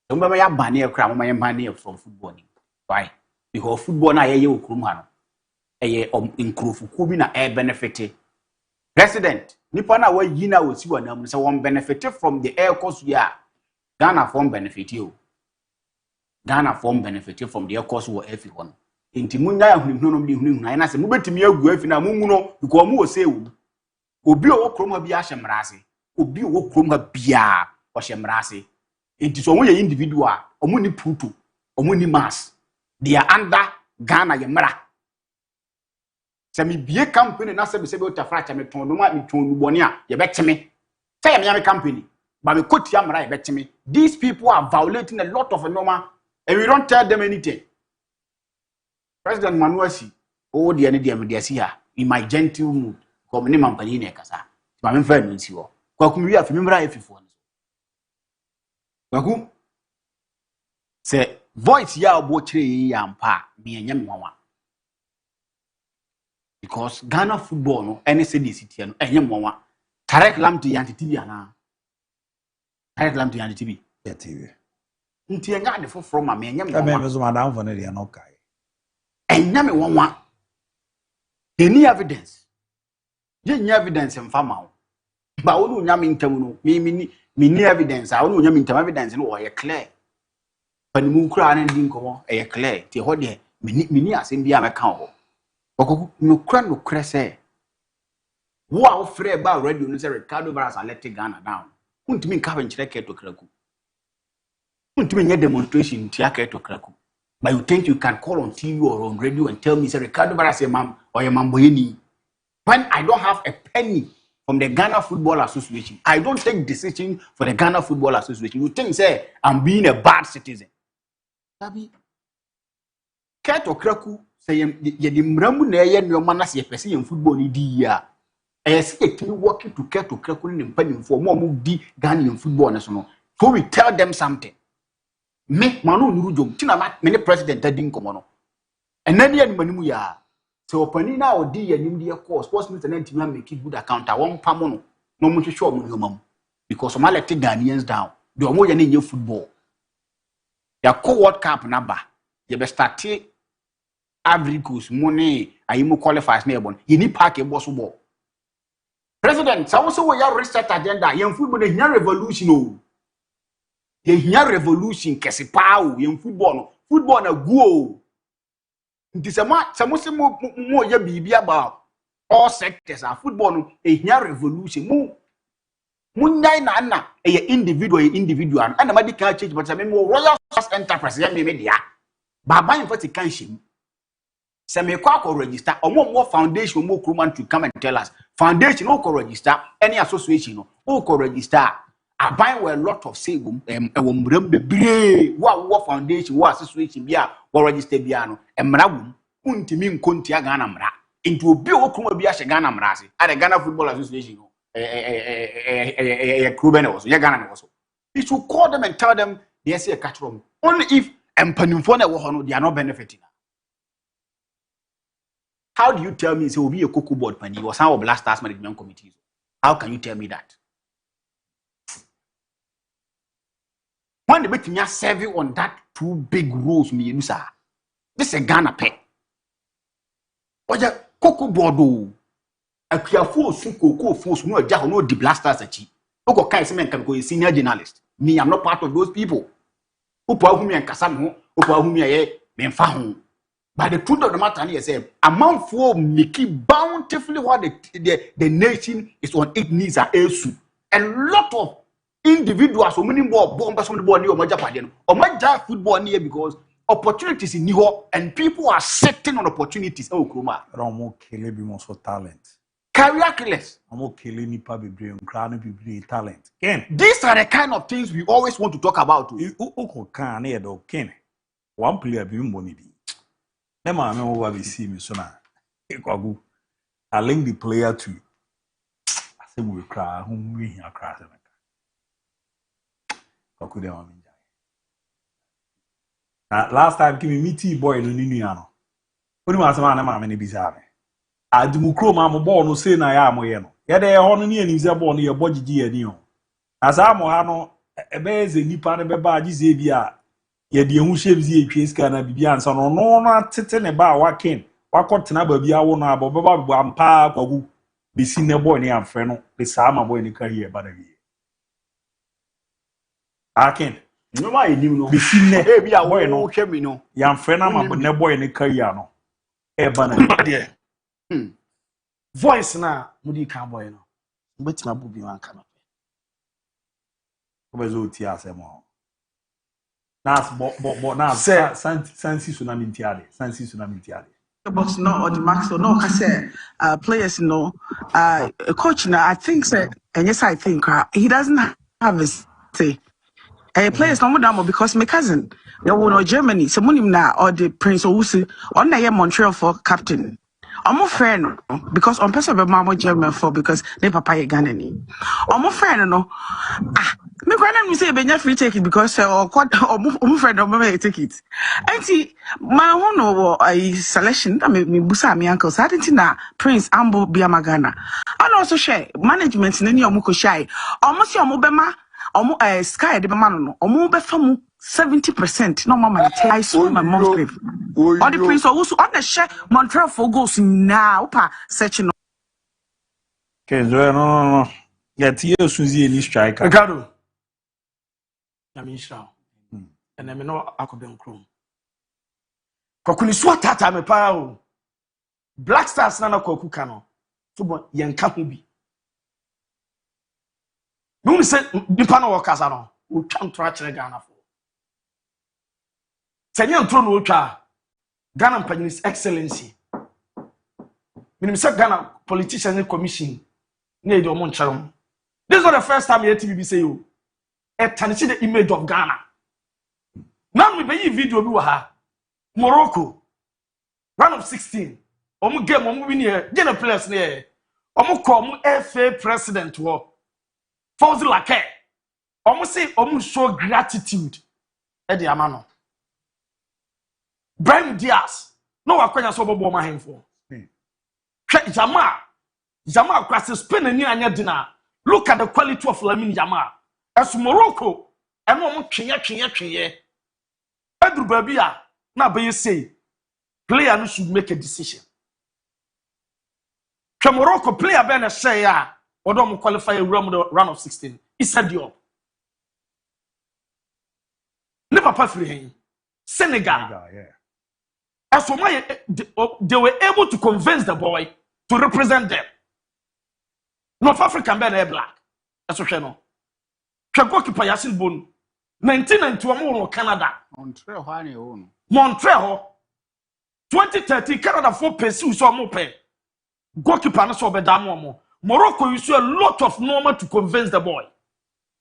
so mba ya ban e kra mama ye ban e from football ni why because football na ye okrum ha no eye nkrofuku bi na e benefit president nipa na wa yi na wosi wa na mu se won benefit from the air course ya Ghana from benefit you Ghana from benefit from the course war every one. Inti munya ya hunu no bi hunu na se mubetimi agu afi na mumu no because mu ose wu obi o krom ha bi ahye mrase obi o krom ha bia o hye mrase inti so ye individual omu ni putu omu ni mass they are under Ghana ye mra se mi bie company na se be o tafra cha me ton no ma me ton nu boni a ye betime say me company but me kotia mra ye betime. These people are violating a lot of normal and we don't tell them anything. President Manuasi, oh dear, in my gentle mood, come in Mampalina Casa. My friend, Miss you. Quakum, have remember if you want. Quakum say, voice ya botry yam pa, me and young mama. Because Ghana football, no, any city, and young mama. Tarek lam to Yanti TV. Tarek lam to Yanti TV. Yeah, TV. Until I got the from my man, young madam for the Anokai. And yami one. Any evidence? Any evidence in farm. But I don't yam in term, me evidence. I don't yam in term evidence and or clear. But the moon crown and dinko, a clear, the whole day, mini as in the account. No crown no cresse. Wow, free about radio, Ricardo Barras and let Ghana down. Wouldn't mean cabin check to Kraku. Wouldn't mean a demonstration to Kraku. But you think you can call on TV or on radio and tell me, say, Ricardo Barras, ma'am, or your mamboyini. When I don't have a penny from the Ghana Football Association, I don't take decision for the Ghana Football Association. You think, say, I'm being a bad citizen. Tabi, Kato Kraku, say, ye the Mramu Naya, your manas, ye person in football, idea. I expect you working to Kato Kraku and penny for more di Ghanaian football national. So we tell them something. Me manu nurujo tina many president dadin komono enani ya manimu ya so opani na odi ya nimdi ya course sports minister na ntimi make good account a won pamo no no mo hwehwe o mo hwemam because some let Ghanaians down the omo ya na nye football ya co world cup na ba ye be start Africans money ayimu qualifiers na ebon ye ni park e boss ball president so we ya reset agenda ye football na hinya revolution o ye hinya revolution kesi pao ye football na guo nti se mo ye bibia about all sectors of football no e hinya revolution mu nyai na e individual and ma di kan change but me royal enterprise ye me dia baba in fact kan shim se me kwa register omo foundation mo kruman to come and tell us foundation o ko register any association o ko register aban were a lot of say mram bebre wa foundation wa association bia wa register bia no emra wum untimi nkontia Ghana mra into obi o kuma bia she Ghana mra ase at the Ghana Football Association no Kuben also ya Ghana also you should call them and tell them they say a catch room only if empanimfo na wo ho no they are not benefiting. How do you tell me say obi a cocoa board pani or some of Black Stars management committees? How can you tell me that? When the betting serving on that two big roles, me you sir. This is a Ghana pay. Oja cocoa board a careful suko force no jaho no the blasters achi. Oko kai semen can go senior journalist. Me, I'm not part of those people. Upo whom and Kasam, upo whom ye menfa. But the truth of the matter is, amount for Mickey bountifully what the nation is on its knees are else. A lot of individuals so many more bombers on the ball near Majapan or Maja football near because opportunities in Niho and people are sitting on opportunities. Oh, Kuma. Romo Kele be most for talent. Career killers. I'm okay, Nipa be brain, crown be talent. Ken, these are the kind of things we always want to talk about. Oko can near do Ken. One player be money. Never I remember what we see me so now. I link the player to. I said we cry. Whom we hear cry. Last time came me tea boy no niano. What do you say na mama ni bizarre? Adimu kro ma mo ball no say na ya mo ye no. Ye dey ho no ni ani ze ball no ye bogigi ani o. Asa mo ha no ebe ze nipa ne be ba agize bi a ye de hu shebzi etwe ska na bibia ansa no no na tete ne ba waken. Wakotena ba bia wo no abo be ba ampa kwagu. Be si ne boy ni amfre no. Be sa ma boy ni career ba da bi. Akin No why him no. Be seen Eh bi a boy no. wo hwe me no. Yam friend am ne boy ne career no. E ba na. Voice na mudi kan boy no. Mbetima bu bi wan kan. Obezo ti asemo. Nas bo na sansi tsunami ntiade. Sansi tsunami ntiade. But no, or the max or no, I said, players, no, coach now, I think, and yes, I think he doesn't have a say. Players no more because my cousin, they were no Germany, so money now, or the Prince Owusu, on the Montreal for captain. I'm a friend because on person of Mama German for because they papa Ghanaian. I'm a friend, no. Me grandma say be free take it because or friend of me take it. And see my one a selection that me busa me uncle so I didn't na Prince Ambo Biamagana. And also share management in any omuko shy. Almost your mobema sky the man no omo be famu 70% no mama I saw my mom's grave. All the Prince also on the share Montreal for goals now pa searching. Okay, no. Get you Susie any striker. Ricardo. Yamisha. And I know Akobem Chrome. Kokuni swatata me pa o. Black Stars na koku kano. Tubo yenka ho bi. No say nipa na workers no. O twa ntora kire Ghana fo. Senya ntro no otwa. Ghana Mpanyin's Excellency. Minim say Ghana Politicians Commission. Ne dey omo ncharom. This is not the first time TVB say you. See the image of Ghana. Now we be video bi ha. Morocco. Round of 16. Omu game omu win here. Gen players ne. Omu ko omu FA president wo. Fauzi Lake. Omu say omu show gratitude. E di amano. Brahim Diaz. No wakwanya so bobo ma hemfo. Jamal kwase Spain ni anya dina. Look at the quality of Lamine Yamal. As Morocco, and one twenye. Edru baby na be say player should make a decision. Ke Morocco player be na say ya odom qualify round of 16. It's a deal. Never pass free Senegal. Yeah. As for my they were able to convince the boy to represent them. North African be na black. As we know. Goalkeeper Yasin Bonu 1991 Canada Montreal 2030 Canada for pursue so mo pay goalkeeper no so be damo Morocco used a lot of normal to convince the boy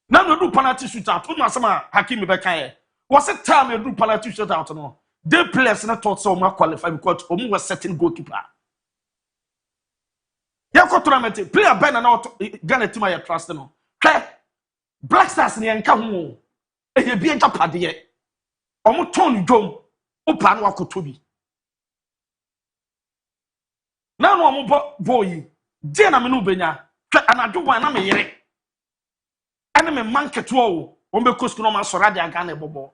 now no do penalty shootout no asema Hakimi be kan was it time you do penalty shootout no they players na thought so ma qualify because omo was certain goalkeeper ya ko tournament player ben na Ghana team ya trust no Black Stars ni enka ho e bi enja pade omo ton dwom opa no akoto bi na no omo boy je na me no benya twa anadwo wan na me yere ene me market wo o be kosko no ma sora de Ghana bobo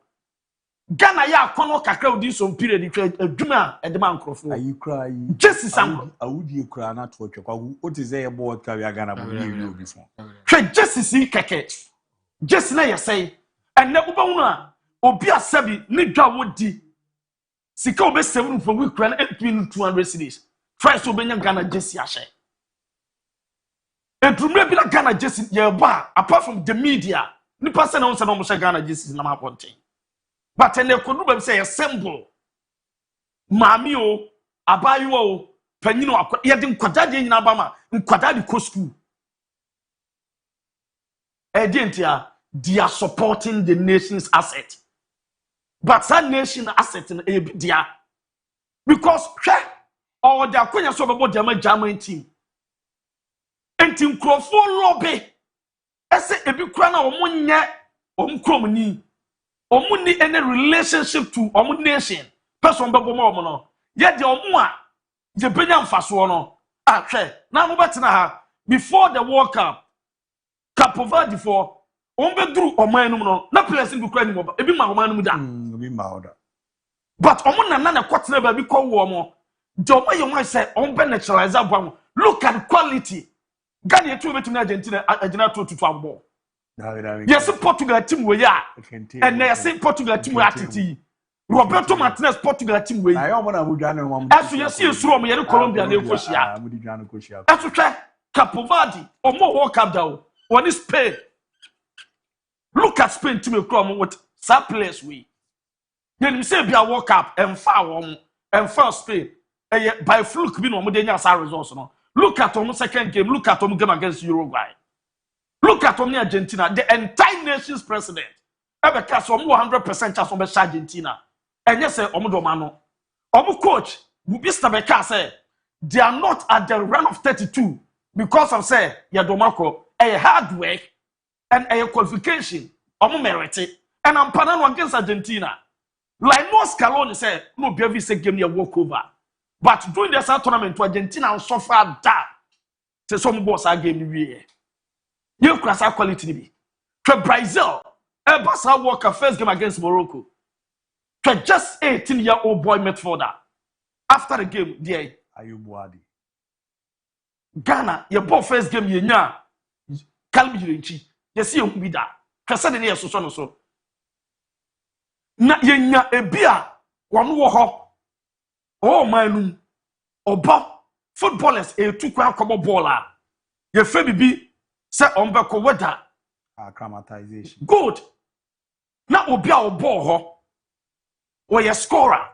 Ghana ya akono kakra odi so period twa adwuma e de man krofo ayi kra yi Jesse Sam awudi kra na to twekwa o te say e board ka wi Ghana bo ni obi fo twa Jesse si keke Jesse na ye say enne uba hunu a obi asabi ni dwa wodi sika obe 7 for week kra na 200 cedis try so benya Ghana Jesse ahye edumre bi na Ghana Jesse ye ba apart from the media ni person na no mo Ghana Jesse na ma ponten but enne kodu ba say symbol mami o abayu o panyino ye de nkwada de nyina ba ma nkwada de ko school they are supporting the nation's asset. But that nation asset in Abia because or they are going to about the German team. And team Crawford lobby. I say a big crown or money cromony or money any relationship to our nation. Person Babomono. Yet the Omua, the Benyan Fasuano. Now, before the World Cup. Kapovadi for ombe dru omanum no na players in Ukraine mo ebi ma omanum da ebi ma oda but omo na kwatena ba bi ko wo mo de omo ye mo say ombe naturalize abwa mo look at quality Ghana etu betumi Argentina agina to abo Yes, Portugal team we ya. And they say Portugal team we atiti. Roberto Martinez Portugal team we. As you see from here Colombia na Ecosia. As you try Capo Verde or more World Cup down. One is Spain. Look at Spain to me come with that place we. Then you say be a World Cup and far Spain. By fluke be no mo dey nya results no. Look at our second game, look at our game against Uruguay. Look at Argentina, the entire nation's president. Ever cast 100% chance on Argentina. And yes, Omodomano. Omo coach, Mr. Beka said, they are not at the run of 32 because of say Yadomako, a hard work and a qualification. Omo merit. And I'm panel against Argentina. Like no Scaloni said, no BV say game near walkover. But during the South tournament to Argentina and suffer that. Say some boss are game here. You class quality be. To Brazil, Basa Walker first game against Morocco. To just 18-year-old boy midfielder. After the game, there. ABOU. Ghana, your ball first game ye nya. Kalbi Jirinchi. You see you be that. Kasa de near so. Na ye nya ebia wanu wo ho. Oh man, oba footballers two kwan kobo baller. Ye fe bibi say ombeko weather acclimatization. Good. Na obi a ball ho. Or ye scorer.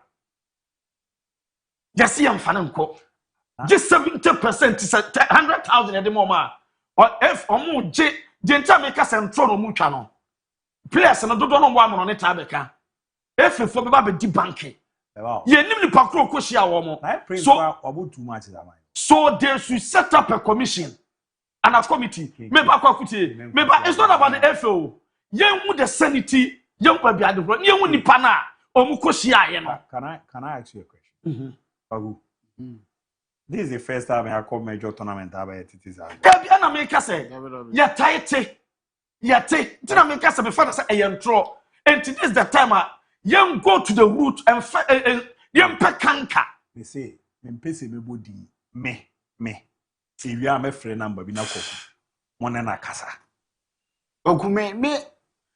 Just see am fananko. Just 70% is 100,000 at the moment. Or if omo jenta make us entro no mu twa no. Players no do no one on it abeka. If for be di banking. Ye nim ni pakro ko shia wo mo. So about too much that. So they should set up a commission and a committee. Maybe it's not about the FO. Yen with the sanity, young baby at the front. Yen with the pana or mukoshia. Can I ask you a question? ABOU. This is the first time I have come major tournament about it. Kabiana make us say, ya tight, ya take. Did I make us before say a young throw? And this is the time young go to the root and young pekanka. They say, Mpese me body, me. If you are my friend number, be na koku. One na kasa. Oku me.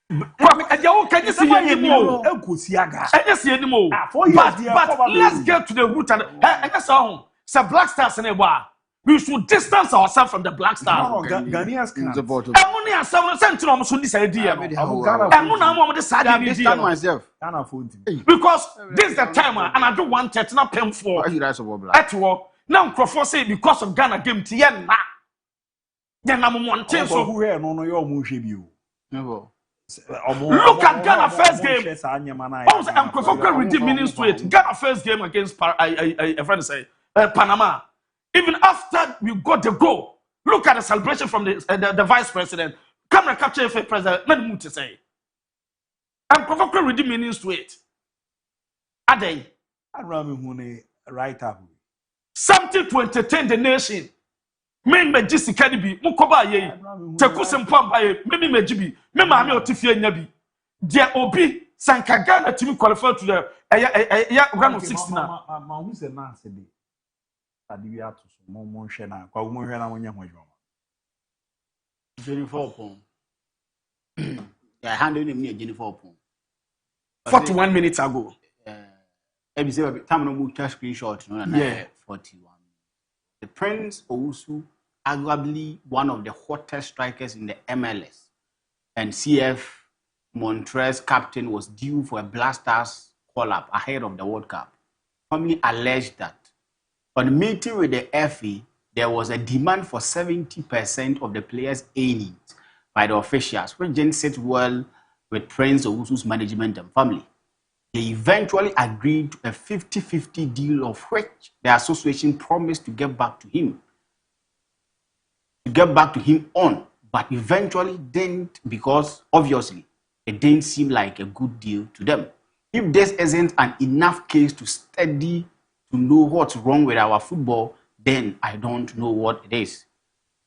Can you see anymore? Anymore. But let's get to the root and I guess so Black Stars in a bar. We should distance ourselves from the Black Stars. Ghanaians can't. Emuni and someone sent to us this idea. Because this is the time and I don't want it not paying for at war. Now Crawford say because of Ghana game to yen na. Then I'm one thing so who here no your mushibu. Look at Ghana first game. Also, I'm Crawford redeem meaning to it. Ghana first game against Panama. Even after we got the goal, look at the celebration from the vice president. Camera capture if president. Let me say. I'm Crawford redeem meanings to it. Are they? Right up. Something to entertain the nation. Men me jisi kadibi mukoba ye tekusem pamba ye maybe me jibi me ma me otifie nyabi dia obi sankaga na timi qualify to the round of 16 na ma hu se na ase bi adibi ato so mo hwe na kwa mo hwe na mo nya ho adwo 24 pon yeah handle him near 24 pon 41 minutes ago ebi say time no mu touch screenshot no na 41. The Prince Owusu, arguably one of the hottest strikers in the MLS, and CF Montreal's captain was due for a Black Stars call-up ahead of the World Cup. Family alleged that on a meeting with the FA, there was a demand for 70% of the players' earnings by the officials, which didn't sit well with Prince Owusu's management and family. They eventually agreed to a 50-50 deal of which the association promised to get back to him. On, but eventually didn't because obviously it didn't seem like a good deal to them. If this isn't an enough case to study to know what's wrong with our football, then I don't know what it is.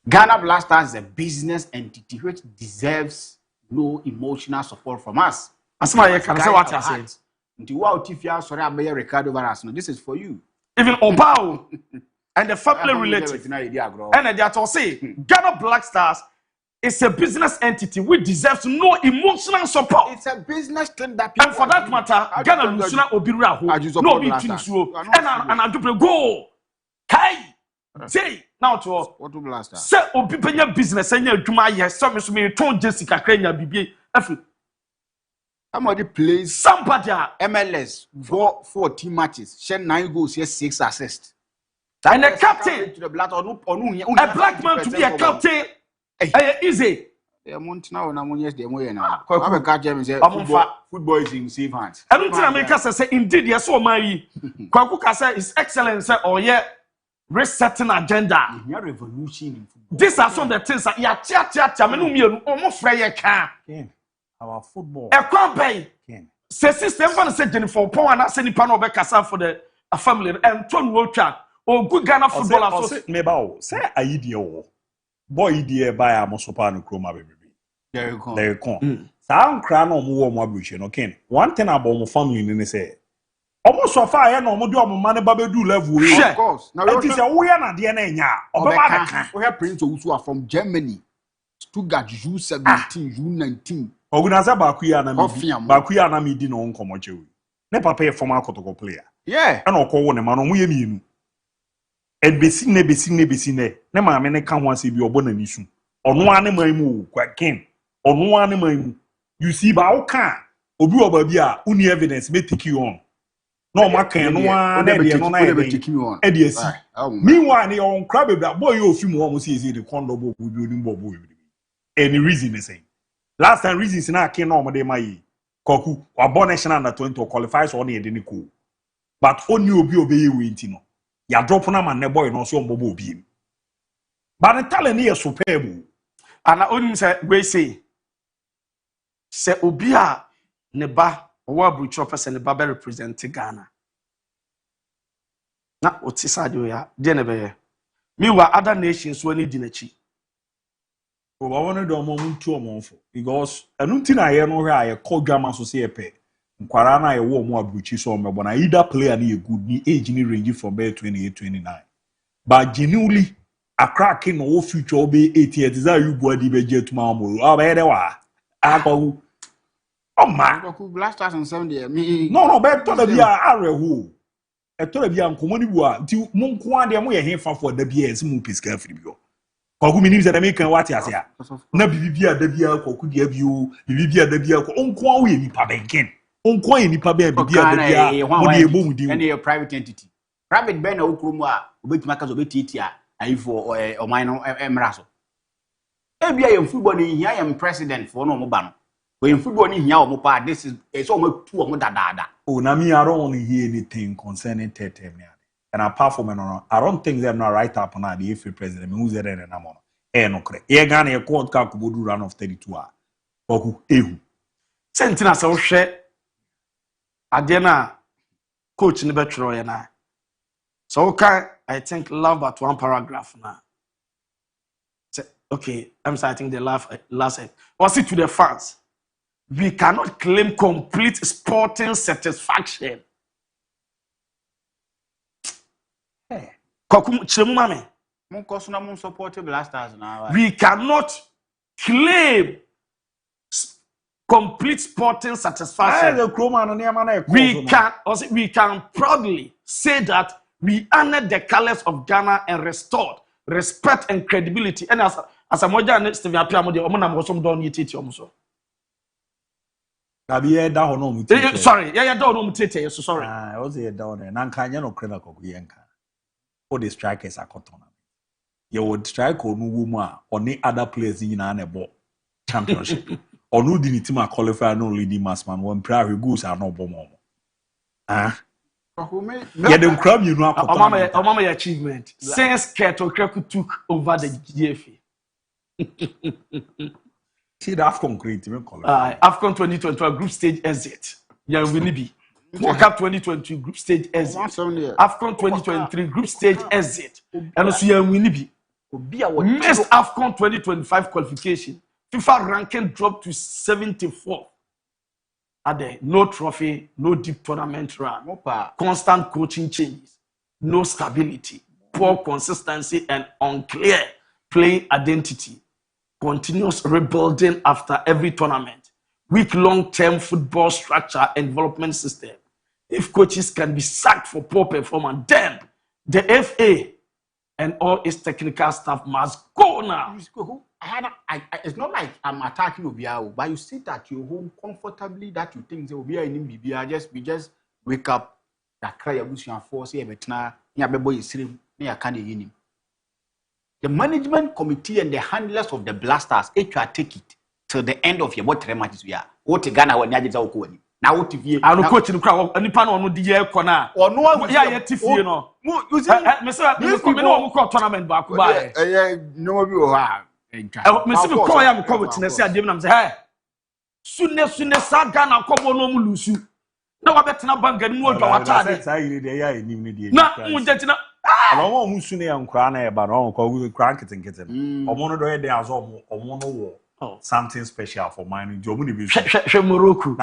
Ghana Black Stars is a business entity which deserves no emotional support from us. As my can say what I say. This is for you. Even ABOU and the family related. And they are to say Ghana Black Stars It's a business entity which deserves no emotional support. It's a business thing that people. And for that matter, Ghana Lusuna Obiraho, no be Tunisu, and I do go. Kai, say now to what to blast. Say Obipenya business and your Juma, yes, some is me, Tom Jessica Crania BB. Somebody plays somebody MLS 14 matches, share 9 goals, yes, 6 assists. And a captain to the black or a black man to be a captain. Easy. Now, football is in safe hands. I don't think America say indeed, yes, so my Kwakuka say His Excellency or yeah, resetting agenda. Revolution. These are some of the things that Our football. A campaign. Say system for say Jennifer Power and send the of Bekasa for the family and Ton Wocha or good Ghana football association. Say idea. Boy idea by a mosopa no kroma baby. There you come. Sound crown or more abuche no ken. One thing about my family in say. Almost so far I no mo do money babedu level. Of course. Now it is a we na de na nya. Obama we have prince who are from Germany. Stuttgart June 17, June 19. Organizer Bakuya na me di no nkomo chewi. Ne papa e former kotoko player. Yeah. And okwo ne ma no mo ye mienu. And besi ne ne ma me ne ka ho ase bi obo na nisu ono ane man mu kwa ken ono ane man mu you see ba o kan obi oba bi a uni evidence me take you on no ma kan no ane de no na e de asi meanwhile ne on crab be boy you ofi mu o mo see the condo bo bi odin bo any reason they say last time reasons na ken no mo de mai koku wa born national under 20 qualify so na e de ni ko but oni obi obeye we nti no ya drop na man ne boy no so mbobo obi but the talent is superb and only say we say obi a ne ba owa brucho person ne ba be represent Ghana na otisa jo ya de ne be me wa other nations when di na chi o ba wonu do mo ntu o mo fo because anunti na ye no hwe a ye call drama so say pe nkwara na ye wo mo abruchi so mebo na either player na ye good ni age ni range from 28 29 but genuinely a crack in no future be 80 years are you body be jet ma mo o be de wa akọ o ma blasters on 70 me no be to da bia arehu e to da bia nkomo ni bu a ti mo nko ade mo ye hefa for da bia ese mo piska afiri bio kwaku minim se da me kan wate ase a na bibia da bia kwaku dia bio bibia da bia ko nko a wo ye nipa benken nko a ye nipa be bibia da bia mo de ebo mu di any private entity private ben na okromu a obetima ka zo betiti a ayifo oman no emra so ebia ye football ni hia ye president for no mo ba no we football ni hia o mo pa this is so mo tu o mo dadaada oh na me I don't want to hear anything concerning term and apart from no I don't think they're not right up na the FA president me who there na mo no kre ye Ghana ye court ka kubodu run of 32 a oku ehu sentina se wo hwe ade na coach ni betro ye na so okay I think love but one paragraph now. Okay, I'm citing the last was it to the fans. We cannot claim complete sporting satisfaction. Hey, we cannot claim complete sporting satisfaction. We can proudly say that we honored the colors of Ghana and restored respect and credibility. And as a moja next to me appear mo de omo na mo som don yititi omo so. Na be da ho no mu tete. Sorry, yeah da ho no mu tete, so sorry. I was here down there. Na nka nya no krena koku yenka. O the strikers akotona. You would strike onu wu mu a oni other players nyina na ebo championship. Onu di ni team qualify no leading mass man when prayer goals are no bomo. Ah. Yeah, the crowd you know. Mama achievement. Since Keto Kreku took over the GFA. See the AFCON great. AFCON 2022 group stage exit. Yeah, we need be. World Cup 2022 group stage exit. AFCON 2023 group stage exit. And also yeah, we need be. Missed AFCON 2025 qualification. FIFA ranking dropped to 74. No trophy, no deep tournament run, constant coaching changes, no stability, poor consistency, and unclear playing identity. continuous rebuilding after every tournament, weak long-term football structure and development system. If coaches can be sacked for poor performance, then the FA and all its technical staff must go now. It's not like I'm attacking Obiao, but you sit at your home comfortably that you think Obiao in Bibia, we just wake up, that cry a bush and force here, but now, boy is sitting near Candy. The management committee and the handlers of the blasters, take it till the end of your what matches we are. What a Ghana when Yadis are going. Now, what if you are coaching the crowd and the panel on the year corner or no, yeah, Tiffy, you know. You see, Mr. Coming tournament back by. No, you are. Mr. Coy, I'm covered in a say, I'm say, soon as Ghana come on, no lose you. No, I bet not bang and more. Along Musune and Crane, but on call crank and get him. Or one of the days of something special for mine. Morocco.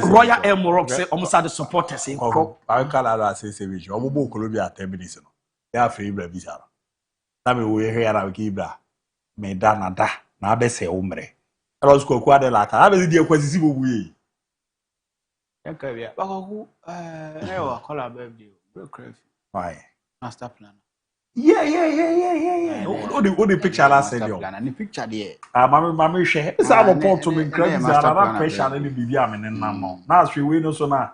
Royal Air Morocco say almost had the supporters in Coke. I can't say, Obo Columbia 10 minutes. They are favorite visa. Now we hear our Gibra. Me da nada. Na be se umre. Eros ko kwa de la ka. Abe di ekwasi bo buye. Okay, yeah. But who call our birthday. Why? Master plan. Yeah. What the picture last said yo. And the picture there. Mama share. It's our report to me credit that pressure na bibi am nen nam no. Na aswe we no so na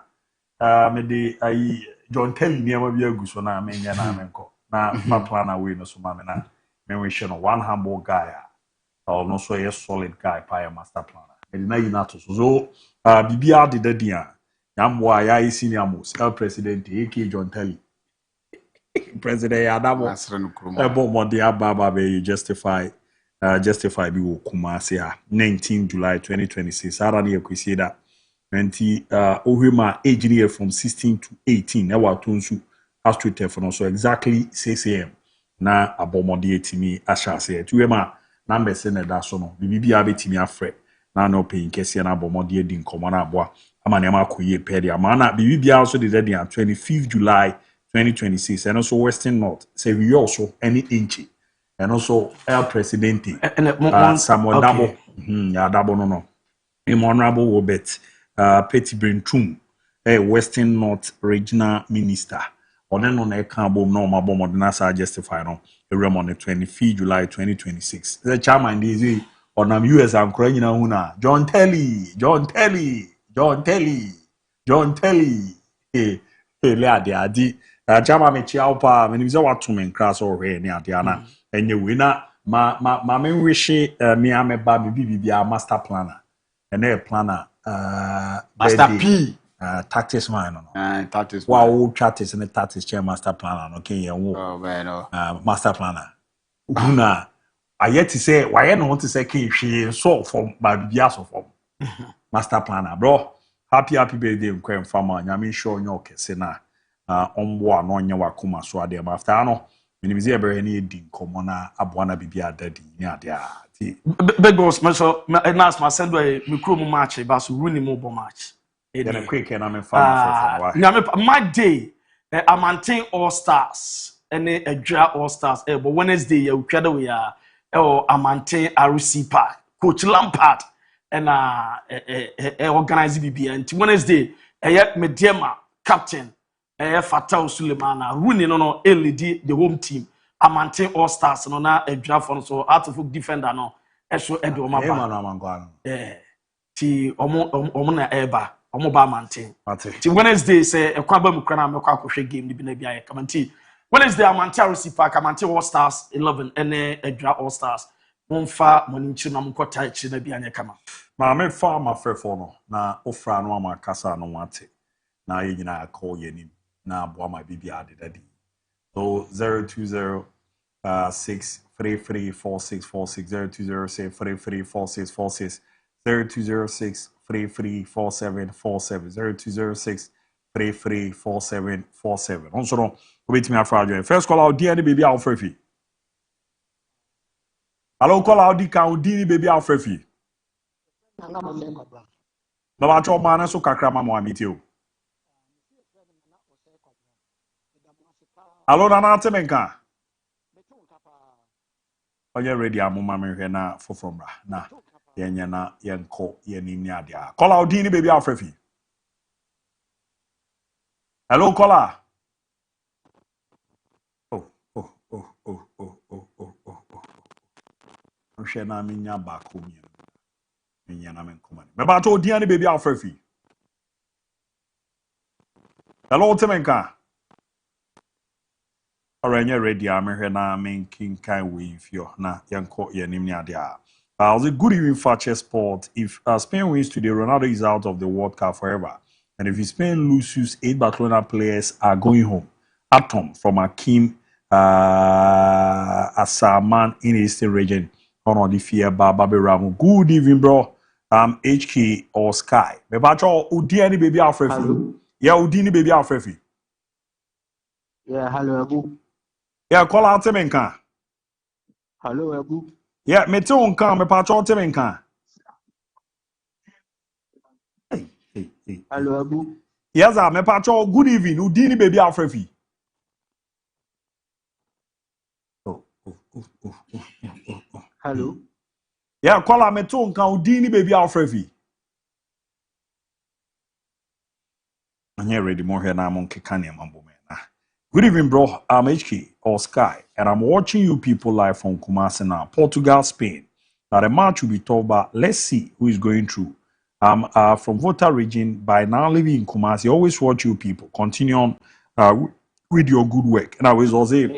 me de ayi John Kelly niam bi agu so na me nya na me nko. Na ma plan we no so ma me na me we share no one humble guy. No so a solid guy pa master planner. Me na yi na to so bibi ade da dia. Yamwa ya senior most president AK John Kelly. President Adamo Ebo Modi Ababa be justify bi wo Kumasi ha 19 July 2026 ara na yakwisi da 20 ohima age near from 16 to 18 na watonsu astute for no so exactly 6 am na abomodi etimi ashase tuwema na mbese na da so no bibi abetimi afre na no pay nkese na abomodi edi nkomo na aboa ama na makoye pedi ama na bibi also the day 25 July 2026 and also Western North say we also any inch and also El Presidente Samuel Dabo Dabo no Honorable Robert Petty Brentum Western North Regional Minister on no cabo no mabom na justify no on the 25th July 2026 the chairman is on US and Ukraine na John Telly le ade chama me chia opa me ni so watu me nkra so hwe ni ade ana enye we na ma me wishi me ameba bibi master planner ene planner master P tactics man no tactics wow tactics and tactics chair master planner no ken ye wo oh man no master planner una ayeti say why no want to say ken hwe so from ba bibia so from master planner bro happy birthday nkwen fama nyame show nyo kese na ombo no nya wakoma so ade ma after no minimize ebe na edi nkomo na aboa na bibia adadi ni ade a ti big boss so nas ma send we mikro mu match ba so runi mu bo match na quick na me fama for my day Amantin All Stars ene Adwa All Stars but Wednesday ya utwada we ya Amantin RC Park coach Lampard and organize bibia and Wednesday Mediema captain Fatal Sulemana Rooney no LED the home team Amantin All Stars no na Adwa for so out of defender no eso edo maba ti omo na eba omo ba Amantin ti Wednesday say ekwa ba mu kra na mekwa akohwe game ni bi na bia Amantin Wednesday Amantin RC Park Amantin All Stars 11 ene Adwa All Stars monfa moninchi na mkota ichi na bia kama ma me fa ma frefo no na ofra no amakasa no wate na ye nyina call ye ni na aboa ma bibia adedadi so 020 6334646 02063334646 0206334747 0206334747 on so no obetimi afra join first call out dia ni baby afrefi hello call out di kan di ni baby afrefi baba cho ma na so kakra ma mo amiti o hello na na temenka Oye ready amoma me hwe na foforo bra na yenya na yenko yenim ni ade a. Kola odin baby afrefi. Hello Kola. Oh. Hwe na menya ba ko mi. Menya na men komani. Me ba to odin ni baby afrefi. Hello Temenka. Alright, ready. I'm here now. Making kind with you na yanko yenim ni ade a. Was a good evening Fakye Sport. If Spain wins today, Ronaldo is out of the World Cup forever. And if Spain loses, 8 Barcelona players are going home. Atom from Akim Asaman in the Eastern region. On the fear Babi Ramu. Good evening, bro. HK or Sky. Me bacho Udini baby Afrefi. Yeah, Udini baby Afrefi. Yeah, hello, Abu. Yeah, call out Temenka. Hello, Abu. Yeah, me too on me pacho Temenka. Hey. Hello, Abu. Yes, me pacho good evening. Udini baby Afrefi. Oh. Hello. Yeah, call out me too on Udini baby Afrefi. I'm here ready more here now. I'm on Kekani Mambo. Good evening, bro. I'm HK or Sky, and I'm watching you people live from Kumasi now, Portugal, Spain. Now the match will be tough, but let's see who is going through. I'm from Volta region. By now living in Kumasi, always watch you people. Continue on with your good work. And I was also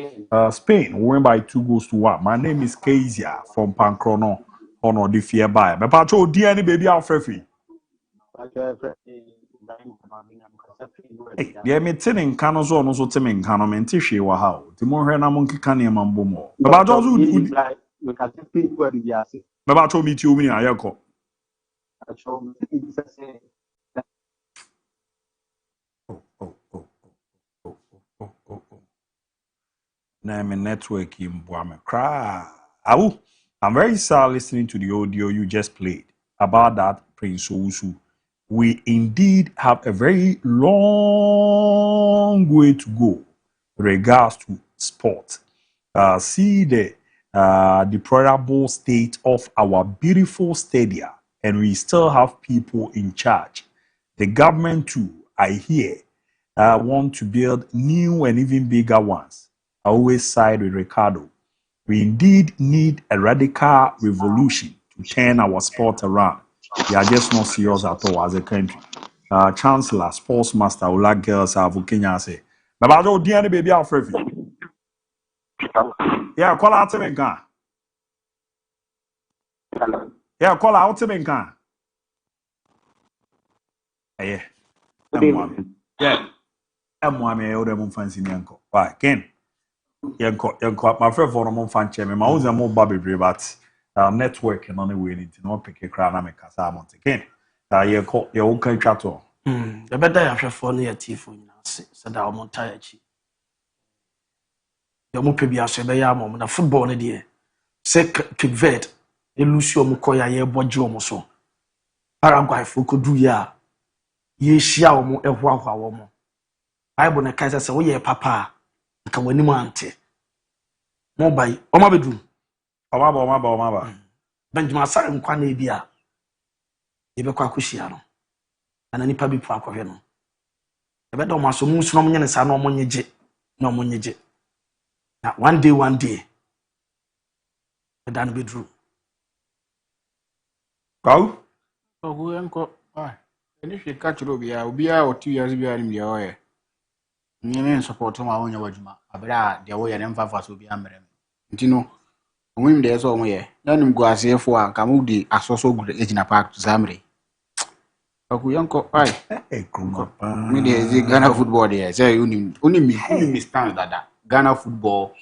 Spain, we went by 2-1. My name is Kezia from Pancrono, Honor the Fear by. My patrol, DNA baby, Alfrefi. Hey, yeah, me telling Canos or no so telling Cano Mentishi or how. The more her Namonki Caniam and Bomo. About those who about to meet you in Ayako. Name a network in Boame cry. I'm very sad listening to the audio you just played about that Prince Owusu. We indeed have a very long way to go in regards to sport. See the deplorable state of our beautiful stadia, and we still have people in charge. The government too, I hear, want to build new and even bigger ones. I always side with Ricardo. We indeed need a radical revolution to turn our sport around. We are just not serious at all as a country. Chancellor, sports master, Ola girls have Kenya say. But I don't DNA baby Alfrefi. Yeah, call out to me. Yeah, call out to me. Yeah. Yeah. I'm old fancy uncle. Why, Ken? Yanko, my friend for a fan chairman, my own more baby but network and only way to not pick a crown and make a salmon again. You call your own country. The better after 4 year tea for you, said our Montachi. Your Mupibia said, I am a football idea. Say, Kivette, Elusio Mukoya, ye bojo so. Paraguay Fuku do ya. Ye shall mo a woman. I want a Kaiser say, oh, yeah, papa. Can win him auntie. Mobile, or my bedroom. Maba. Benjamin Sarim Quane Bia. Yebekwa Kushiano. And any public park of him. The better master moves no man and son no money. Now one day. The Dan bedroom. Go? Oh, who uncle? And if you catch Robia, will be out 2 years behind me. Oh, yeah. You support my own Wajima. Abra, the way and emphasis will be amber. You know, when there's all way, then go as if for Kamudi as also good age in a park to Zamri. Okay, uncle, hey, me the Ghana football there. Say, only me stands that Ghana football,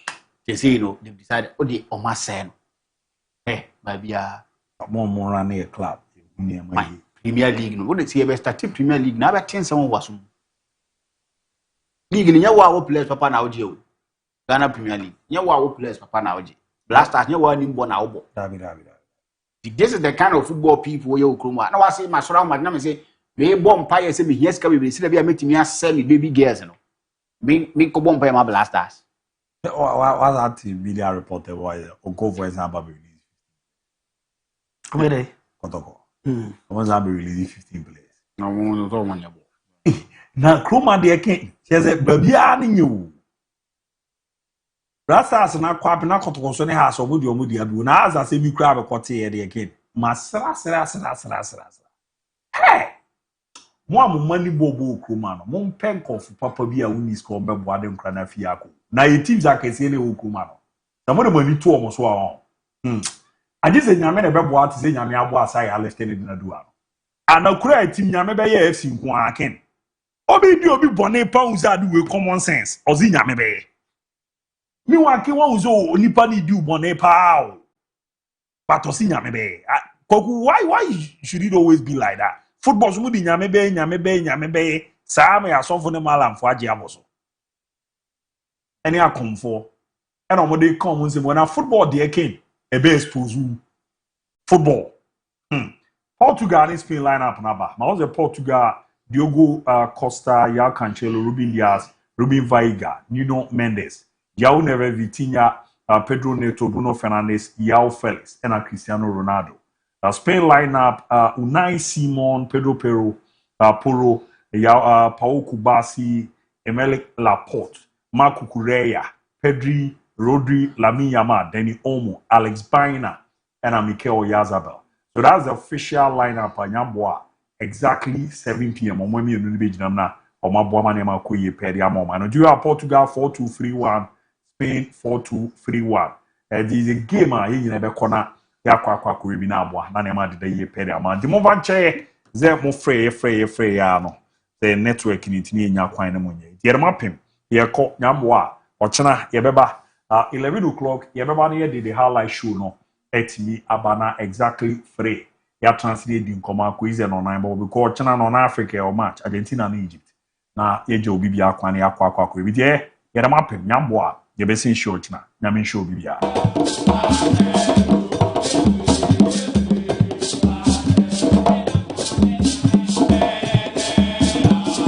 they say, you know, they've decided, oh, the Omasen. Hey, maybe a more run a club. Premier League, no, what is here best at Premier League? Never 10 someone was. League in your players, Papa now, Joe. Ghana Premier League. Your players, Papa now, Blasters, you one in one elbow. This is the kind of football people you come. Now I say, my surround my name say, may bomb pie, say me, yes, can we see that we are making me send me baby girls, you know. Me, go bomb by my blasters. What that media reporter was or go for example be released. Where they? Kotoko. Was that be released 15 players. No one no one yabo. Na Kroma de ken. She say baby ani you. Rasas na kwape na kotoko so ne house obodi omodi adu. Na as say bi kra be kote ye de ken. Masra. Hey. Mo amani bobo Kroma no. Mo pen kofu papa bi a uni score be boade nkra na fi ako. Na ye teams akese ne Kroma no. Na mo de mani to omo so a. Adi se nyame na be boa te se nyame abo asa ya left ne na do ano. Anakura team nyame be ye FC nko aken. Obi bone pounds adu we common sense. Ozi nyame be. Mi wa ke won uzo onipa ni di bone pa o. But ozi nyame be. Koku why should it always be like that? Football so di nyame be. Sa me asofo ne malamfo age aboso. Eni akomfo. And on they come and say, when football they came, a base expose football. Portugal in Spain lineup naba. I was a Portugal, Diogo Costa, Yao Cancelo, Ruben Diaz, Ruben Veiga, Nuno Mendes, Yao Neves, Vitinha, Pedro Neto, Bruno Fernandes, Yao Felix, and Cristiano Ronaldo. Spain lineup, Unai Simon, Pedro Porro, Yao Pau Kubasi, Emile Laporte, Marco Correa, Pedri, Rodri, Lamine Yamal, Danny Olmo, Alex Baina, and Mikel Oyarzabal. So that's the official lineup. Nyamboa exactly 7 p.m. On Monday, you be jamna. On my boy man, ma koye pedi amoma. No, do you have Portugal 4-2-3-1, Spain 4-2-3-1. This is a game. You never corner. Ya kwa kuribi na aboa. Na nema de ye pedi amoma. The mo banche ze mo free ya no. The network ni tini nya kwan na monye. The mapim. Ye ko nyamboa. Ochena ye beba. 11 o'clock, everybody did the highlight show no. Etimi abana exactly free. Ya translate the nkoma quiz and online but because China non Africa or match Argentina and Egypt. Na ye jo bibi akwa ne akwa bi de ye da mapem nyamboa ye be sin show China. Nyamin show bibia.